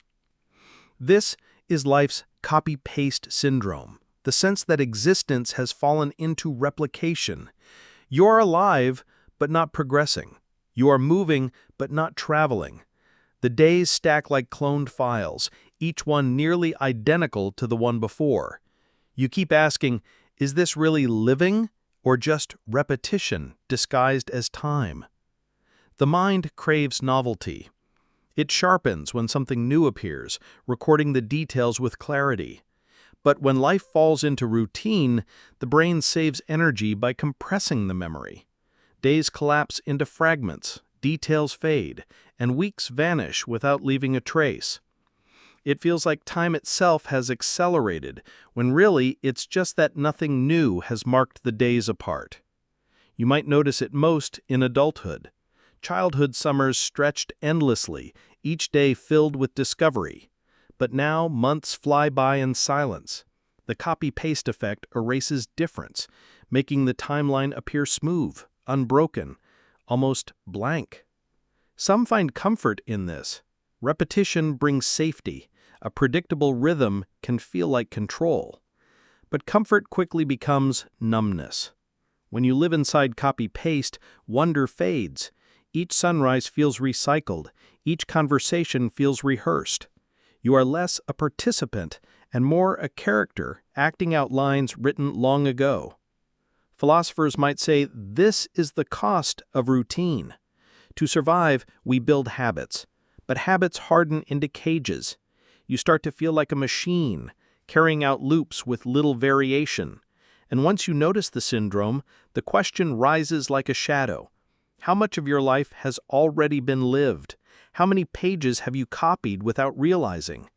This is life's copy-paste syndrome, the sense that existence has fallen into replication. You are alive, but not progressing. You are moving, but not traveling. The days stack like cloned files, each one nearly identical to the one before. You keep asking, is this really living, or just repetition disguised as time? The mind craves novelty. It sharpens when something new appears, recording the details with clarity. But when life falls into routine, the brain saves energy by compressing the memory. Days collapse into fragments, details fade, and weeks vanish without leaving a trace. It feels like time itself has accelerated, when really it's just that nothing new has marked the days apart. You might notice it most in adulthood. Childhood summers stretched endlessly, each day filled with discovery. But now months fly by in silence. The copy-paste effect erases difference, making the timeline appear smooth, unbroken, almost blank. Some find comfort in this. Repetition brings safety. A predictable rhythm can feel like control. But comfort quickly becomes numbness. When you live inside copy-paste, wonder fades. Each sunrise feels recycled. Each conversation feels rehearsed. You are less a participant and more a character acting out lines written long ago. Philosophers might say this is the cost of routine. To survive, we build habits, but habits harden into cages. You start to feel like a machine, carrying out loops with little variation. And once you notice the syndrome, the question rises like a shadow. How much of your life has already been lived? How many pages have you copied without realizing?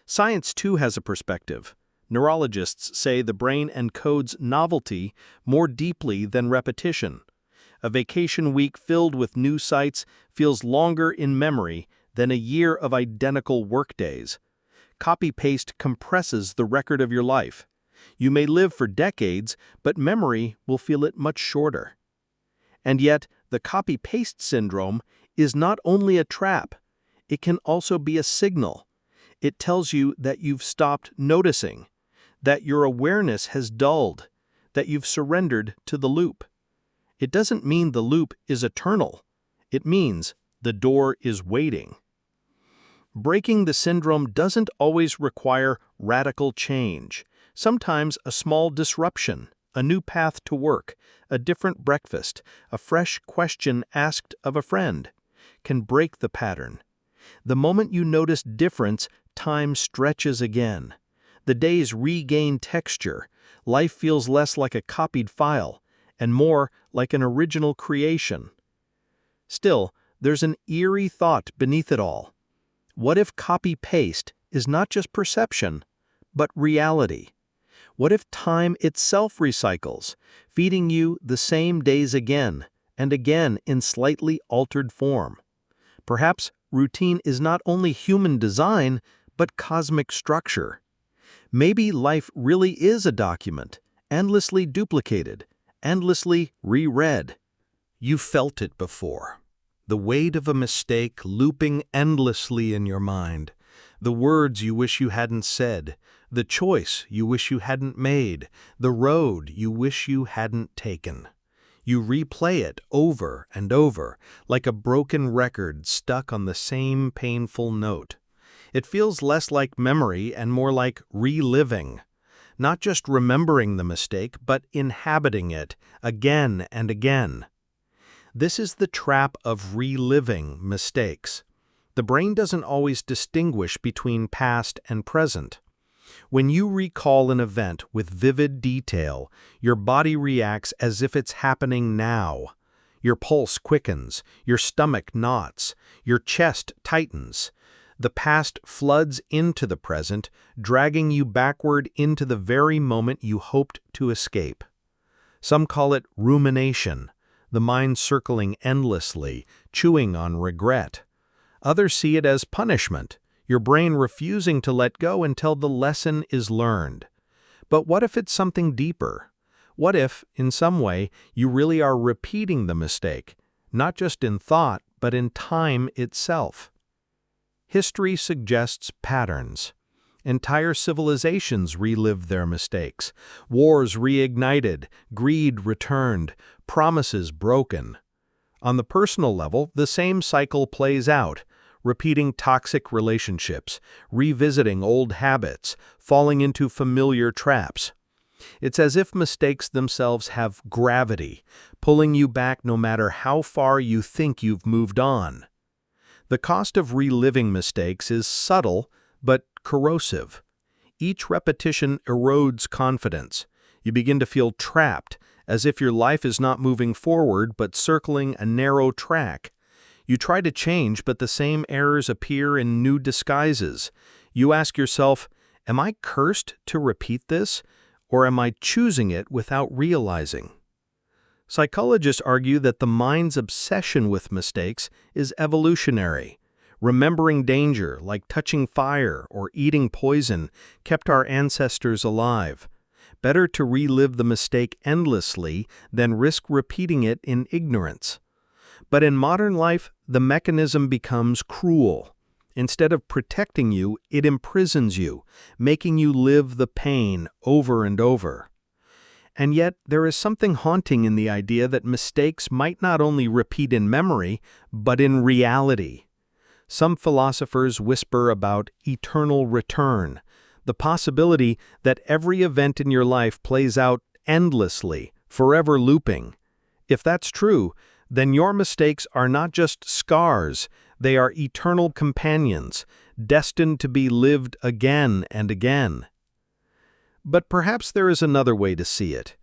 Science too has a perspective. Neurologists say the brain encodes novelty more deeply than repetition. A vacation week filled with new sights feels longer in memory than a year of identical workdays. Copy-paste compresses the record of your life. You may live for decades, but memory will feel it much shorter. And yet, the copy-paste syndrome is not only a trap, it can also be a signal. It tells you that you've stopped noticing, that your awareness has dulled, that you've surrendered to the loop. It doesn't mean the loop is eternal. It means the door is waiting. Breaking the syndrome doesn't always require radical change. Sometimes a small disruption, a new path to work, a different breakfast, a fresh question asked of a friend, can break the pattern. The moment you notice difference, time stretches again. The days regain texture. Life feels less like a copied file and more like an original creation. Still, there's an eerie thought beneath it all. What if copy-paste is not just perception, but reality? What if time itself recycles, feeding you the same days again and again in slightly altered form? Perhaps routine is not only human design, but cosmic structure. Maybe life really is a document, endlessly duplicated, endlessly reread. You felt it before. The weight of a mistake looping endlessly in your mind. The words you wish you hadn't said. The choice you wish you hadn't made. The road you wish you hadn't taken. You replay it over and over, like a broken record stuck on the same painful note. It feels less like memory and more like reliving. Not just remembering the mistake, but inhabiting it again and again. This is the trap of reliving mistakes. The brain doesn't always distinguish between past and present. When you recall an event with vivid detail, your body reacts as if it's happening now. Your pulse quickens, your stomach knots, your chest tightens. The past floods into the present, dragging you backward into the very moment you hoped to escape. Some call it rumination, the mind circling endlessly, chewing on regret. Others see it as punishment, your brain refusing to let go until the lesson is learned. But what if it's something deeper? What if, in some way, you really are repeating the mistake, not just in thought, but in time itself? History suggests patterns. Entire civilizations relived their mistakes. Wars reignited, greed returned, promises broken. On the personal level, the same cycle plays out, repeating toxic relationships, revisiting old habits, falling into familiar traps. It's as if mistakes themselves have gravity, pulling you back no matter how far you think you've moved on. The cost of reliving mistakes is subtle, but corrosive. Each repetition erodes confidence. You begin to feel trapped, as if your life is not moving forward but circling a narrow track. You try to change, but the same errors appear in new disguises. You ask yourself, am I cursed to repeat this, or am I choosing it without realizing? Psychologists argue that the mind's obsession with mistakes is evolutionary. Remembering danger, like touching fire or eating poison, kept our ancestors alive. Better to relive the mistake endlessly than risk repeating it in ignorance. But in modern life, the mechanism becomes cruel. Instead of protecting you, it imprisons you, making you live the pain over and over. And yet, there is something haunting in the idea that mistakes might not only repeat in memory, but in reality. Some philosophers whisper about eternal return, the possibility that every event in your life plays out endlessly, forever looping. If that's true, then your mistakes are not just scars, they are eternal companions, destined to be lived again and again. But perhaps there is another way to see it.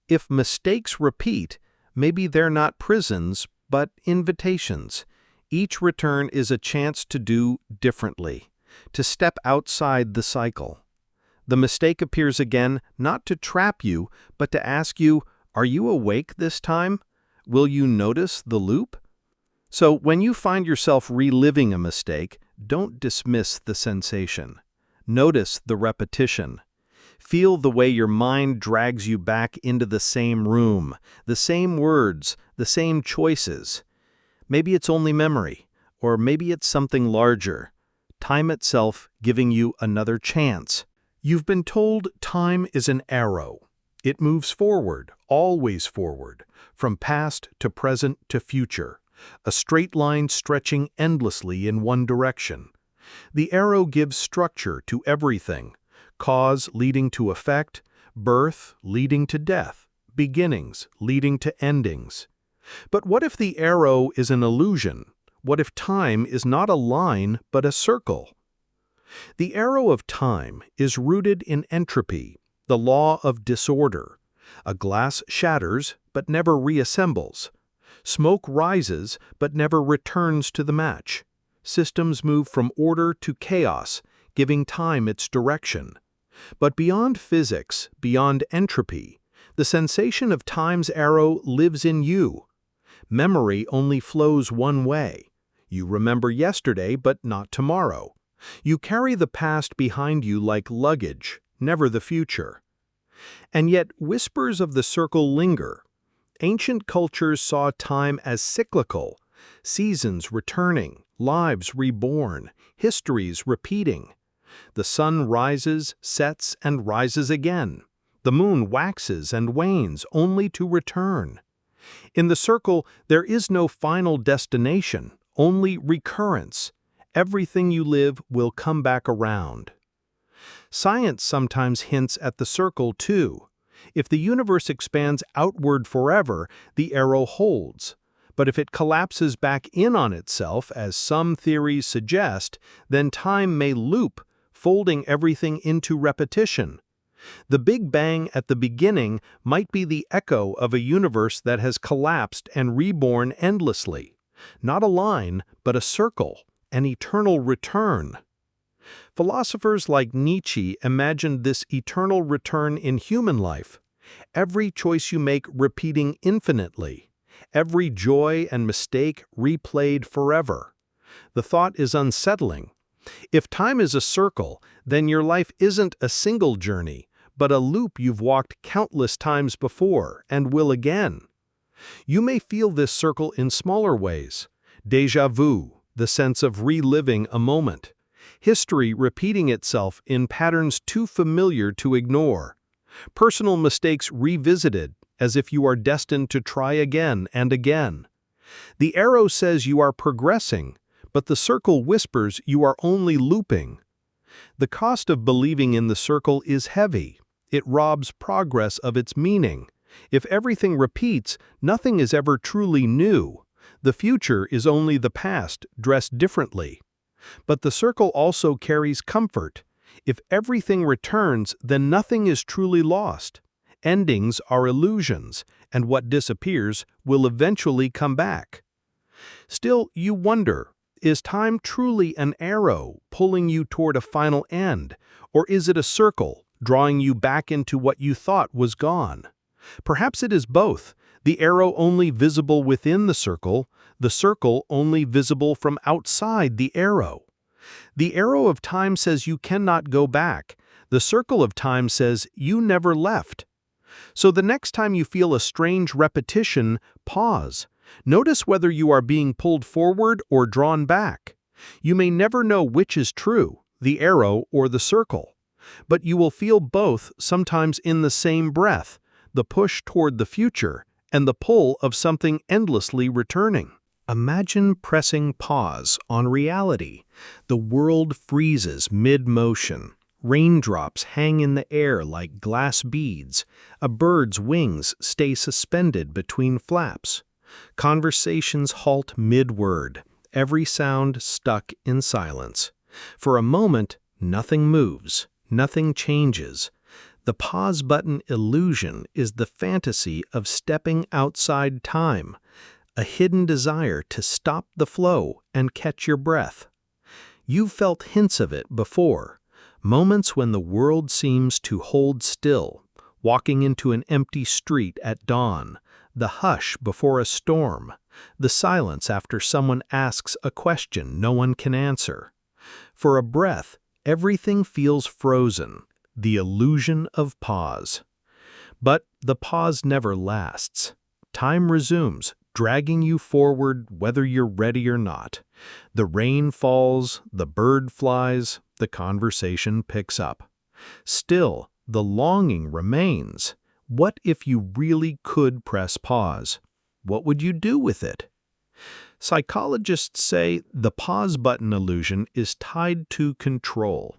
If mistakes repeat, maybe they're not prisons, but invitations. Each return is a chance to do differently, to step outside the cycle. The mistake appears again not to trap you, but to ask you, are you awake this time? Will you notice the loop? So when you find yourself reliving a mistake, don't dismiss the sensation. Notice the repetition. Feel the way your mind drags you back into the same room, the same words, the same choices. Maybe it's only memory, or maybe it's something larger. Time itself giving you another chance. You've been told time is an arrow. It moves forward, always forward, from past to present to future, a straight line stretching endlessly in one direction. The arrow gives structure to everything, cause leading to effect, birth leading to death, beginnings leading to endings. But what if the arrow is an illusion? What if time is not a line but a circle? The arrow of time is rooted in entropy, the law of disorder. A glass shatters but never reassembles. Smoke rises but never returns to the match. Systems move from order to chaos, giving time its direction. But beyond physics, beyond entropy, the sensation of time's arrow lives in you. Memory only flows one way. You remember yesterday, but not tomorrow. You carry the past behind you like luggage, never the future. And yet whispers of the circle linger. Ancient cultures saw time as cyclical, seasons returning, lives reborn, histories repeating. The sun rises, sets, and rises again. The moon waxes and wanes only to return. In the circle, there is no final destination, only recurrence. Everything you live will come back around. Science sometimes hints at the circle, too. If the universe expands outward forever, the arrow holds. But if it collapses back in on itself, as some theories suggest, then time may loop, folding everything into repetition. The Big Bang at the beginning might be the echo of a universe that has collapsed and reborn endlessly. Not a line, but a circle, an eternal return. Philosophers like Nietzsche imagined this eternal return in human life. Every choice you make repeating infinitely. Every joy and mistake replayed forever. The thought is unsettling. If time is a circle, then your life isn't a single journey, but a loop you've walked countless times before and will again. You may feel this circle in smaller ways. Deja vu, the sense of reliving a moment. History repeating itself in patterns too familiar to ignore. Personal mistakes revisited, as if you are destined to try again and again. The arrow says you are progressing, but the circle whispers you are only looping. The cost of believing in the circle is heavy. It robs progress of its meaning. If everything repeats, nothing is ever truly new. The future is only the past, dressed differently. But the circle also carries comfort. If everything returns, then nothing is truly lost. Endings are illusions, and what disappears will eventually come back. Still, you wonder, is time truly an arrow pulling you toward a final end, or is it a circle drawing you back into what you thought was gone? Perhaps it is both, the arrow only visible within the circle only visible from outside the arrow. The arrow of time says you cannot go back. The circle of time says you never left. So the next time you feel a strange repetition, pause. Notice whether you are being pulled forward or drawn back. You may never know which is true, the arrow or the circle. But you will feel both sometimes in the same breath, the push toward the future and the pull of something endlessly returning. Imagine pressing pause on reality. The world freezes mid-motion. Raindrops hang in the air like glass beads. A bird's wings stay suspended between flaps. Conversations halt mid-word, every sound stuck in silence. For a moment, nothing moves, nothing changes. The pause button illusion is the fantasy of stepping outside time, a hidden desire to stop the flow and catch your breath. You've felt hints of it before, moments when the world seems to hold still, walking into an empty street at dawn, the hush before a storm, the silence after someone asks a question no one can answer. For a breath, everything feels frozen, the illusion of pause. But the pause never lasts. Time resumes, dragging you forward whether you're ready or not. The rain falls, the bird flies, the conversation picks up. Still, the longing remains. What if you really could press pause? What would you do with it? Psychologists say the pause button illusion is tied to control.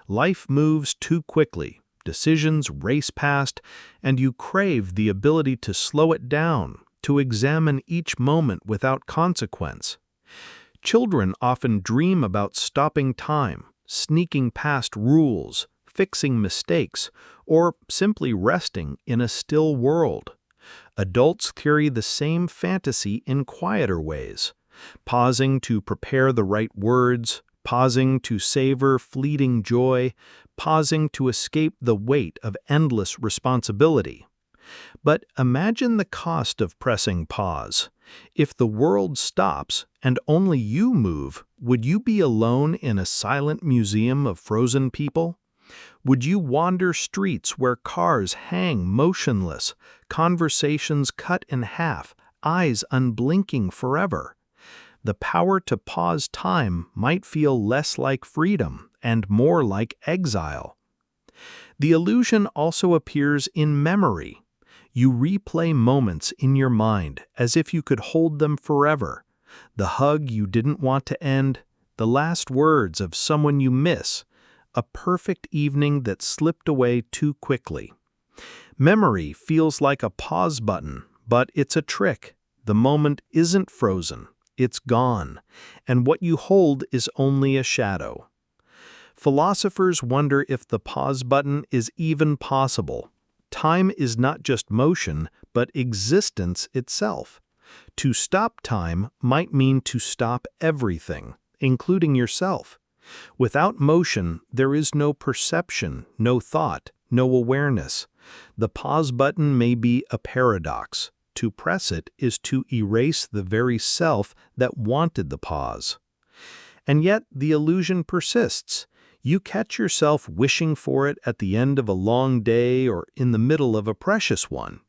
Life moves too quickly, decisions race past, and you crave the ability to slow it down, to examine each moment without consequence. Children often dream about stopping time, sneaking past rules, fixing mistakes, or simply resting in a still world. Adults carry the same fantasy in quieter ways, pausing to prepare the right words, pausing to savor fleeting joy, pausing to escape the weight of endless responsibility. But imagine the cost of pressing pause. If the world stops and only you move, would you be alone in a silent museum of frozen people? Would you wander streets where cars hang motionless, conversations cut in half, eyes unblinking forever? The power to pause time might feel less like freedom and more like exile. The illusion also appears in memory. You replay moments in your mind as if you could hold them forever. The hug you didn't want to end, the last words of someone you miss, a perfect evening that slipped away too quickly. Memory feels like a pause button, but it's a trick. The moment isn't frozen, it's gone, and what you hold is only a shadow. Philosophers wonder if the pause button is even possible. Time is not just motion, but existence itself. To stop time might mean to stop everything, including yourself. Without motion, there is no perception, no thought, no awareness. The pause button may be a paradox. To press it is to erase the very self that wanted the pause. And yet the illusion persists. You catch yourself wishing for it at the end of a long day or in the middle of a precious one.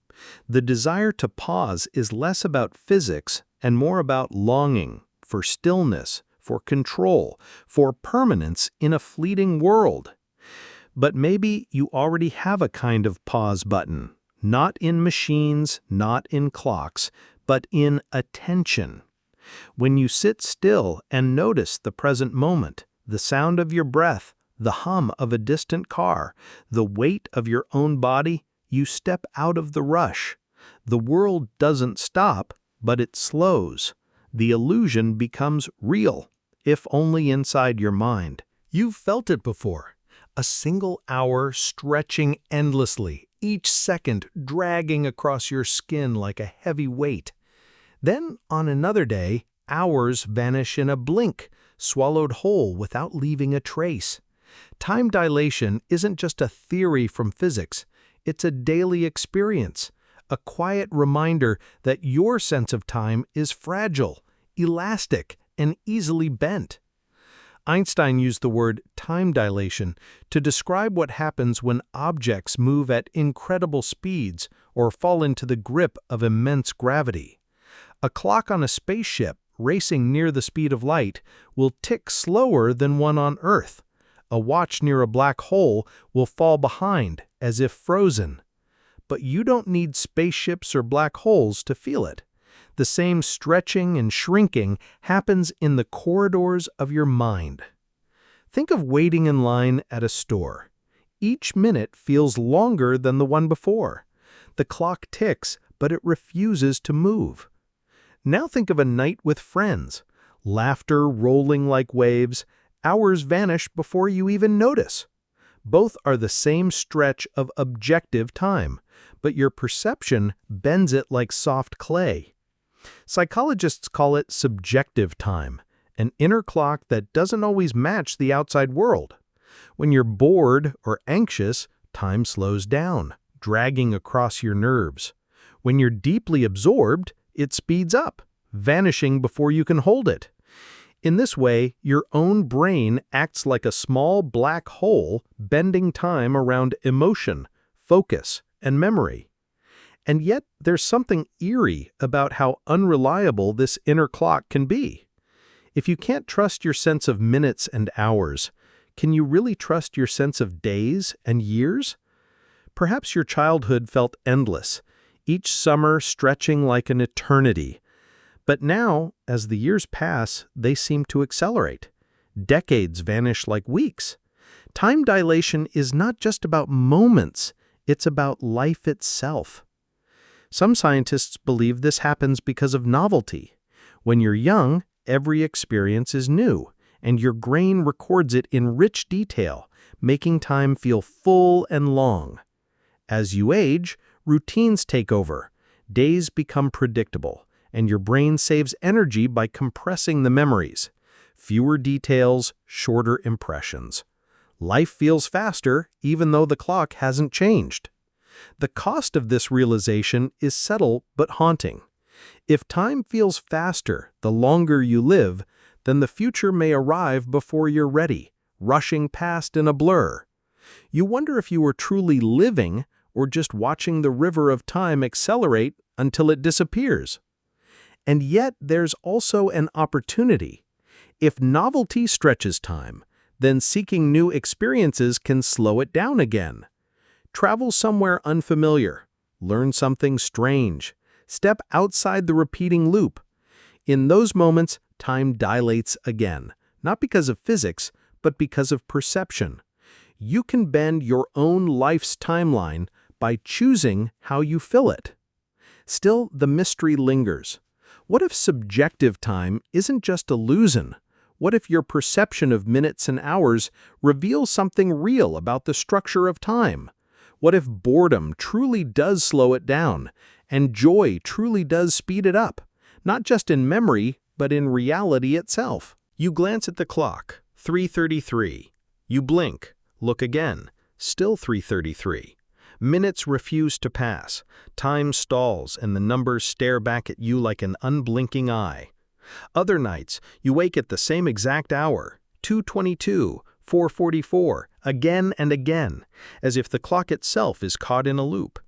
The desire to pause is less about physics and more about longing for stillness, for control, for permanence in a fleeting world. But maybe you already have a kind of pause button, not in machines, not in clocks, but in attention. When you sit still and notice the present moment, the sound of your breath, the hum of a distant car, the weight of your own body, you step out of the rush. The world doesn't stop, but it slows. The illusion becomes real, if only inside your mind. You've felt it before. A single hour stretching endlessly, each second dragging across your skin like a heavy weight. Then, on another day, hours vanish in a blink, swallowed whole without leaving a trace. Time dilation isn't just a theory from physics, it's a daily experience, a quiet reminder that your sense of time is fragile, elastic, and easily bent. Einstein used the word time dilation to describe what happens when objects move at incredible speeds or fall into the grip of immense gravity. A clock on a spaceship racing near the speed of light will tick slower than one on Earth. A watch near a black hole will fall behind, as if frozen. But you don't need spaceships or black holes to feel it. The same stretching and shrinking happens in the corridors of your mind. Think of waiting in line at a store. Each minute feels longer than the one before. The clock ticks, but it refuses to move. Now think of a night with friends. Laughter rolling like waves, hours vanish before you even notice. Both are the same stretch of objective time, but your perception bends it like soft clay. Psychologists call it subjective time, an inner clock that doesn't always match the outside world. When you're bored or anxious, time slows down, dragging across your nerves. When you're deeply absorbed, it speeds up, vanishing before you can hold it. In this way, your own brain acts like a small black hole bending time around emotion, focus, and memory. And yet, there's something eerie about how unreliable this inner clock can be. If you can't trust your sense of minutes and hours, can you really trust your sense of days and years? Perhaps your childhood felt endless, each summer stretching like an eternity. But now, as the years pass, they seem to accelerate. Decades vanish like weeks. Time dilation is not just about moments, it's about life itself. Some scientists believe this happens because of novelty. When you're young, every experience is new, and your brain records it in rich detail, making time feel full and long. As you age, routines take over. Days become predictable, and your brain saves energy by compressing the memories. Fewer details, shorter impressions. Life feels faster, even though the clock hasn't changed. The cost of this realization is subtle but haunting. If time feels faster the longer you live, then the future may arrive before you're ready, rushing past in a blur. You wonder if you were truly living or just watching the river of time accelerate until it disappears. And yet there's also an opportunity. If novelty stretches time, then seeking new experiences can slow it down again. Travel somewhere unfamiliar, learn something strange, step outside the repeating loop. In those moments, time dilates again, not because of physics, but because of perception. You can bend your own life's timeline by choosing how you fill it. Still, the mystery lingers. What if subjective time isn't just illusion? What if your perception of minutes and hours reveals something real about the structure of time? What if boredom truly does slow it down, and joy truly does speed it up, not just in memory, but in reality itself? You glance at the clock, 3:33. You blink, look again, still 3:33. Minutes refuse to pass, time stalls, and the numbers stare back at you like an unblinking eye. Other nights, you wake at the same exact hour, 2:22, 4:44, again and again, as if the clock itself is caught in a loop.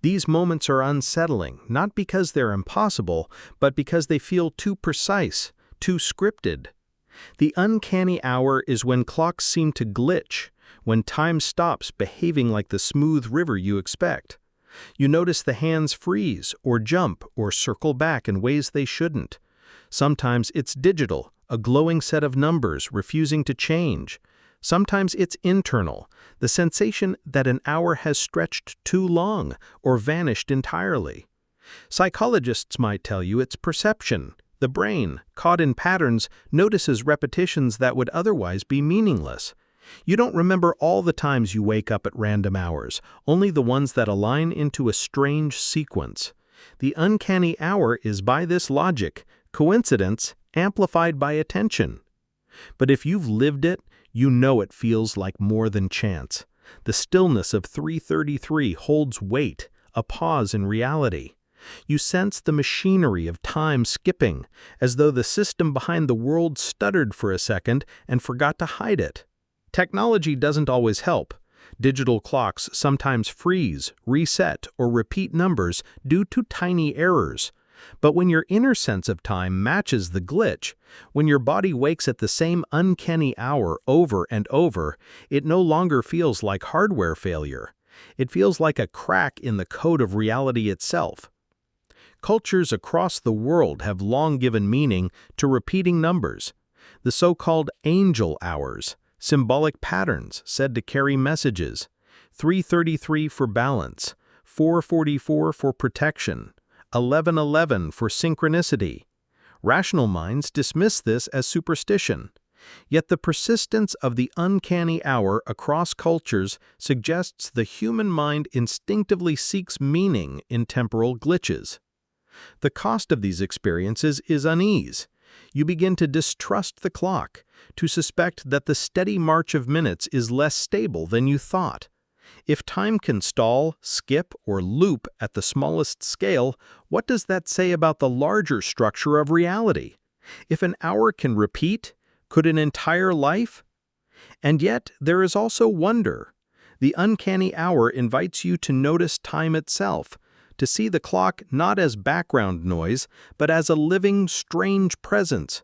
These moments are unsettling, not because they're impossible, but because they feel too precise, too scripted. The uncanny hour is when clocks seem to glitch, when time stops behaving like the smooth river you expect. You notice the hands freeze, or jump, or circle back in ways they shouldn't. Sometimes it's digital, a glowing set of numbers refusing to change. Sometimes it's internal, the sensation that an hour has stretched too long or vanished entirely. Psychologists might tell you it's perception. The brain, caught in patterns, notices repetitions that would otherwise be meaningless. You don't remember all the times you wake up at random hours, only the ones that align into a strange sequence. The uncanny hour is, by this logic, coincidence amplified by attention. But if you've lived it, you know it feels like more than chance. The stillness of 3:33 holds weight, a pause in reality. You sense the machinery of time skipping, as though the system behind the world stuttered for a second and forgot to hide it. Technology doesn't always help. Digital clocks sometimes freeze, reset, or repeat numbers due to tiny errors. But when your inner sense of time matches the glitch, when your body wakes at the same uncanny hour over and over, it no longer feels like hardware failure. It feels like a crack in the code of reality itself. Cultures across the world have long given meaning to repeating numbers. The so-called angel hours, symbolic patterns said to carry messages. 3:33 for balance, 4:44 for protection, 11:11 for synchronicity. Rational minds dismiss this as superstition. Yet the persistence of the uncanny hour across cultures suggests the human mind instinctively seeks meaning in temporal glitches. The cost of these experiences is unease. You begin to distrust the clock, to suspect that the steady march of minutes is less stable than you thought. If time can stall, skip, or loop at the smallest scale, what does that say about the larger structure of reality? If an hour can repeat, could an entire life? And yet, there is also wonder. The uncanny hour invites you to notice time itself, to see the clock not as background noise, but as a living, strange presence.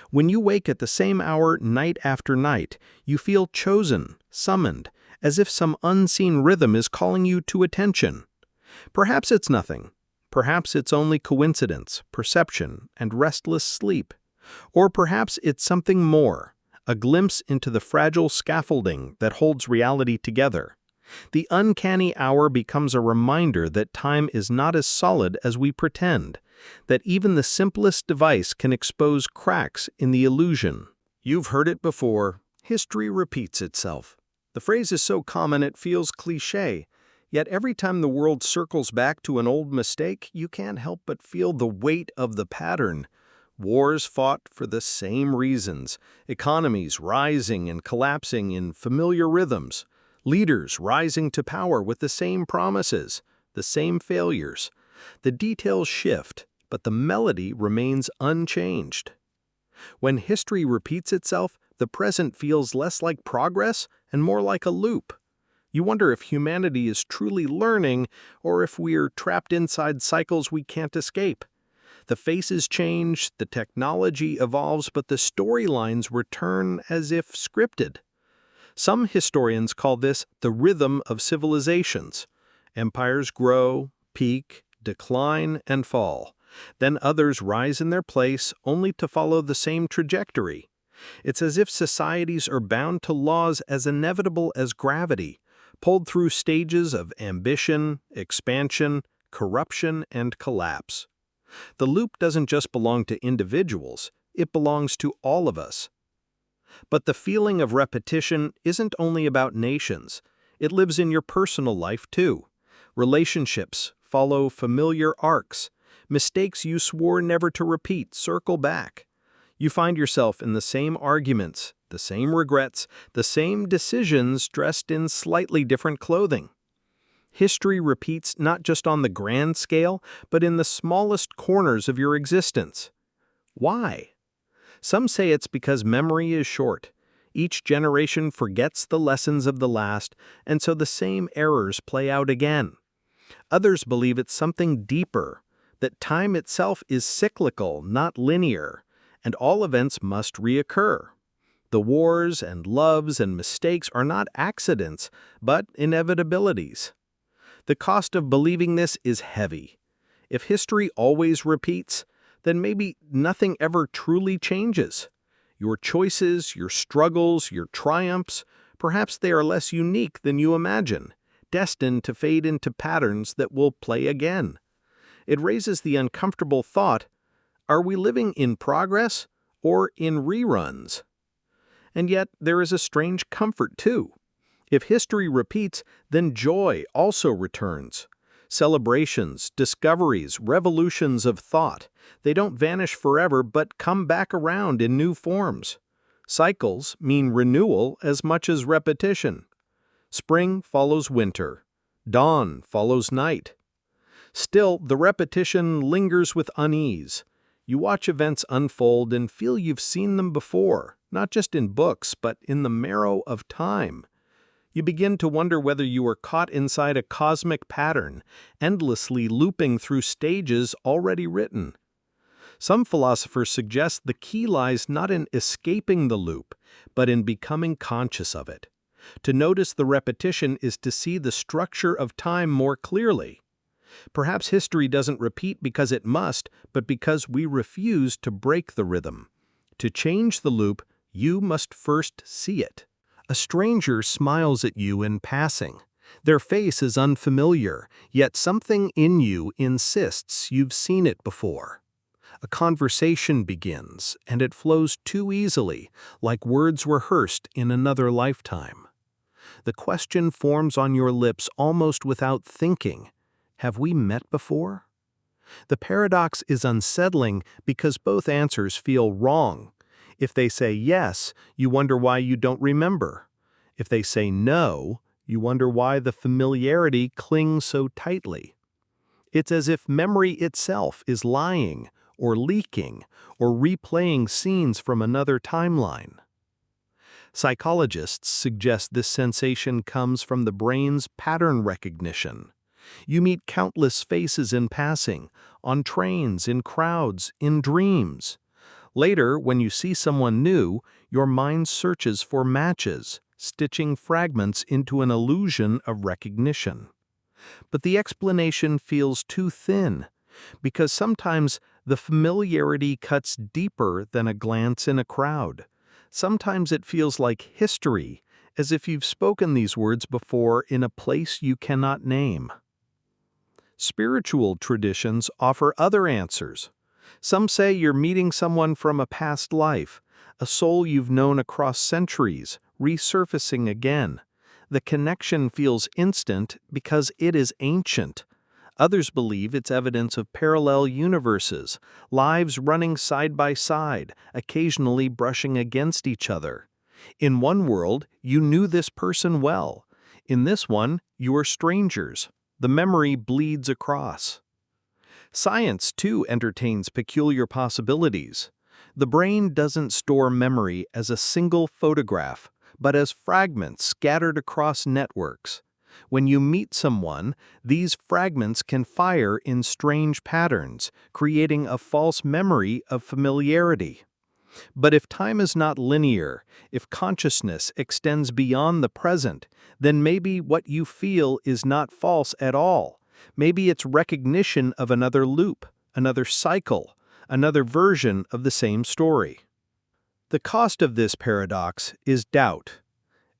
When you wake at the same hour night after night, you feel chosen, summoned, as if some unseen rhythm is calling you to attention. Perhaps it's nothing. Perhaps it's only coincidence, perception, and restless sleep. Or perhaps it's something more, a glimpse into the fragile scaffolding that holds reality together. The uncanny hour becomes a reminder that time is not as solid as we pretend, that even the simplest device can expose cracks in the illusion. You've heard it before. History repeats itself. The phrase is so common it feels cliché, yet every time the world circles back to an old mistake, you can't help but feel the weight of the pattern. Wars fought for the same reasons, economies rising and collapsing in familiar rhythms, leaders rising to power with the same promises, the same failures. The details shift, but the melody remains unchanged. When history repeats itself, the present feels less like progress and more like a loop. You wonder if humanity is truly learning or if we're trapped inside cycles we can't escape. The faces change, the technology evolves, but the storylines return as if scripted. Some historians call this the rhythm of civilizations. Empires grow, peak, decline, and fall. Then others rise in their place only to follow the same trajectory. It's as if societies are bound to laws as inevitable as gravity, pulled through stages of ambition, expansion, corruption, and collapse. The loop doesn't just belong to individuals, it belongs to all of us. But the feeling of repetition isn't only about nations. It lives in your personal life too. Relationships follow familiar arcs. Mistakes you swore never to repeat circle back. You find yourself in the same arguments, the same regrets, the same decisions dressed in slightly different clothing. History repeats not just on the grand scale, but in the smallest corners of your existence. Why? Some say it's because memory is short. Each generation forgets the lessons of the last, and so the same errors play out again. Others believe it's something deeper, that time itself is cyclical, not linear, and all events must reoccur. The wars and loves and mistakes are not accidents, but inevitabilities. The cost of believing this is heavy. If history always repeats, then maybe nothing ever truly changes. Your choices, your struggles, your triumphs, perhaps they are less unique than you imagine, destined to fade into patterns that will play again. It raises the uncomfortable thought, are we living in progress or in reruns? And yet there is a strange comfort too. If history repeats, then joy also returns. Celebrations, discoveries, revolutions of thought, they don't vanish forever but come back around in new forms. Cycles mean renewal as much as repetition. Spring follows winter. Dawn follows night. Still, the repetition lingers with unease. You watch events unfold and feel you've seen them before, not just in books, but in the marrow of time. You begin to wonder whether you are caught inside a cosmic pattern, endlessly looping through stages already written. Some philosophers suggest the key lies not in escaping the loop, but in becoming conscious of it. To notice the repetition is to see the structure of time more clearly. Perhaps history doesn't repeat because it must, but because we refuse to break the rhythm. To change the loop, you must first see it. A stranger smiles at you in passing. Their face is unfamiliar, yet something in you insists you've seen it before. A conversation begins, and it flows too easily, like words rehearsed in another lifetime. The question forms on your lips almost without thinking. Have we met before? The paradox is unsettling because both answers feel wrong. If they say yes, you wonder why you don't remember. If they say no, you wonder why the familiarity clings so tightly. It's as if memory itself is lying, or leaking, or replaying scenes from another timeline. Psychologists suggest this sensation comes from the brain's pattern recognition. You meet countless faces in passing, on trains, in crowds, in dreams. Later, when you see someone new, your mind searches for matches, stitching fragments into an illusion of recognition. But the explanation feels too thin, because sometimes the familiarity cuts deeper than a glance in a crowd. Sometimes it feels like history, as if you've spoken these words before in a place you cannot name. Spiritual traditions offer other answers. Some say you're meeting someone from a past life, a soul you've known across centuries, resurfacing again. The connection feels instant because it is ancient. Others believe it's evidence of parallel universes, lives running side by side, occasionally brushing against each other. In one world, you knew this person well. In this one, you are strangers. The memory bleeds across. Science, too, entertains peculiar possibilities. The brain doesn't store memory as a single photograph, but as fragments scattered across networks. When you meet someone, these fragments can fire in strange patterns, creating a false memory of familiarity. But if time is not linear, if consciousness extends beyond the present, then maybe what you feel is not false at all. Maybe it's recognition of another loop, another cycle, another version of the same story. The cost of this paradox is doubt.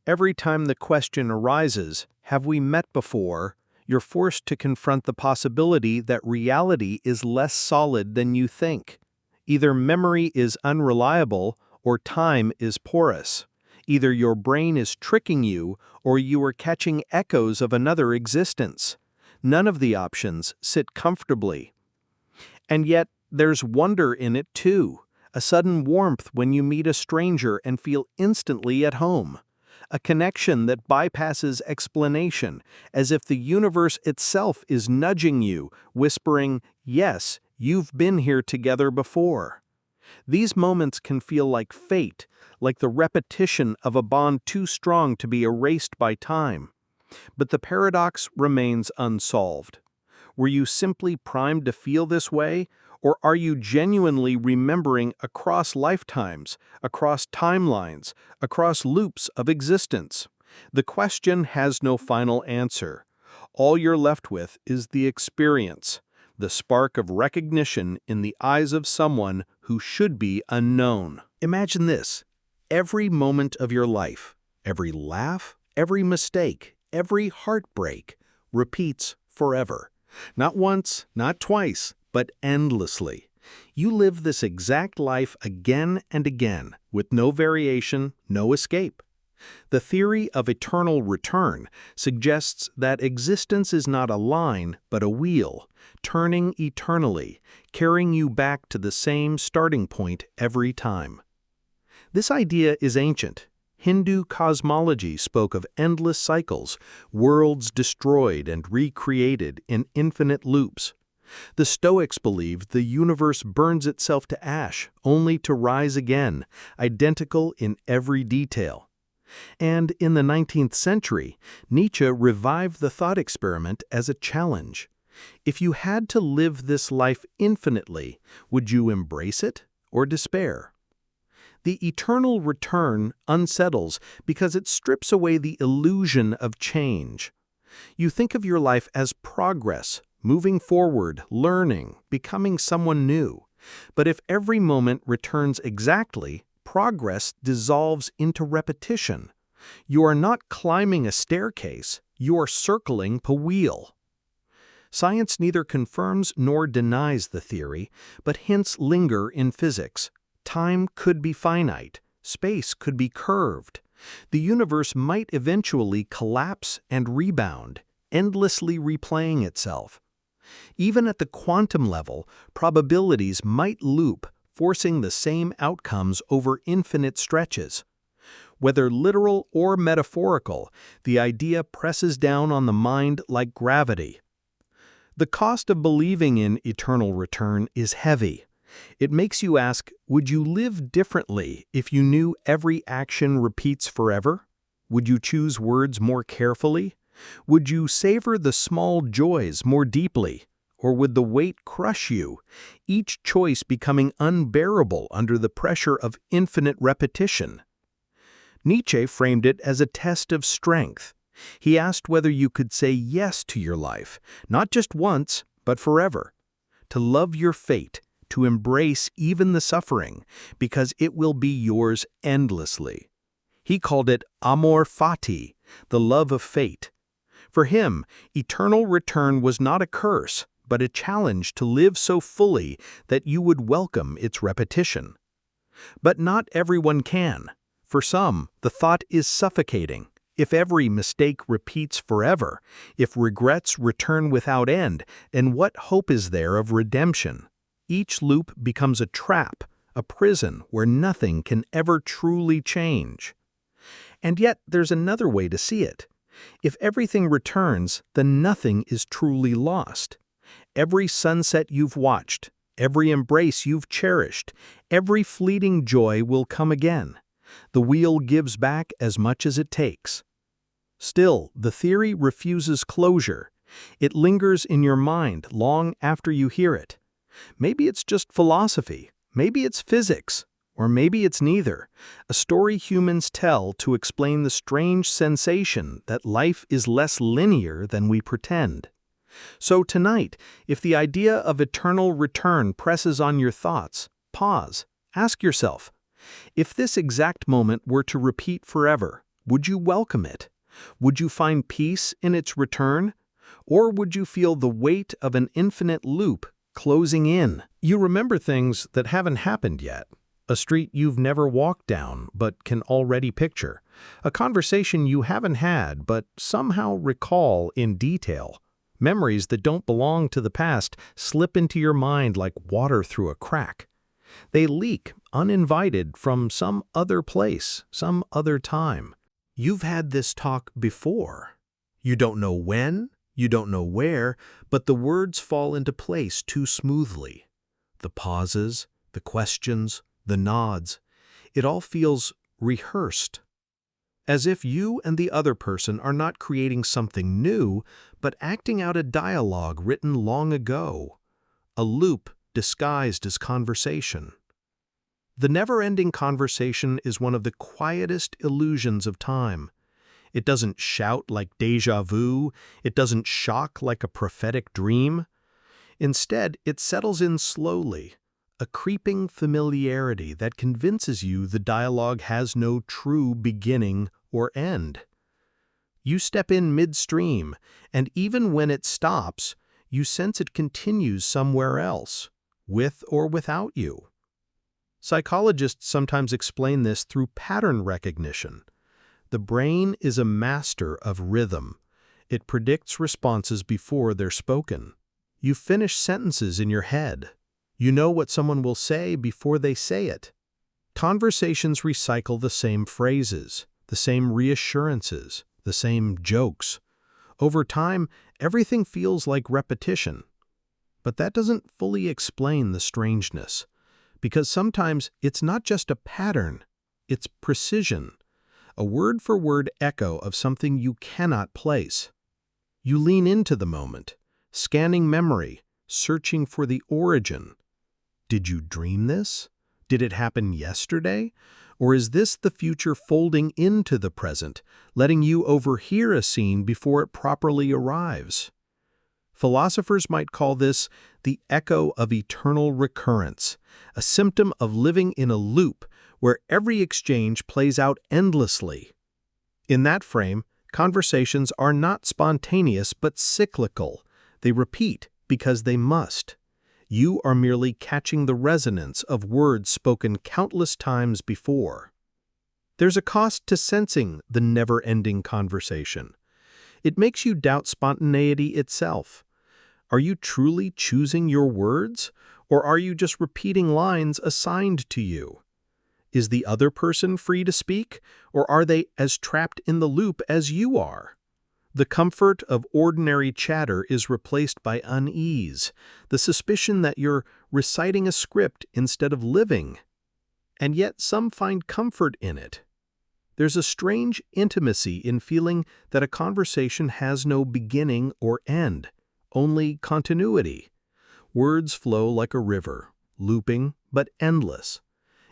Every time the question arises, have we met before, you're forced to confront the possibility that reality is less solid than you think. Either memory is unreliable or time is porous. Either your brain is tricking you or you are catching echoes of another existence. None of the options sit comfortably. And yet, there's wonder in it too. A sudden warmth when you meet a stranger and feel instantly at home. A connection that bypasses explanation, as if the universe itself is nudging you, whispering, "Yes, you've been here together before." These moments can feel like fate, like the repetition of a bond too strong to be erased by time. But the paradox remains unsolved. Were you simply primed to feel this way, or are you genuinely remembering across lifetimes, across timelines, across loops of existence? The question has no final answer. All you're left with is the experience, the spark of recognition in the eyes of someone who should be unknown. Imagine this: every moment of your life, every laugh, every mistake, every heartbreak, repeats forever. Not once, not twice, but endlessly. You live this exact life again and again, with no variation, no escape. The theory of eternal return suggests that existence is not a line, but a wheel, turning eternally, carrying you back to the same starting point every time. This idea is ancient. Hindu cosmology spoke of endless cycles, worlds destroyed and recreated in infinite loops. The Stoics believed the universe burns itself to ash, only to rise again, identical in every detail. And in the 19th century, Nietzsche revived the thought experiment as a challenge. If you had to live this life infinitely, would you embrace it or despair? The eternal return unsettles because it strips away the illusion of change. You think of your life as progress, moving forward, learning, becoming someone new. But if every moment returns exactly, progress dissolves into repetition. You are not climbing a staircase, you are circling a wheel. Science neither confirms nor denies the theory, but hints linger in physics. Time could be finite, space could be curved. The universe might eventually collapse and rebound, endlessly replaying itself. Even at the quantum level, probabilities might loop, forcing the same outcomes over infinite stretches. Whether literal or metaphorical, the idea presses down on the mind like gravity. The cost of believing in eternal return is heavy. It makes you ask, would you live differently if you knew every action repeats forever? Would you choose words more carefully? Would you savor the small joys more deeply? Or would the weight crush you, each choice becoming unbearable under the pressure of infinite repetition? Nietzsche framed it as a test of strength. He asked whether you could say yes to your life, not just once, but forever. To love your fate, to embrace even the suffering, because it will be yours endlessly. He called it amor fati, the love of fate. For him, eternal return was not a curse, but a challenge to live so fully that you would welcome its repetition. But not everyone can. For some, the thought is suffocating. If every mistake repeats forever, if regrets return without end, then what hope is there of redemption? Each loop becomes a trap, a prison where nothing can ever truly change. And yet there's another way to see it. If everything returns, then nothing is truly lost. Every sunset you've watched, every embrace you've cherished, every fleeting joy will come again. The wheel gives back as much as it takes. Still, the theory refuses closure. It lingers in your mind long after you hear it. Maybe it's just philosophy, maybe it's physics, or maybe it's neither. A story humans tell to explain the strange sensation that life is less linear than we pretend. So tonight, if the idea of eternal return presses on your thoughts, pause, ask yourself, if this exact moment were to repeat forever, would you welcome it? Would you find peace in its return? Or would you feel the weight of an infinite loop closing in? You remember things that haven't happened yet. A street you've never walked down but can already picture. A conversation you haven't had but somehow recall in detail. Memories that don't belong to the past slip into your mind like water through a crack. They leak, uninvited, from some other place, some other time. You've had this talk before. You don't know when, you don't know where, but the words fall into place too smoothly. The pauses, the questions, the nods, it all feels rehearsed. As if you and the other person are not creating something new, but acting out a dialogue written long ago. A loop disguised as conversation. The never-ending conversation is one of the quietest illusions of time. It doesn't shout like deja vu, it doesn't shock like a prophetic dream. Instead, it settles in slowly, a creeping familiarity that convinces you the dialogue has no true beginning or end. You step in midstream, and even when it stops, you sense it continues somewhere else, with or without you. Psychologists sometimes explain this through pattern recognition. The brain is a master of rhythm. It predicts responses before they're spoken. You finish sentences in your head. You know what someone will say before they say it. Conversations recycle the same phrases, the same reassurances, the same jokes. Over time, everything feels like repetition. But that doesn't fully explain the strangeness, because sometimes it's not just a pattern, it's precision, a word-for-word echo of something you cannot place. You lean into the moment, scanning memory, searching for the origin. Did you dream this? Did it happen yesterday? Or is this the future folding into the present, letting you overhear a scene before it properly arrives? Philosophers might call this the echo of eternal recurrence, a symptom of living in a loop where every exchange plays out endlessly. In that frame, conversations are not spontaneous but cyclical. They repeat because they must. You are merely catching the resonance of words spoken countless times before. There's a cost to sensing the never-ending conversation. It makes you doubt spontaneity itself. Are you truly choosing your words, or are you just repeating lines assigned to you? Is the other person free to speak, or are they as trapped in the loop as you are? The comfort of ordinary chatter is replaced by unease, the suspicion that you're reciting a script instead of living. And yet some find comfort in it. There's a strange intimacy in feeling that a conversation has no beginning or end, only continuity. Words flow like a river, looping but endless.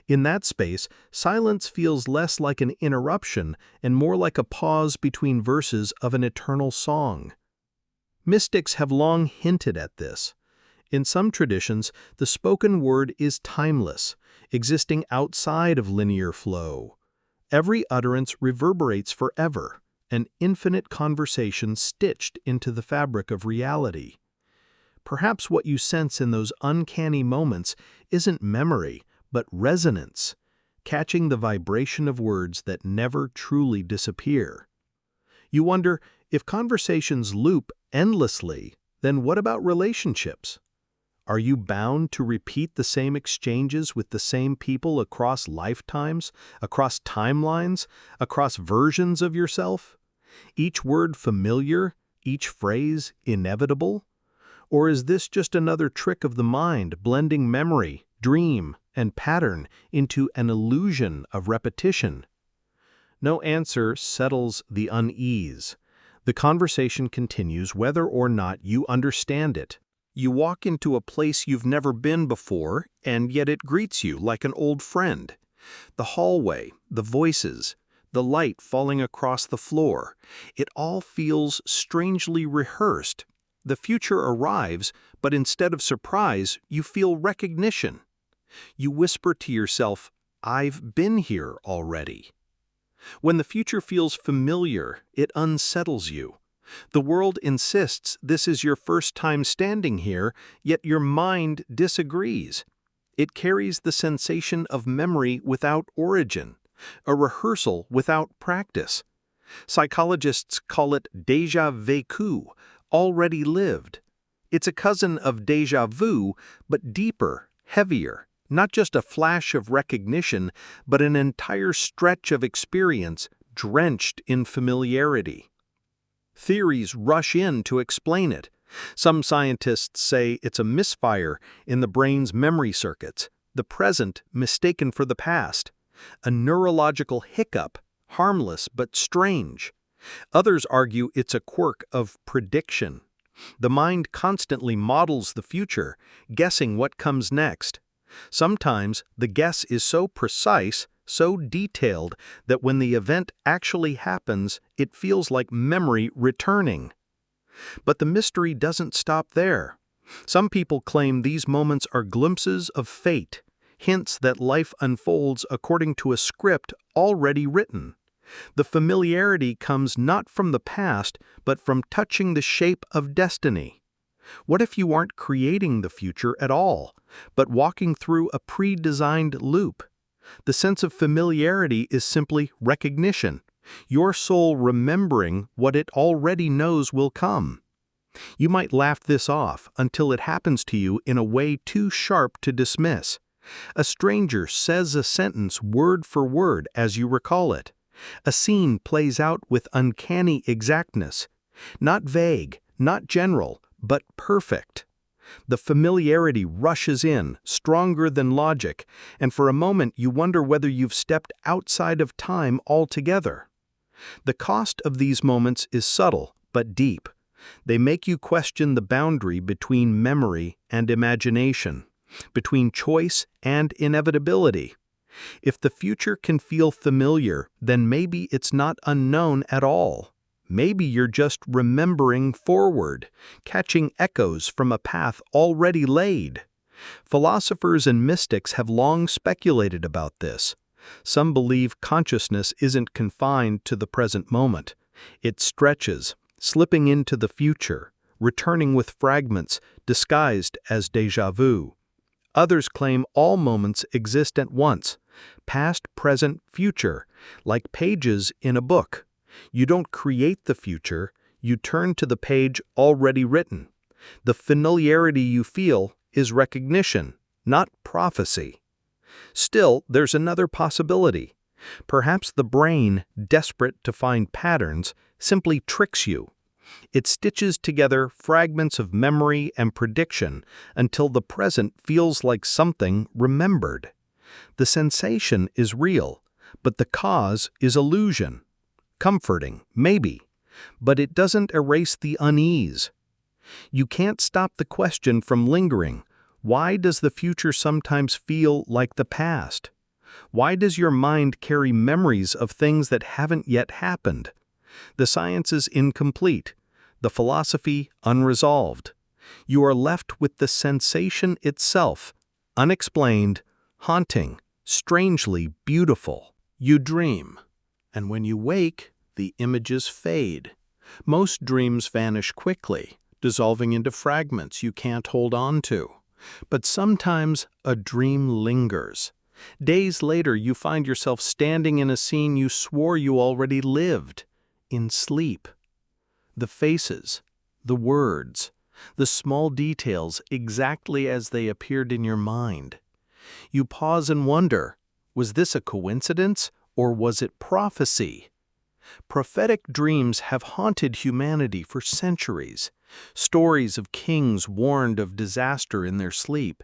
In that space, silence feels less like an interruption and more like a pause between verses of an eternal song. Mystics have long hinted at this. In some traditions, the spoken word is timeless, existing outside of linear flow. Every utterance reverberates forever, an infinite conversation stitched into the fabric of reality. Perhaps what you sense in those uncanny moments isn't memory, but resonance, catching the vibration of words that never truly disappear. You wonder, if conversations loop endlessly, then what about relationships? Are you bound to repeat the same exchanges with the same people across lifetimes, across timelines, across versions of yourself? Each word familiar, each phrase inevitable? Or is this just another trick of the mind, blending memory, dream, and pattern into an illusion of repetition? No answer settles the unease. The conversation continues whether or not you understand it. You walk into a place you've never been before, and yet it greets you like an old friend. The hallway, the voices, the light falling across the floor, it all feels strangely rehearsed. The future arrives, but instead of surprise, you feel recognition. You whisper to yourself, "I've been here already." When the future feels familiar, it unsettles you. The world insists this is your first time standing here, yet your mind disagrees. It carries the sensation of memory without origin, a rehearsal without practice. Psychologists call it déjà vécu, already lived. It's a cousin of déjà vu, but deeper, heavier. Not just a flash of recognition, but an entire stretch of experience drenched in familiarity. Theories rush in to explain it. Some scientists say it's a misfire in the brain's memory circuits, the present mistaken for the past, a neurological hiccup, harmless but strange. Others argue it's a quirk of prediction. The mind constantly models the future, guessing what comes next. Sometimes the guess is so precise, so detailed, that when the event actually happens, it feels like memory returning. But the mystery doesn't stop there. Some people claim these moments are glimpses of fate, hints that life unfolds according to a script already written. The familiarity comes not from the past, but from touching the shape of destiny. What if you aren't creating the future at all, but walking through a pre-designed loop? The sense of familiarity is simply recognition, your soul remembering what it already knows will come. You might laugh this off until it happens to you in a way too sharp to dismiss. A stranger says a sentence word for word as you recall it. A scene plays out with uncanny exactness, not vague, not general, but perfect. The familiarity rushes in, stronger than logic, and for a moment you wonder whether you've stepped outside of time altogether. The cost of these moments is subtle, but deep. They make you question the boundary between memory and imagination, between choice and inevitability. If the future can feel familiar, then maybe it's not unknown at all. Maybe you're just remembering forward, catching echoes from a path already laid. Philosophers and mystics have long speculated about this. Some believe consciousness isn't confined to the present moment. It stretches, slipping into the future, returning with fragments disguised as déjà vu. Others claim all moments exist at once, past, present, future, like pages in a book. You don't create the future, you turn to the page already written. The familiarity you feel is recognition, not prophecy. Still, there's another possibility. Perhaps the brain, desperate to find patterns, simply tricks you. It stitches together fragments of memory and prediction until the present feels like something remembered. The sensation is real, but the cause is illusion. Comforting, maybe, but it doesn't erase the unease. You can't stop the question from lingering. Why does the future sometimes feel like the past? Why does your mind carry memories of things that haven't yet happened? The science is incomplete, the philosophy unresolved. You are left with the sensation itself, unexplained, haunting, strangely beautiful. You dream, and when you wake, the images fade. Most dreams vanish quickly, dissolving into fragments you can't hold on to. But sometimes a dream lingers. Days later, you find yourself standing in a scene you swore you already lived, in sleep. The faces, the words, the small details exactly as they appeared in your mind. You pause and wonder, was this a coincidence or was it prophecy? Prophetic dreams have haunted humanity for centuries. Stories of kings warned of disaster in their sleep.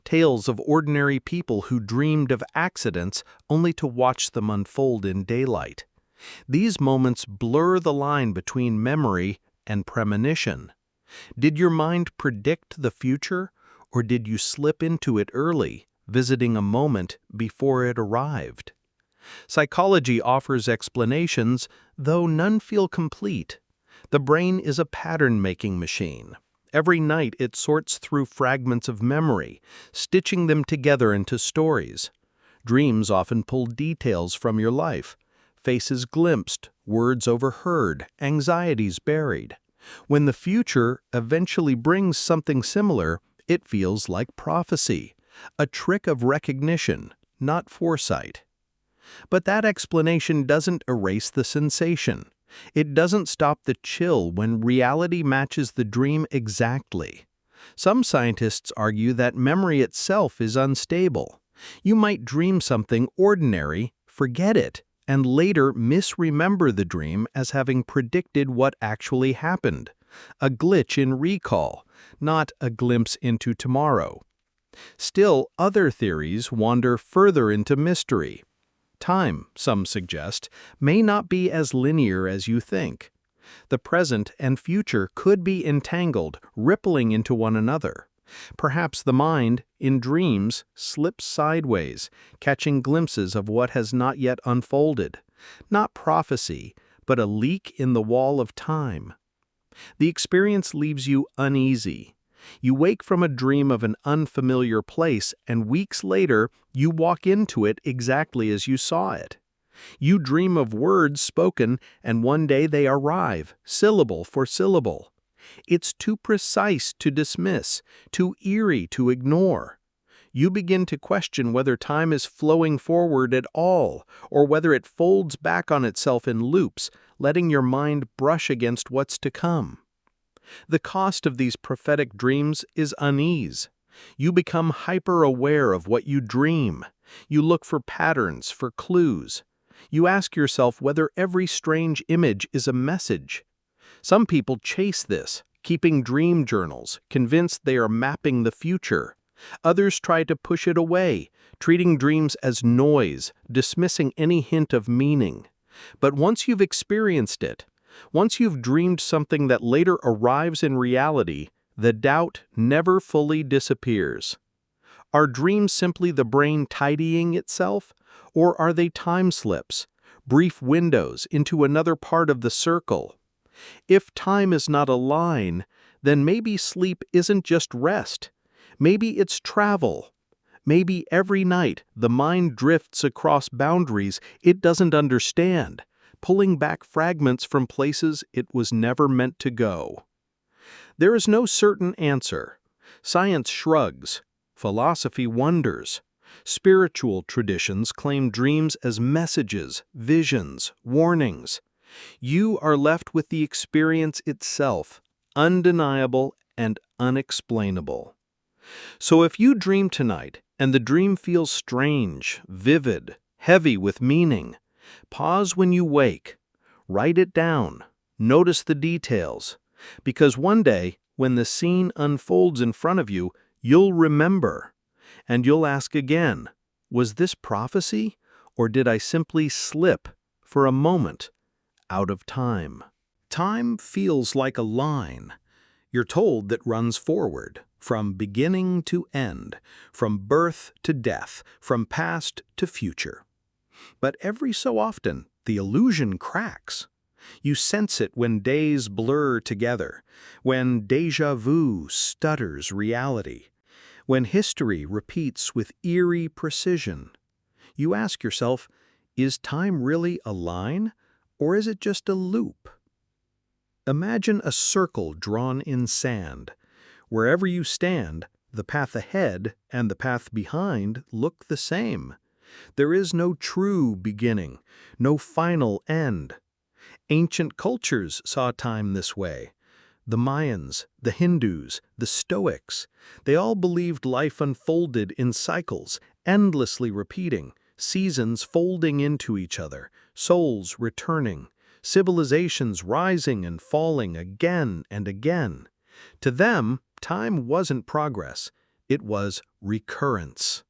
Tales of ordinary people who dreamed of accidents only to watch them unfold in daylight. These moments blur the line between memory and premonition. Did your mind predict the future, or did you slip into it early, visiting a moment before it arrived? Psychology offers explanations, though none feel complete. The brain is a pattern-making machine. Every night it sorts through fragments of memory, stitching them together into stories. Dreams often pull details from your life, faces glimpsed, words overheard, anxieties buried. When the future eventually brings something similar, it feels like prophecy, a trick of recognition, not foresight. But that explanation doesn't erase the sensation. It doesn't stop the chill when reality matches the dream exactly. Some scientists argue that memory itself is unstable. You might dream something ordinary, forget it, and later misremember the dream as having predicted what actually happened. A glitch in recall, not a glimpse into tomorrow. Still, other theories wander further into mystery. Time, some suggest, may not be as linear as you think. The present and future could be entangled, rippling into one another. Perhaps the mind, in dreams, slips sideways, catching glimpses of what has not yet unfolded. Not prophecy, but a leak in the wall of time. The experience leaves you uneasy. You wake from a dream of an unfamiliar place, and weeks later, you walk into it exactly as you saw it. You dream of words spoken, and one day they arrive, syllable for syllable. It's too precise to dismiss, too eerie to ignore. You begin to question whether time is flowing forward at all, or whether it folds back on itself in loops, letting your mind brush against what's to come. The cost of these prophetic dreams is unease. You become hyper-aware of what you dream. You look for patterns, for clues. You ask yourself whether every strange image is a message. Some people chase this, keeping dream journals, convinced they are mapping the future. Others try to push it away, treating dreams as noise, dismissing any hint of meaning. But once you've experienced it, once you've dreamed something that later arrives in reality, the doubt never fully disappears. Are dreams simply the brain tidying itself, or are they time slips, brief windows into another part of the circle? If time is not a line, then maybe sleep isn't just rest. Maybe it's travel. Maybe every night the mind drifts across boundaries it doesn't understand, pulling back fragments from places it was never meant to go. There is no certain answer. Science shrugs. Philosophy wonders. Spiritual traditions claim dreams as messages, visions, warnings. You are left with the experience itself, undeniable and unexplainable. So if you dream tonight and the dream feels strange, vivid, heavy with meaning, pause when you wake, write it down, notice the details, because one day, when the scene unfolds in front of you, you'll remember, and you'll ask again, was this prophecy, or did I simply slip, for a moment, out of time? Time feels like a line, you're told, that runs forward, from beginning to end, from birth to death, from past to future. But every so often, the illusion cracks. You sense it when days blur together, when déjà vu stutters reality, when history repeats with eerie precision. You ask yourself, is time really a line, or is it just a loop? Imagine a circle drawn in sand. Wherever you stand, the path ahead and the path behind look the same. There is no true beginning, no final end. Ancient cultures saw time this way. The Mayans, the Hindus, the Stoics, they all believed life unfolded in cycles, endlessly repeating, seasons folding into each other, souls returning, civilizations rising and falling again and again. To them, time wasn't progress, it was recurrence.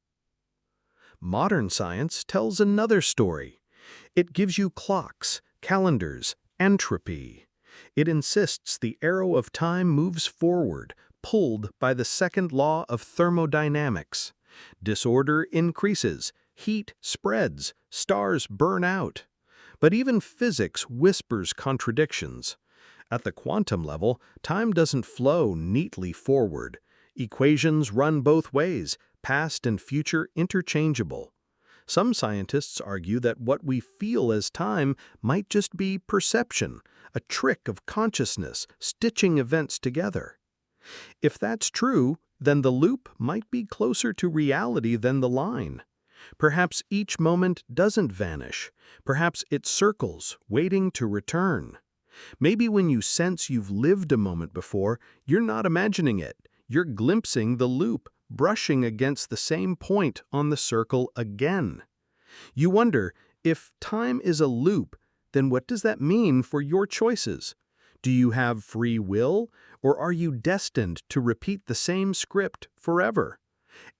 Modern science tells another story. It gives you clocks, calendars, entropy. It insists the arrow of time moves forward, pulled by the second law of thermodynamics. Disorder increases, heat spreads, stars burn out. But even physics whispers contradictions. At the quantum level, time doesn't flow neatly forward. Equations run both ways, past and future interchangeable. Some scientists argue that what we feel as time might just be perception, a trick of consciousness stitching events together. If that's true, then the loop might be closer to reality than the line. Perhaps each moment doesn't vanish. Perhaps it circles, waiting to return. Maybe when you sense you've lived a moment before, you're not imagining it. You're glimpsing the loop, brushing against the same point on the circle again. You wonder, if time is a loop, then what does that mean for your choices? Do you have free will, or are you destined to repeat the same script forever?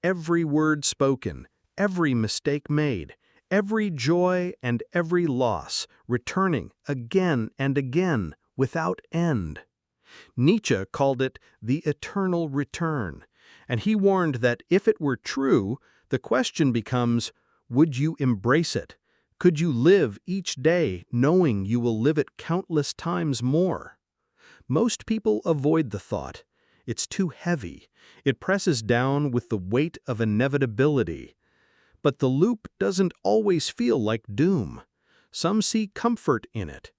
Every word spoken, every mistake made, every joy and every loss, returning again and again without end. Nietzsche called it the eternal return, and he warned that if it were true, the question becomes, would you embrace it? Could you live each day knowing you will live it countless times more? Most people avoid the thought. It's too heavy. It presses down with the weight of inevitability. But the loop doesn't always feel like doom. Some see comfort in it.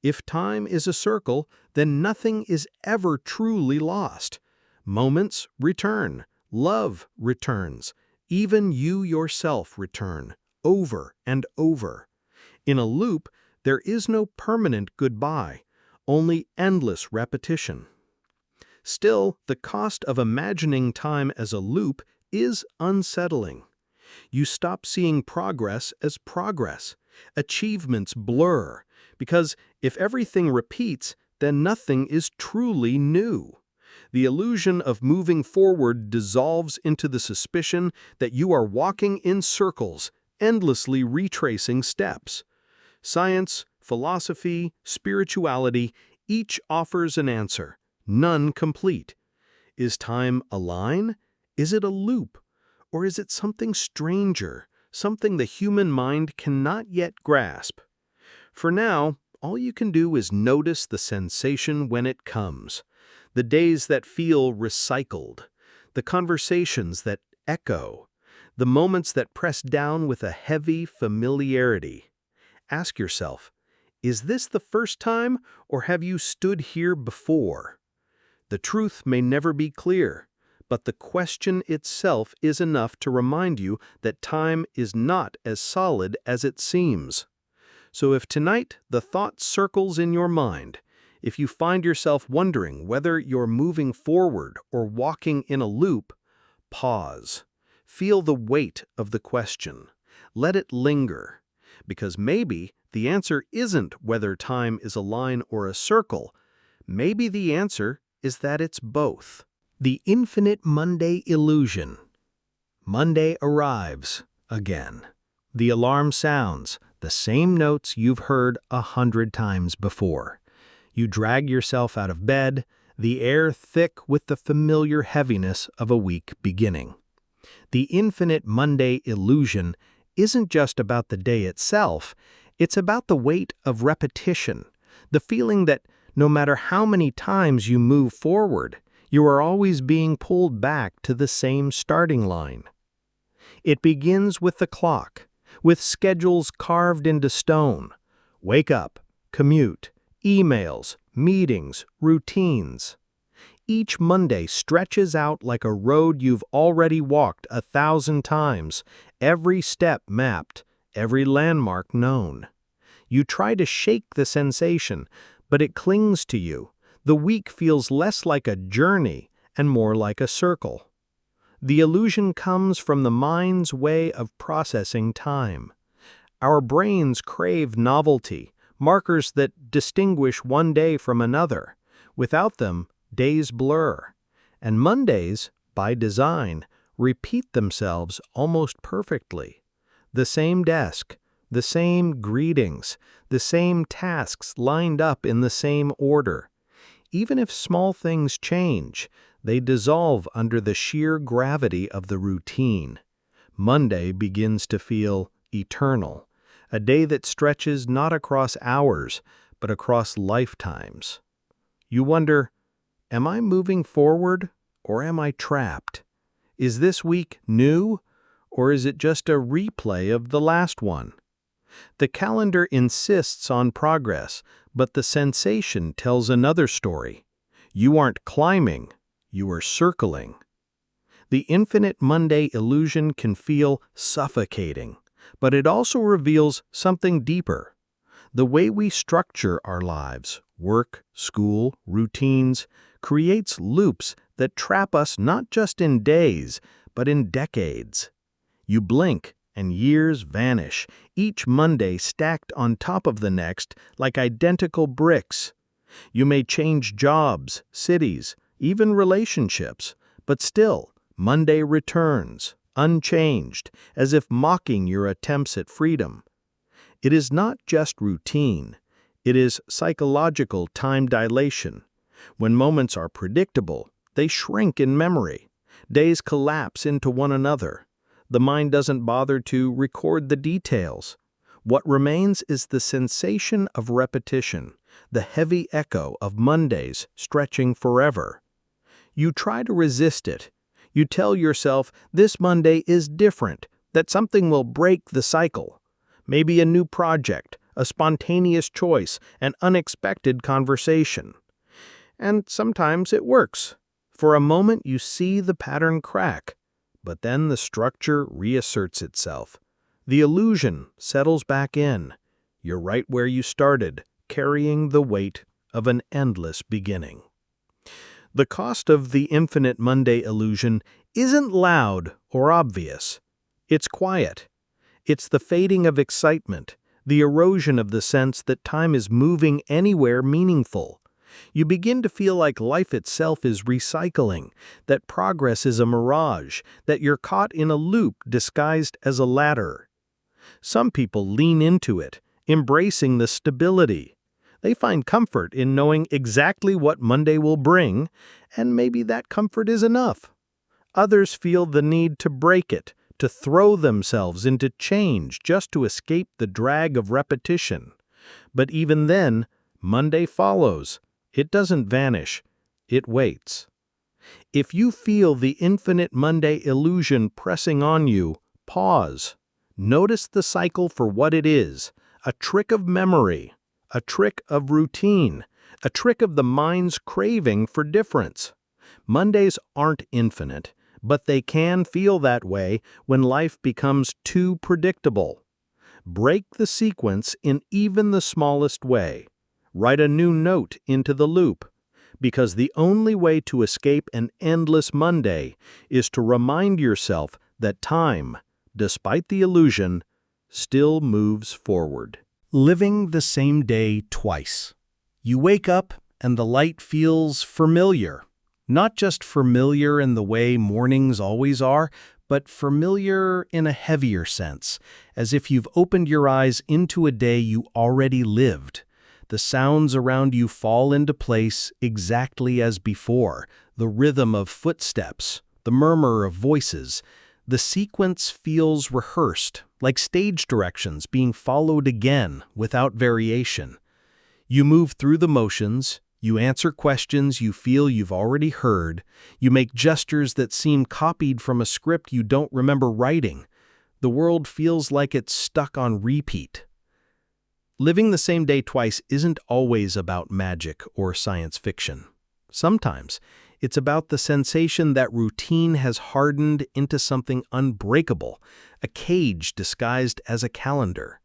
If time is a circle, then nothing is ever truly lost. Moments return. Love returns. Even you yourself return, over and over. In a loop, there is no permanent goodbye, only endless repetition. Still, the cost of imagining time as a loop is unsettling. You stop seeing progress as progress. Achievements blur, because if everything repeats, then nothing is truly new. The illusion of moving forward dissolves into the suspicion that you are walking in circles, endlessly retracing steps. Science, philosophy, spirituality, each offers an answer, none complete. Is time a line? Is it a loop? Or is it something stranger, something the human mind cannot yet grasp? For now, all you can do is notice the sensation when it comes, the days that feel recycled, the conversations that echo, the moments that press down with a heavy familiarity. Ask yourself, is this the first time, or have you stood here before? The truth may never be clear, but the question itself is enough to remind you that time is not as solid as it seems. So if tonight the thought circles in your mind, If you find yourself wondering whether you're moving forward or walking in a loop, pause. Feel the weight of the question. Let it linger. Because maybe the answer isn't whether time is a line or a circle. Maybe the answer is that it's both. The infinite Monday illusion. Monday arrives again. The alarm sounds, the same notes you've heard 100 times before. You drag yourself out of bed, the air thick with the familiar heaviness of a week beginning. The infinite Monday illusion isn't just about the day itself, it's about the weight of repetition, the feeling that no matter how many times you move forward, you are always being pulled back to the same starting line. It begins with the clock, with schedules carved into stone. Wake up, commute, emails, meetings, routines. Each Monday stretches out like a road you've already walked 1,000 times, every step mapped, every landmark known. You try to shake the sensation, but it clings to you. The week feels less like a journey and more like a circle. The illusion comes from the mind's way of processing time. Our brains crave novelty, markers that distinguish one day from another. Without them, days blur. And Mondays, by design, repeat themselves almost perfectly. The same desk, the same greetings, the same tasks lined up in the same order. Even if small things change, they dissolve under the sheer gravity of the routine. Monday begins to feel eternal, a day that stretches not across hours, but across lifetimes. You wonder, am I moving forward or am I trapped? Is this week new or is it just a replay of the last one? The calendar insists on progress, but the sensation tells another story. You aren't climbing, you are circling. The infinite Monday illusion can feel suffocating, but it also reveals something deeper. The way we structure our lives, work, school, routines, creates loops that trap us not just in days, but in decades. You blink, and years vanish, each Monday stacked on top of the next like identical bricks. You may change jobs, cities, even relationships, but still, Monday returns, unchanged, as if mocking your attempts at freedom. It is not just routine, it is psychological time dilation. When moments are predictable, they shrink in memory. Days collapse into one another. The mind doesn't bother to record the details. What remains is the sensation of repetition, the heavy echo of Mondays stretching forever. You try to resist it. You tell yourself this Monday is different, that something will break the cycle. Maybe a new project, a spontaneous choice, an unexpected conversation. And sometimes it works. For a moment you see the pattern crack, but then the structure reasserts itself. The illusion settles back in. You're right where you started, carrying the weight of an endless beginning. The cost of the infinite Monday illusion isn't loud or obvious. It's quiet. It's the fading of excitement, the erosion of the sense that time is moving anywhere meaningful. You begin to feel like life itself is recycling, that progress is a mirage, that you're caught in a loop disguised as a ladder. Some people lean into it, embracing the stability. They find comfort in knowing exactly what Monday will bring, and maybe that comfort is enough. Others feel the need to break it, to throw themselves into change just to escape the drag of repetition. But even then, Monday follows. It doesn't vanish. It waits. If you feel the infinite Monday illusion pressing on you, pause. Notice the cycle for what it is, a trick of memory, a trick of routine, a trick of the mind's craving for difference. Mondays aren't infinite, but they can feel that way when life becomes too predictable. Break the sequence in even the smallest way. Write a new note into the loop. Because the only way to escape an endless Monday is to remind yourself that time, despite the illusion, still moves forward. Living the same day twice. You wake up and the light feels familiar. Not just familiar in the way mornings always are, but familiar in a heavier sense, as if you've opened your eyes into a day you already lived. The sounds around you fall into place exactly as before, the rhythm of footsteps, the murmur of voices. The sequence feels rehearsed, like stage directions being followed again without variation. You move through the motions, you answer questions you feel you've already heard, you make gestures that seem copied from a script you don't remember writing. The world feels like it's stuck on repeat. Living the same day twice isn't always about magic or science fiction. Sometimes it's about the sensation that routine has hardened into something unbreakable, a cage disguised as a calendar.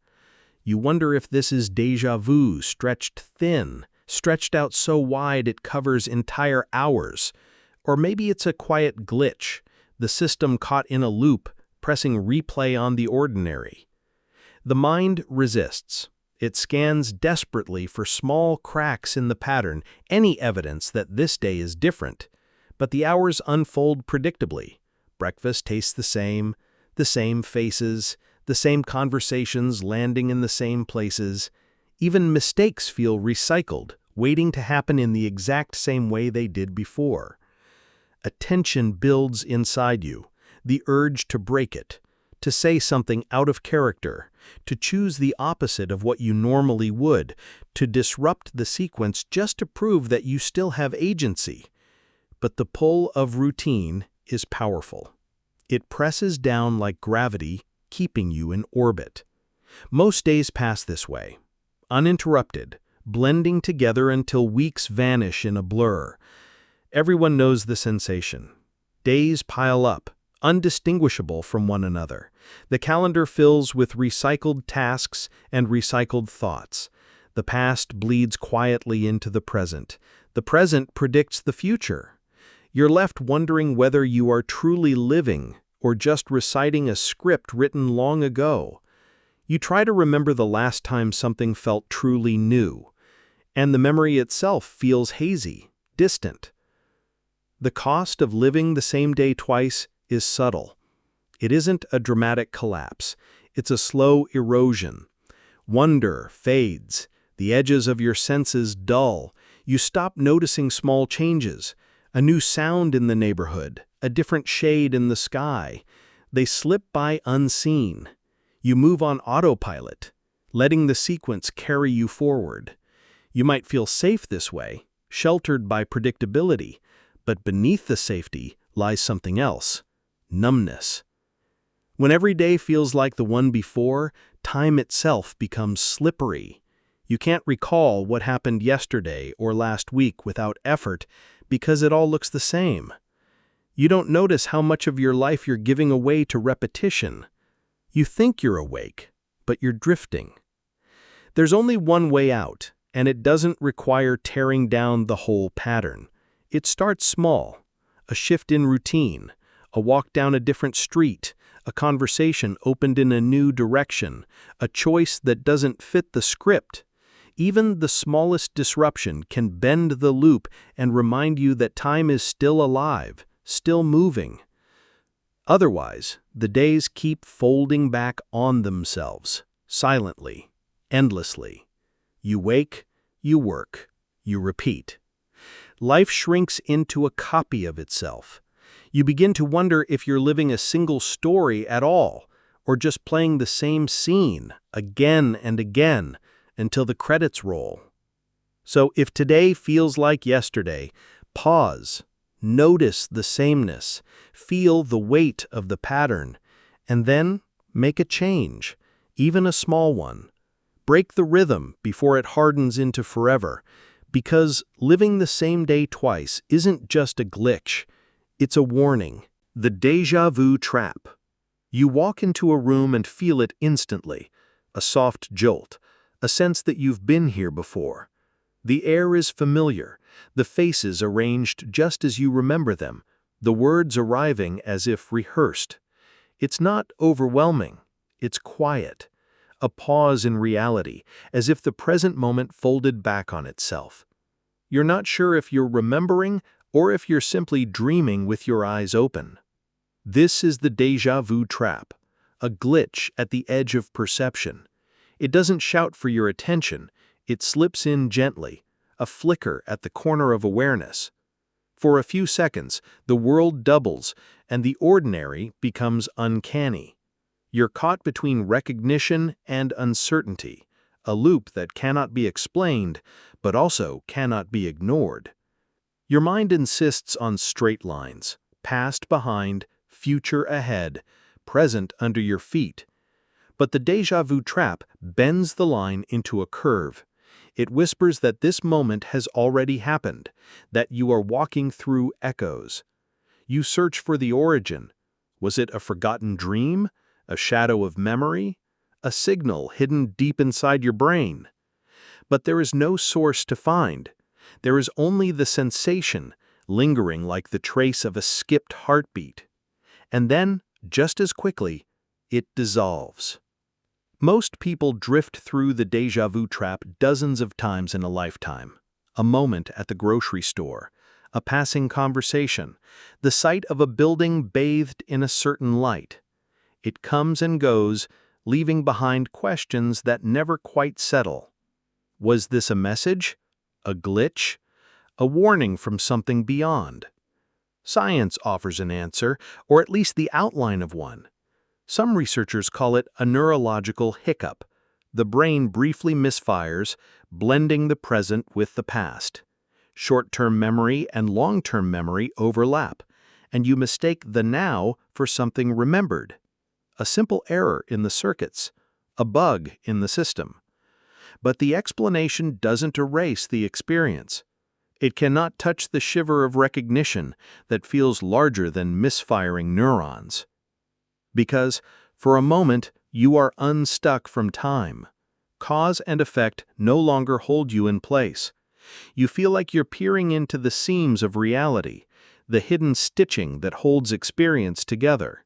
You wonder if this is déjà vu stretched thin, stretched out so wide it covers entire hours. Or maybe it's a quiet glitch, the system caught in a loop, pressing replay on the ordinary. The mind resists. It scans desperately for small cracks in the pattern, any evidence that this day is different. But the hours unfold predictably. Breakfast tastes the same faces, the same conversations landing in the same places. Even mistakes feel recycled, waiting to happen in the exact same way they did before. A tension builds inside you, the urge to break it, to say something out of character, to choose the opposite of what you normally would, to disrupt the sequence just to prove that you still have agency. But the pull of routine is powerful. It presses down like gravity, keeping you in orbit. Most days pass this way, uninterrupted, blending together until weeks vanish in a blur. Everyone knows the sensation. Days pile up, undistinguishable from one another. The calendar fills with recycled tasks and recycled thoughts. The past bleeds quietly into the present. The present predicts the future. You're left wondering whether you are truly living or just reciting a script written long ago. You try to remember the last time something felt truly new, and the memory itself feels hazy, distant. The cost of living the same day twice is subtle. It isn't a dramatic collapse. It's a slow erosion. Wonder fades. The edges of your senses dull. You stop noticing small changes. A new sound in the neighborhood, a different shade in the sky. They slip by unseen. You move on autopilot, letting the sequence carry you forward. You might feel safe this way, sheltered by predictability, but beneath the safety lies something else: numbness. When every day feels like the one before, time itself becomes slippery. You can't recall what happened yesterday or last week without effort because it all looks the same. You don't notice how much of your life you're giving away to repetition. You think you're awake, but you're drifting. There's only one way out, and it doesn't require tearing down the whole pattern. It starts small: a shift in routine, a walk down a different street, a conversation opened in a new direction, a choice that doesn't fit the script. Even the smallest disruption can bend the loop and remind you that time is still alive, still moving. Otherwise, the days keep folding back on themselves, silently, endlessly. You wake, you work, you repeat. Life shrinks into a copy of itself. You begin to wonder if you're living a single story at all, or just playing the same scene again and again until the credits roll. So if today feels like yesterday, pause, notice the sameness, feel the weight of the pattern, and then make a change, even a small one. Break the rhythm before it hardens into forever, because living the same day twice isn't just a glitch, it's a warning. The Deja Vu Trap. You walk into a room and feel it instantly, a soft jolt, a sense that you've been here before. The air is familiar, the faces arranged just as you remember them, the words arriving as if rehearsed. It's not overwhelming, it's quiet. A pause in reality, as if the present moment folded back on itself. You're not sure if you're remembering or if you're simply dreaming with your eyes open. This is the Deja Vu Trap, a glitch at the edge of perception. It doesn't shout for your attention, it slips in gently, a flicker at the corner of awareness. For a few seconds, the world doubles, and the ordinary becomes uncanny. You're caught between recognition and uncertainty, a loop that cannot be explained, but also cannot be ignored. Your mind insists on straight lines, past behind, future ahead, present under your feet. But the Deja Vu Trap bends the line into a curve. It whispers that this moment has already happened, that you are walking through echoes. You search for the origin. Was it a forgotten dream? A shadow of memory? A signal hidden deep inside your brain? But there is no source to find. There is only the sensation, lingering like the trace of a skipped heartbeat. And then, just as quickly, it dissolves. Most people drift through the Deja Vu Trap dozens of times in a lifetime. A moment at the grocery store, a passing conversation, the sight of a building bathed in a certain light. It comes and goes, leaving behind questions that never quite settle. Was this a message? A glitch? A warning from something beyond? Science offers an answer, or at least the outline of one. Some researchers call it a neurological hiccup. The brain briefly misfires, blending the present with the past. Short-term memory and long-term memory overlap, and you mistake the now for something remembered. A simple error in the circuits, a bug in the system. But the explanation doesn't erase the experience. It cannot touch the shiver of recognition that feels larger than misfiring neurons. Because, for a moment, you are unstuck from time. Cause and effect no longer hold you in place. You feel like you're peering into the seams of reality, the hidden stitching that holds experience together.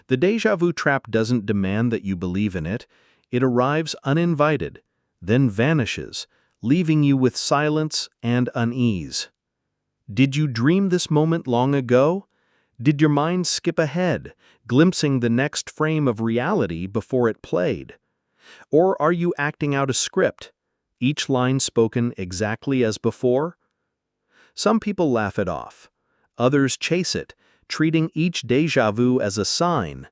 The Deja Vu Trap doesn't demand that you believe in it. It arrives uninvited, then vanishes, leaving you with silence and unease. Did you dream this moment long ago? Did your mind skip ahead, glimpsing the next frame of reality before it played? Or are you acting out a script, each line spoken exactly as before? Some people laugh it off. Others chase it, treating each déjà vu as a sign,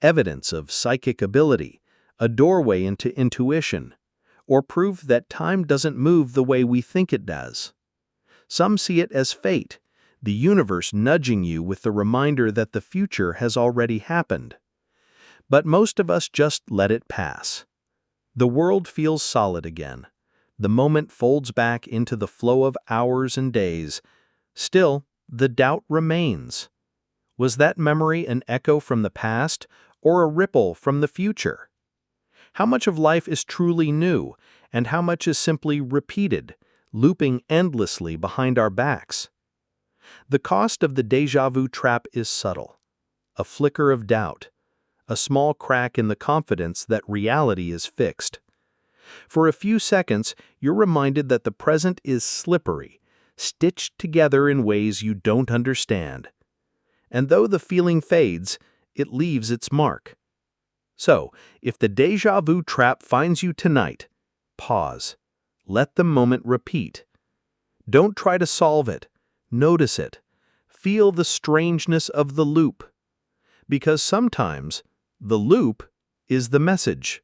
evidence of psychic ability, a doorway into intuition, or proof that time doesn't move the way we think it does. Some see it as fate, the universe nudging you with the reminder that the future has already happened. But most of us just let it pass. The world feels solid again. The moment folds back into the flow of hours and days. Still, the doubt remains. Was that memory an echo from the past or a ripple from the future? How much of life is truly new, and how much is simply repeated, looping endlessly behind our backs? The cost of the Deja Vu Trap is subtle. A flicker of doubt, a small crack in the confidence that reality is fixed. For a few seconds, you're reminded that the present is slippery, stitched together in ways you don't understand. And though the feeling fades, it leaves its mark. So, if the Deja Vu Trap finds you tonight, pause. Let the moment repeat. Don't try to solve it. Notice it. Feel the strangeness of the loop. Because sometimes, the loop is the message.